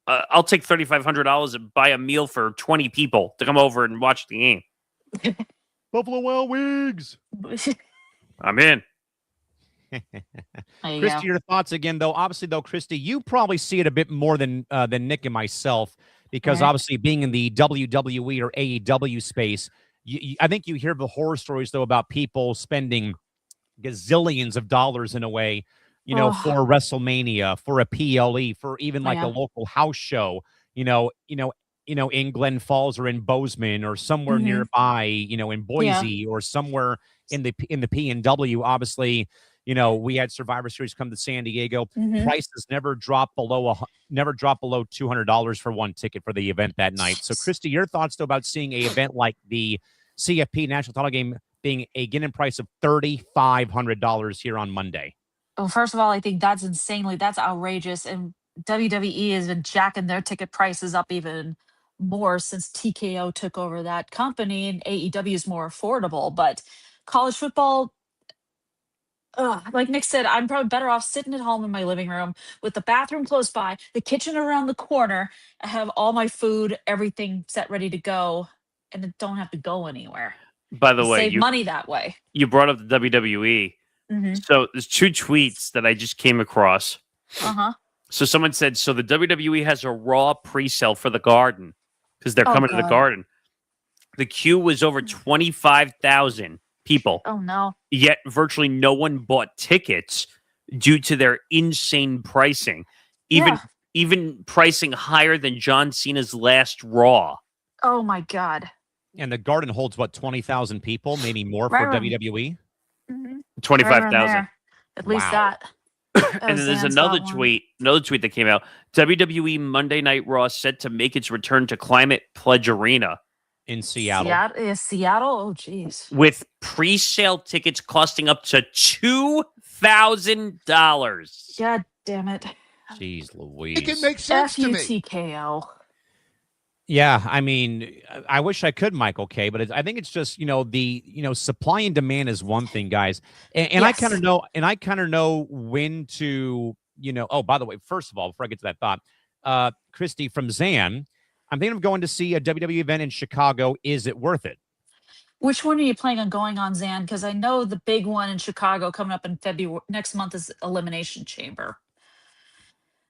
I'll take $3,500 and buy a meal for 20 people to come over and watch the game. Buffalo Wild Wings. I'm in. Christy, your thoughts again, though. Obviously, though, Christy, you probably see it a bit more than Nick and myself, because obviously being in the WWE or AEW space, I think you hear the horror stories, though, about people spending gazillions of dollars in a way, for WrestleMania, for a PLE, for even like a local house show, in Glen Falls or in Bozeman or somewhere nearby, in Boise or somewhere in the PNW. Obviously, we had Survivor Series come to San Diego. Prices never drop below $200 for one ticket for the event that night. So, Christy, your thoughts though about seeing a event like the CFP National Title Game being a get-in price of $3,500 here on Monday? Well, first of all, I think that's outrageous, and WWE has been jacking their ticket prices up even more since TKO took over that company, and AEW is more affordable. But college football, like Nick said, I'm probably better off sitting at home in my living room with the bathroom close by, the kitchen around the corner. I have all my food, everything set ready to go, and I don't have to go anywhere. By the way, save money that way. You brought up the WWE. So there's two tweets that I just came across. So someone said, so the WWE has a Raw pre-sale for the Garden because they're coming to the Garden. The queue was over 25,000 people. Oh, no. Yet virtually no one bought tickets due to their insane pricing. Even pricing higher than John Cena's last Raw. Oh, my God. And the Garden holds, what, 20,000 people, maybe more for WWE? 25,000. At least that. And then there's another tweet that came out. WWE Monday Night Raw set to make its return to Climate Pledge Arena in Seattle. Seattle? Oh, jeez. With pre-sale tickets costing up to $2,000. God damn it. Jeez Louise. It can make sense to me. TKO. Yeah, I mean, I wish I could, Michael K, but I think it's just, the supply and demand is one thing, guys. And I kind of know, when to, oh, by the way, first of all, before I get to that thought, Christy from Zan, I'm thinking of going to see a WWE event in Chicago. Is it worth it? Which one are you planning on going on, Zan? Because I know the big one in Chicago coming up in February next month is Elimination Chamber.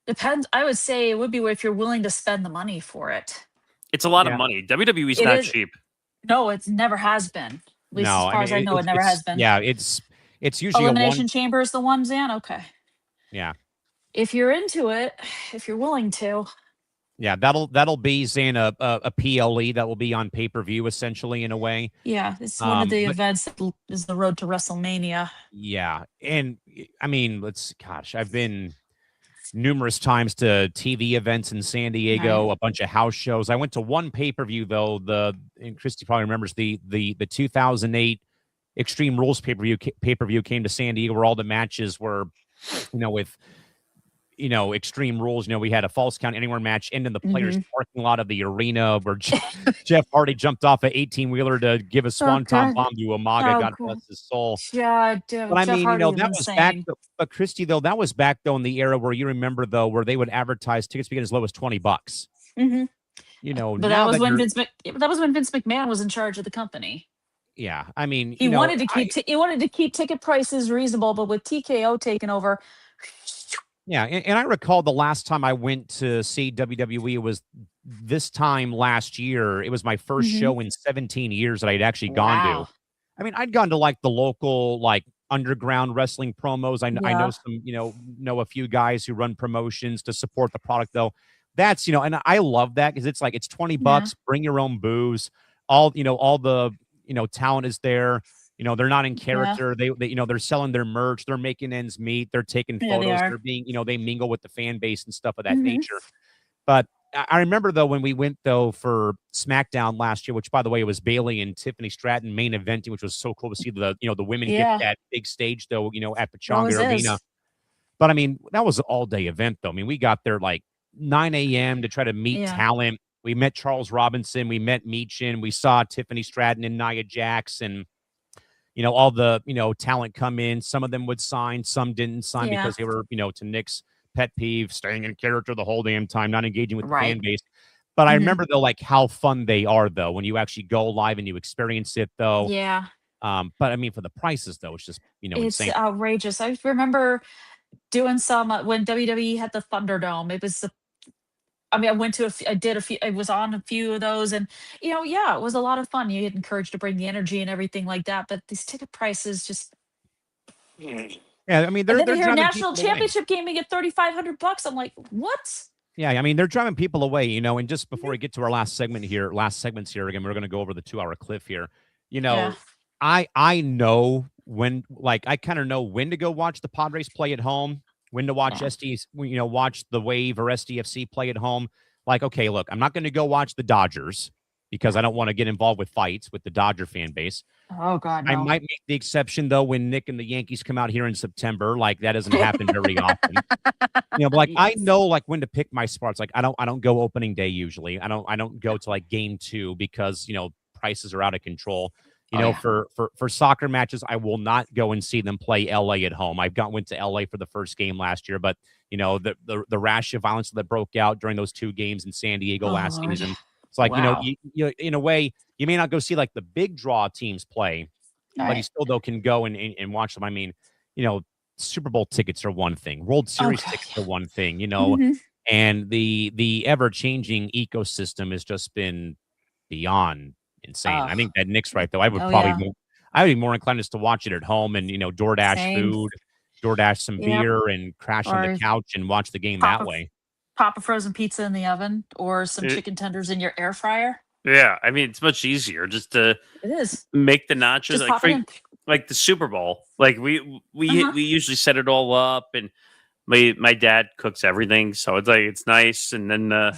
Depends. I would say it would be if you're willing to spend the money for it. It's a lot of money. WWE's not cheap. No, it never has been. At least as far as I know, it never has been. Yeah, it's usually Elimination Chamber is the one, Zan? Okay. Yeah. If you're into it, if you're willing to. Yeah, that'll be, Zan, a PLE that will be on pay-per-view, essentially, in a way. Yeah, it's one of the events that is the road to WrestleMania. Yeah, and I mean, I've been numerous times to TV events in San Diego, a bunch of house shows. I went to one pay-per-view though. And Christy probably remembers the 2008 Extreme Rules pay-per-view came to San Diego, where all the matches were, with Extreme Rules. We had a false count anywhere match end in the players' parking lot of the arena where Jeff Hardy jumped off an 18-wheeler to give a swanton bomb to Umaga. God bless his soul. God, but I mean, that was back. But Christy, though, that was back though in the era where you remember though, where they would advertise tickets being as low as $20. But that was when Vince McMahon was in charge of the company. Yeah, I mean, he wanted to keep ticket prices reasonable, but with TKO taking over. Yeah, and I recall the last time I went to see WWE, it was this time last year. It was my first show in 17 years that I'd actually gone to. I mean, I'd gone to like the local like underground wrestling promos. I know some, know a few guys who run promotions to support the product though. That's, and I love that because it's like it's $20, bring your own booze. All the talent is there. They're not in character. They they're selling their merch. They're making ends meet. They're taking photos. They're being, they mingle with the fan base and stuff of that nature. But I remember though, when we went though for SmackDown last year, which by the way, it was Bayley and Tiffany Stratton main eventing, which was so cool to see the women get that big stage though, at Pechanga Arena. But I mean, that was an all day event though. I mean, we got there like 9 a.m. to try to meet talent. We met Charles Robinson. We met Meechin. We saw Tiffany Stratton and Nia Jax and, all the, talent come in. Some of them would sign, some didn't sign because they were, to Nick's pet peeve, staying in character the whole damn time, not engaging with the fan base. But I remember though, like how fun they are though, when you actually go live and you experience it though. Yeah. But I mean, for the prices though, it's just, it's insane. Outrageous. I remember doing some when WWE had the Thunderdome. It was I was on a few of those and, it was a lot of fun. You get encouraged to bring the energy and everything like that. But these ticket prices just. Yeah, I mean, they're here national championship game and get $3,500. I'm like, what? Yeah, I mean, they're driving people away, and just before we get to our last segments here again, we're going to go over the 2-hour cliff here. I know when, like, I kind of know when to go watch the Padres play at home. When to watch watch the Wave or SDFC play at home. Like, okay, look, I'm not going to go watch the Dodgers because I don't want to get involved with fights with the Dodger fan base. Oh, God, no. I might make the exception, though, when Nick and the Yankees come out here in September. Like, that doesn't happen very often. But like, I know, like, when to pick my spots. Like, I don't go opening day usually. I don't go to, like, game 2 because, prices are out of control. For soccer matches, I will not go and see them play LA at home. Went to LA for the first game last year, but the rash of violence that broke out during those 2 games in San Diego last season. It's like, you in a way, you may not go see like the big draw teams play, but you still though can go and watch them. I mean, Super Bowl tickets are one thing, World Series tickets are one thing, and the ever changing ecosystem has just been beyond insane. I think that Nick's right though. I would be more inclined just to watch it at home and DoorDash food, DoorDash some beer and crash on the couch and watch the game that way. Pop a frozen pizza in the oven or some chicken tenders in your air fryer. Yeah, I mean it's much easier just to make the nachos like the Super Bowl. Like we usually set it all up and my dad cooks everything, so it's like it's nice. And then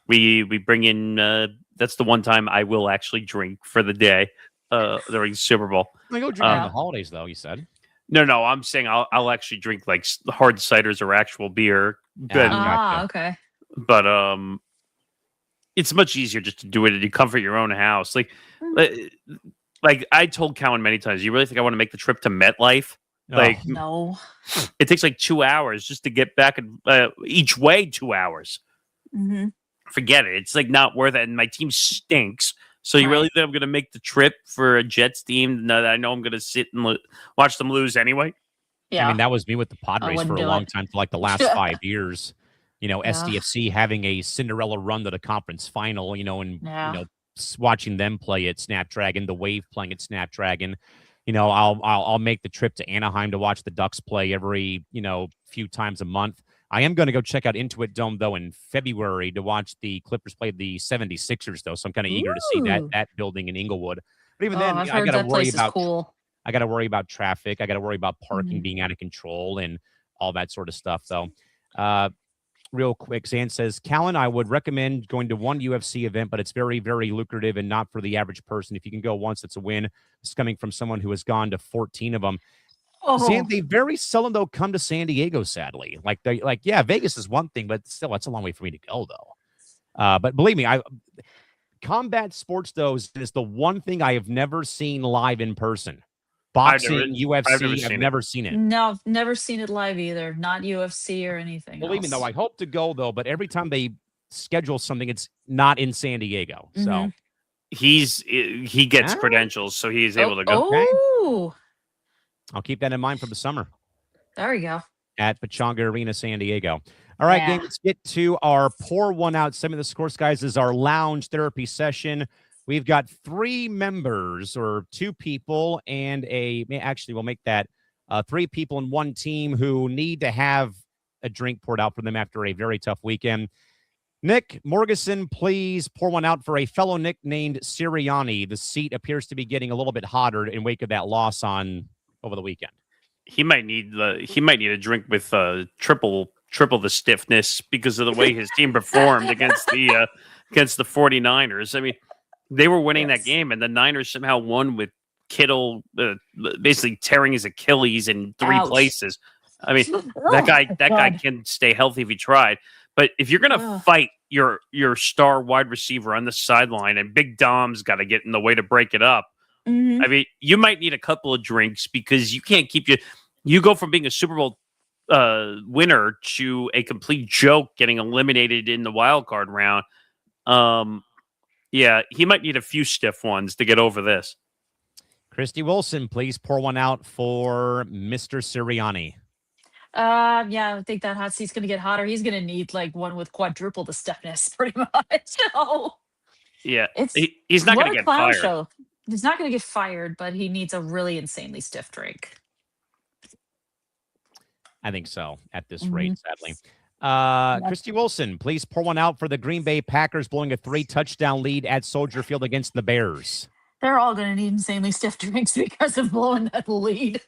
we bring in. That's the one time I will actually drink for the day during the Super Bowl. I go drink on the holidays, though. You said no. I'm saying I'll actually drink like hard ciders or actual beer. Okay. But it's much easier just to do it in the comfort of your own house. Like I told Callan many times, you really think I want to make the trip to MetLife? Like no, it takes like 2 hours just to get back each way. 2 hours. Forget it. It's like not worth it. And my team stinks. So you really think I'm going to make the trip for a Jets team that I know I'm going to sit and watch them lose anyway? Yeah. I mean, that was me with the Padres for a long time, for like the last 5 years. SDFC having a Cinderella run to the conference final, and watching them play at Snapdragon, the Wave playing at Snapdragon. I'll make the trip to Anaheim to watch the Ducks play every, few times a month. I am going to go check out Intuit Dome, though, in February to watch the Clippers play the 76ers, though. So I'm kind of eager to see that building in Inglewood. But even then, I got to worry about I got to worry about traffic. I got to worry about parking being out of control and all that sort of stuff, though. Real quick, Zan says, Callan, I would recommend going to one UFC event, but it's very, very lucrative and not for the average person. If you can go once, it's a win. It's coming from someone who has gone to 14 of them. Zan, they very seldom, though, come to San Diego, sadly. Yeah, Vegas is one thing, but still, that's a long way for me to go, though. But believe me, combat sports, though, is the one thing I have never seen live in person. Boxing, UFC, I've never seen it. No, never seen it live either. Not UFC or anything Believe me, else. though, I hope to go, though, but every time they schedule something, it's not in San Diego. So he gets credentials, so he is able to go. Oh, I'll keep that in mind for the summer. There we go. At Pechanga Arena, San Diego. All right, gang, let's get to our pour one out. Some of the scores, guys, is our lounge therapy session. We've got 3 members or 2 people and we'll make that 3 people and 1 team who need to have a drink poured out for them after a very tough weekend. Nick Morgeson, please pour one out for a fellow Nick named Sirianni. The seat appears to be getting a little bit hotter in wake of that loss over the weekend. He might need a drink with triple the stiffness because of the way his team performed against the 49ers. I mean, they were winning that game, and the Niners somehow won with Kittle basically tearing his Achilles in 3 places. I mean, that guy can stay healthy if he tried. But if you're gonna fight your star wide receiver on the sideline, and Big Dom's got to get in the way to break it up, I mean, you might need a couple of drinks because you can't keep you go from being a Super Bowl winner to a complete joke, getting eliminated in the wild card round. Yeah, he might need a few stiff ones to get over this. Christy Wilson, please pour one out for Mr. Sirianni. Yeah, I think that hot seat's going to get hotter. He's going to need one with quadruple the stiffness, pretty much. Yeah, he's not going to get fired. Show. He's not going to get fired, but he needs a really insanely stiff drink. I think so at this rate, sadly. Christy Wilson, please pour one out for the Green Bay Packers blowing a 3-touchdown lead at Soldier Field against the Bears. They're all going to need insanely stiff drinks because of blowing that lead.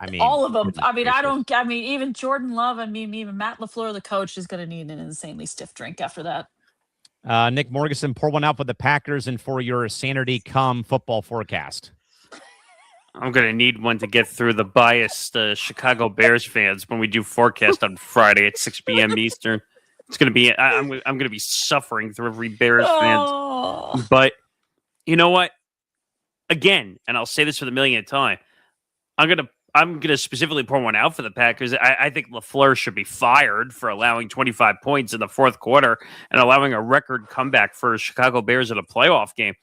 I mean, all of them. Even Jordan Love, even Matt LaFleur, the coach, is going to need an insanely stiff drink after that. Nick Morgeson, pour one out for the Packers and for your Sanity Come football forecast. I'm going to need one to get through the biased Chicago Bears fans when we do forecast on Friday at 6 p.m. Eastern. It's going to be, I'm going to be suffering through every Bears fans. But you know what? Again, and I'll say this for the millionth time, I'm going to specifically pour one out for the Packers. I think LaFleur should be fired for allowing 25 points in the 4th quarter and allowing a record comeback for Chicago Bears in a playoff game.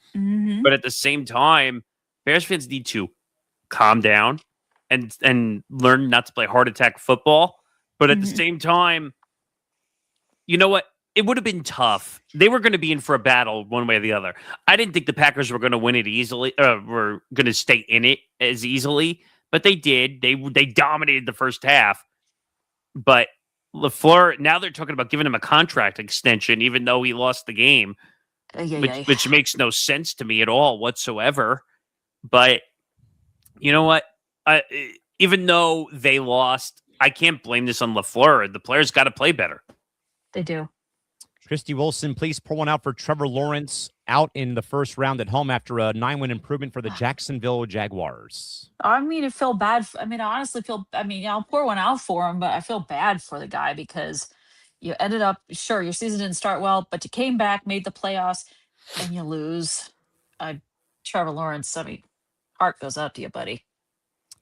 But at the same time, Bears fans need to calm down and learn not to play heart attack football. But at the same time, you know what? It would have been tough. They were going to be in for a battle one way or the other. I didn't think the Packers were going to win it easily, were going to stay in it as easily, but they did. They dominated the first half. But LaFleur, now they're talking about giving him a contract extension, even though he lost the game, which makes no sense to me at all whatsoever. But you know what? Even though they lost, I can't blame this on LaFleur. The players got to play better. They do. Christy Wilson, please pour one out for Trevor Lawrence out in the first round at home after a 9-win improvement for the Jacksonville Jaguars. I feel bad. I honestly feel, I'll pour one out for him, but I feel bad for the guy because you ended up, sure, your season didn't start well, but you came back, made the playoffs, and you lose. Trevor Lawrence, heart goes out to you, buddy.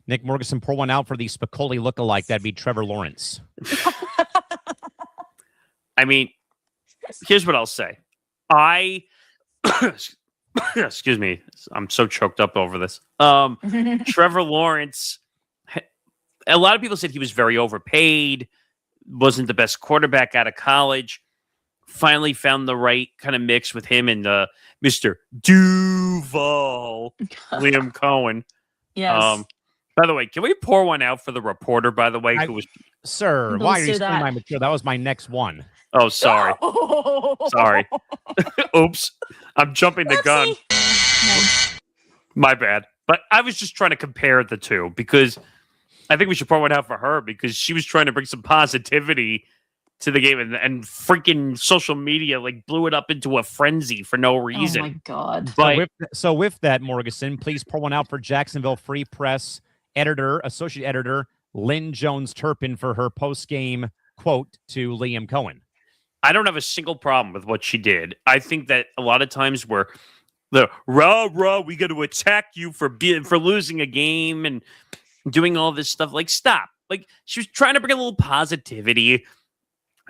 Nick Morgeson, pour one out for the Spicoli lookalike. That'd be Trevor Lawrence. Here's what I'll say. Excuse me. I'm so choked up over this. Trevor Lawrence, a lot of people said he was very overpaid, wasn't the best quarterback out of college. Finally found the right kind of mix with him and Mr. Duval, Liam Cohen. Yes. By the way, can we pour one out for the reporter, by the way, who was... Sir, why are you stealing my material? That was my next one. Oh, sorry. Sorry. Oops. I'm jumping the gun. My bad. But I was just trying to compare the two because, I think we should pour one out for her because she was trying to bring some positivity to the game, and freaking social media like blew it up into a frenzy for no reason. Oh my God. But So with that, Morgeson, please pour one out for Jacksonville Free Press associate editor Lynn Jones-Turpin for her post-game quote to Liam Cohen. I don't have a single problem with what she did. I think that a lot of times we're the rah, we got to attack you for losing a game and doing all this stuff. Like, stop. Like, she was trying to bring a little positivity,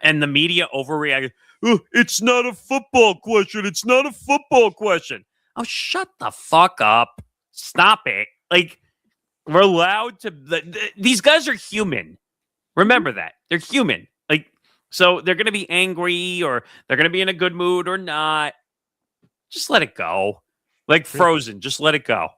and the media overreacted. Oh, it's not a football question. It's not a football question. Oh, shut the fuck up. Stop it. Like, we're allowed to. These guys are human. Remember that. They're human. Like, so they're going to be angry or they're going to be in a good mood or not. Just let it go. Like Frozen. Just let it go.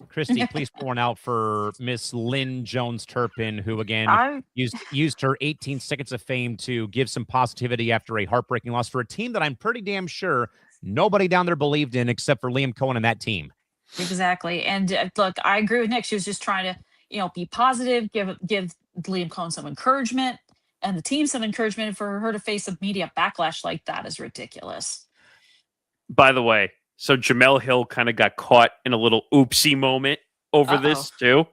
Christy, please pour one out for Miss Lynn Jones-Turpin, who, again, used her 18 seconds of fame to give some positivity after a heartbreaking loss for a team that I'm pretty damn sure nobody down there believed in except for Liam Cohen and that team. Exactly. And look, I agree with Nick. She was just trying to, be positive, give Liam Cohen some encouragement and the team some encouragement. For her to face a media backlash like that is ridiculous. By the way, so Jamel Hill kind of got caught in a little oopsie moment over this too.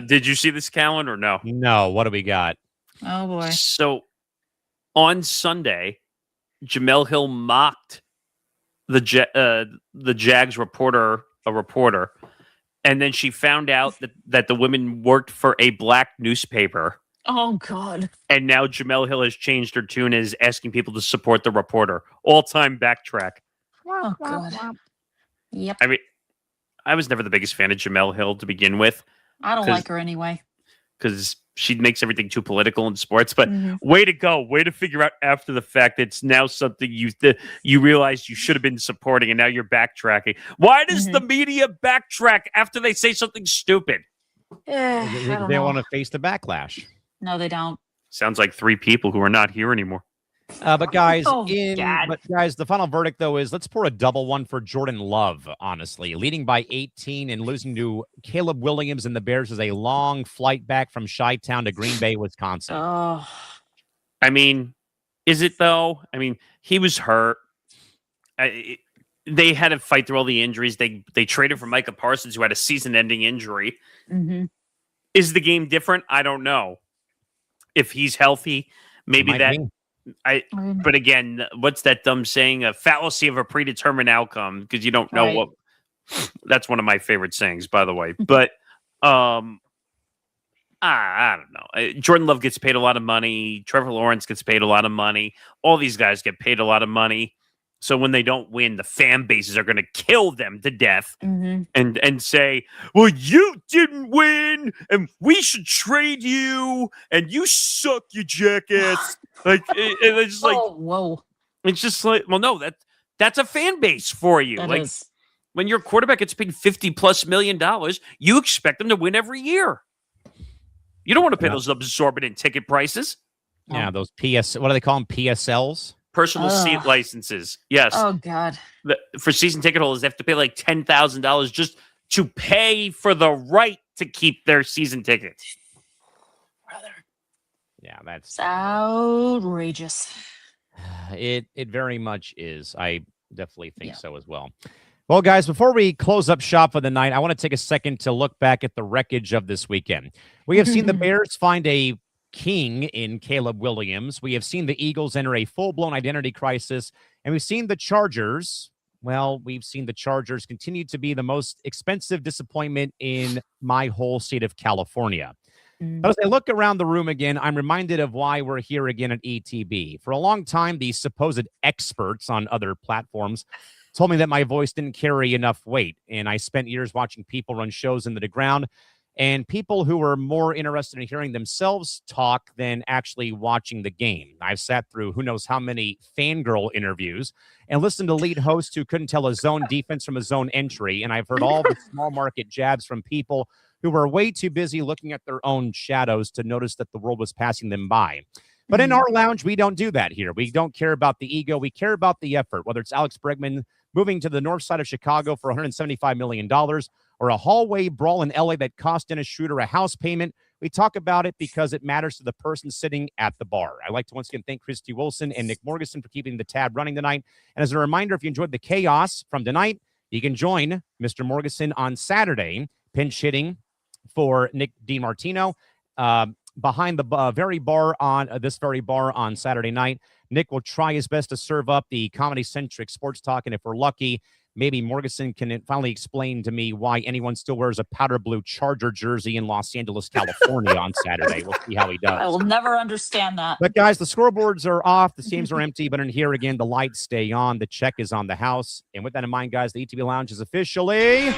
Did you see this, Callan, or no? No. What do we got? Oh boy. So on Sunday, Jamel Hill mocked the Jags reporter, and then she found out that the women worked for a black newspaper. Oh God. And now Jamel Hill has changed her tune and is asking people to support the reporter. All-time backtrack. Oh God. Yep. I mean, I was never the biggest fan of Jamel Hill to begin with. I don't like her anyway. Because she makes everything too political in sports. But way to go. Way to figure out after the fact that it's now something you realize you should have been supporting, and now you're backtracking. Why does the media backtrack after they say something stupid? They don't want to face the backlash. No, they don't. Sounds like three people who are not here anymore. But guys, God. the final verdict though is let's pour a double one for Jordan Love. Honestly, leading by 18 and losing to Caleb Williams and the Bears is a long flight back from Chi-Town to Green Bay, Wisconsin. Oh, I mean, is it though? I mean, he was hurt. They had to fight through all the injuries. They traded for Micah Parsons, who had a season-ending injury. Is the game different? I don't know. If he's healthy, maybe that. But again, what's that dumb saying? A fallacy of a predetermined outcome, because you don't know what. That's one of my favorite sayings, by the way. But I don't know. Jordan Love gets paid a lot of money. Trevor Lawrence gets paid a lot of money. All these guys get paid a lot of money. So when they don't win, the fan bases are going to kill them to death and say, well, you didn't win and we should trade you and you suck, you jackass. It's just like, whoa. It's just like, well, no, that's a fan base for you. That like is. When your quarterback gets paid $50+ million, you expect them to win every year. You don't want to pay those exorbitant ticket prices. Yeah, those what do they call them? PSLs? Personal seat licenses. Yes. Oh, God. For season ticket holders, they have to pay like $10,000 just to pay for the right to keep their season tickets. Brother. Yeah, that's outrageous. It very much is. I definitely think so as well. Well, guys, before we close up shop for the night, I want to take a second to look back at the wreckage of this weekend. We have seen the Bears find a king in Caleb Williams. We have seen the Eagles enter a full-blown identity crisis, and we've seen the Chargers. Well, we've seen the Chargers continue to be the most expensive disappointment in my whole state of California. But as I look around the room again, I'm reminded of why we're here again at ETB. For a long time, these supposed experts on other platforms told me that my voice didn't carry enough weight, and I spent years watching people run shows into the ground, and people who were more interested in hearing themselves talk than actually watching the game. I've sat through who knows how many fangirl interviews and listened to lead hosts who couldn't tell a zone defense from a zone entry, and I've heard all the small market jabs from people who were way too busy looking at their own shadows to notice that the world was passing them by. But in our lounge, we don't do that here. We don't care about the ego. We care about the effort, whether it's Alex Bregman moving to the north side of Chicago for $175 million, or a hallway brawl in LA that cost Dennis Schroeder a house payment, We talk about it because it matters to the person sitting at the bar. I'd like to once again thank Christy Wilson and Nick Morgeson for keeping the tab running tonight. And as a reminder, if you enjoyed the chaos from tonight, you can join Mr. Morgeson on Saturday, pinch hitting for Nick DiMartino behind the very bar on Saturday night. Nick will try his best to serve up the comedy-centric sports talk, and if we're lucky, maybe Morgeson can finally explain to me why anyone still wears a powder blue Charger jersey in Los Angeles, California on Saturday. We'll see how he does. I will never understand that. But, guys, the scoreboards are off. The teams are empty. But in here, again, the lights stay on. The check is on the house. And with that in mind, guys, the ETB Lounge is officially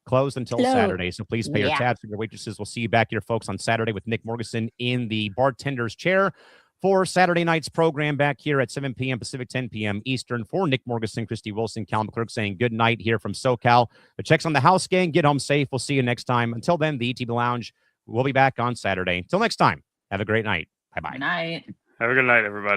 closed until Saturday. So please pay your tabs for your waitresses. We'll see you back here, folks, on Saturday with Nick Morgeson in the bartender's chair for Saturday night's program back here at 7 p.m. Pacific, 10 p.m. Eastern. For Nick Morgeson, Christy Wilson, Callan McClurg saying good night here from SoCal. The check's on the house, gang. Get home safe. We'll see you next time. Until then, the ETB Lounge will be back on Saturday. Until next time, have a great night. Bye-bye. Good night. Have a good night, everybody.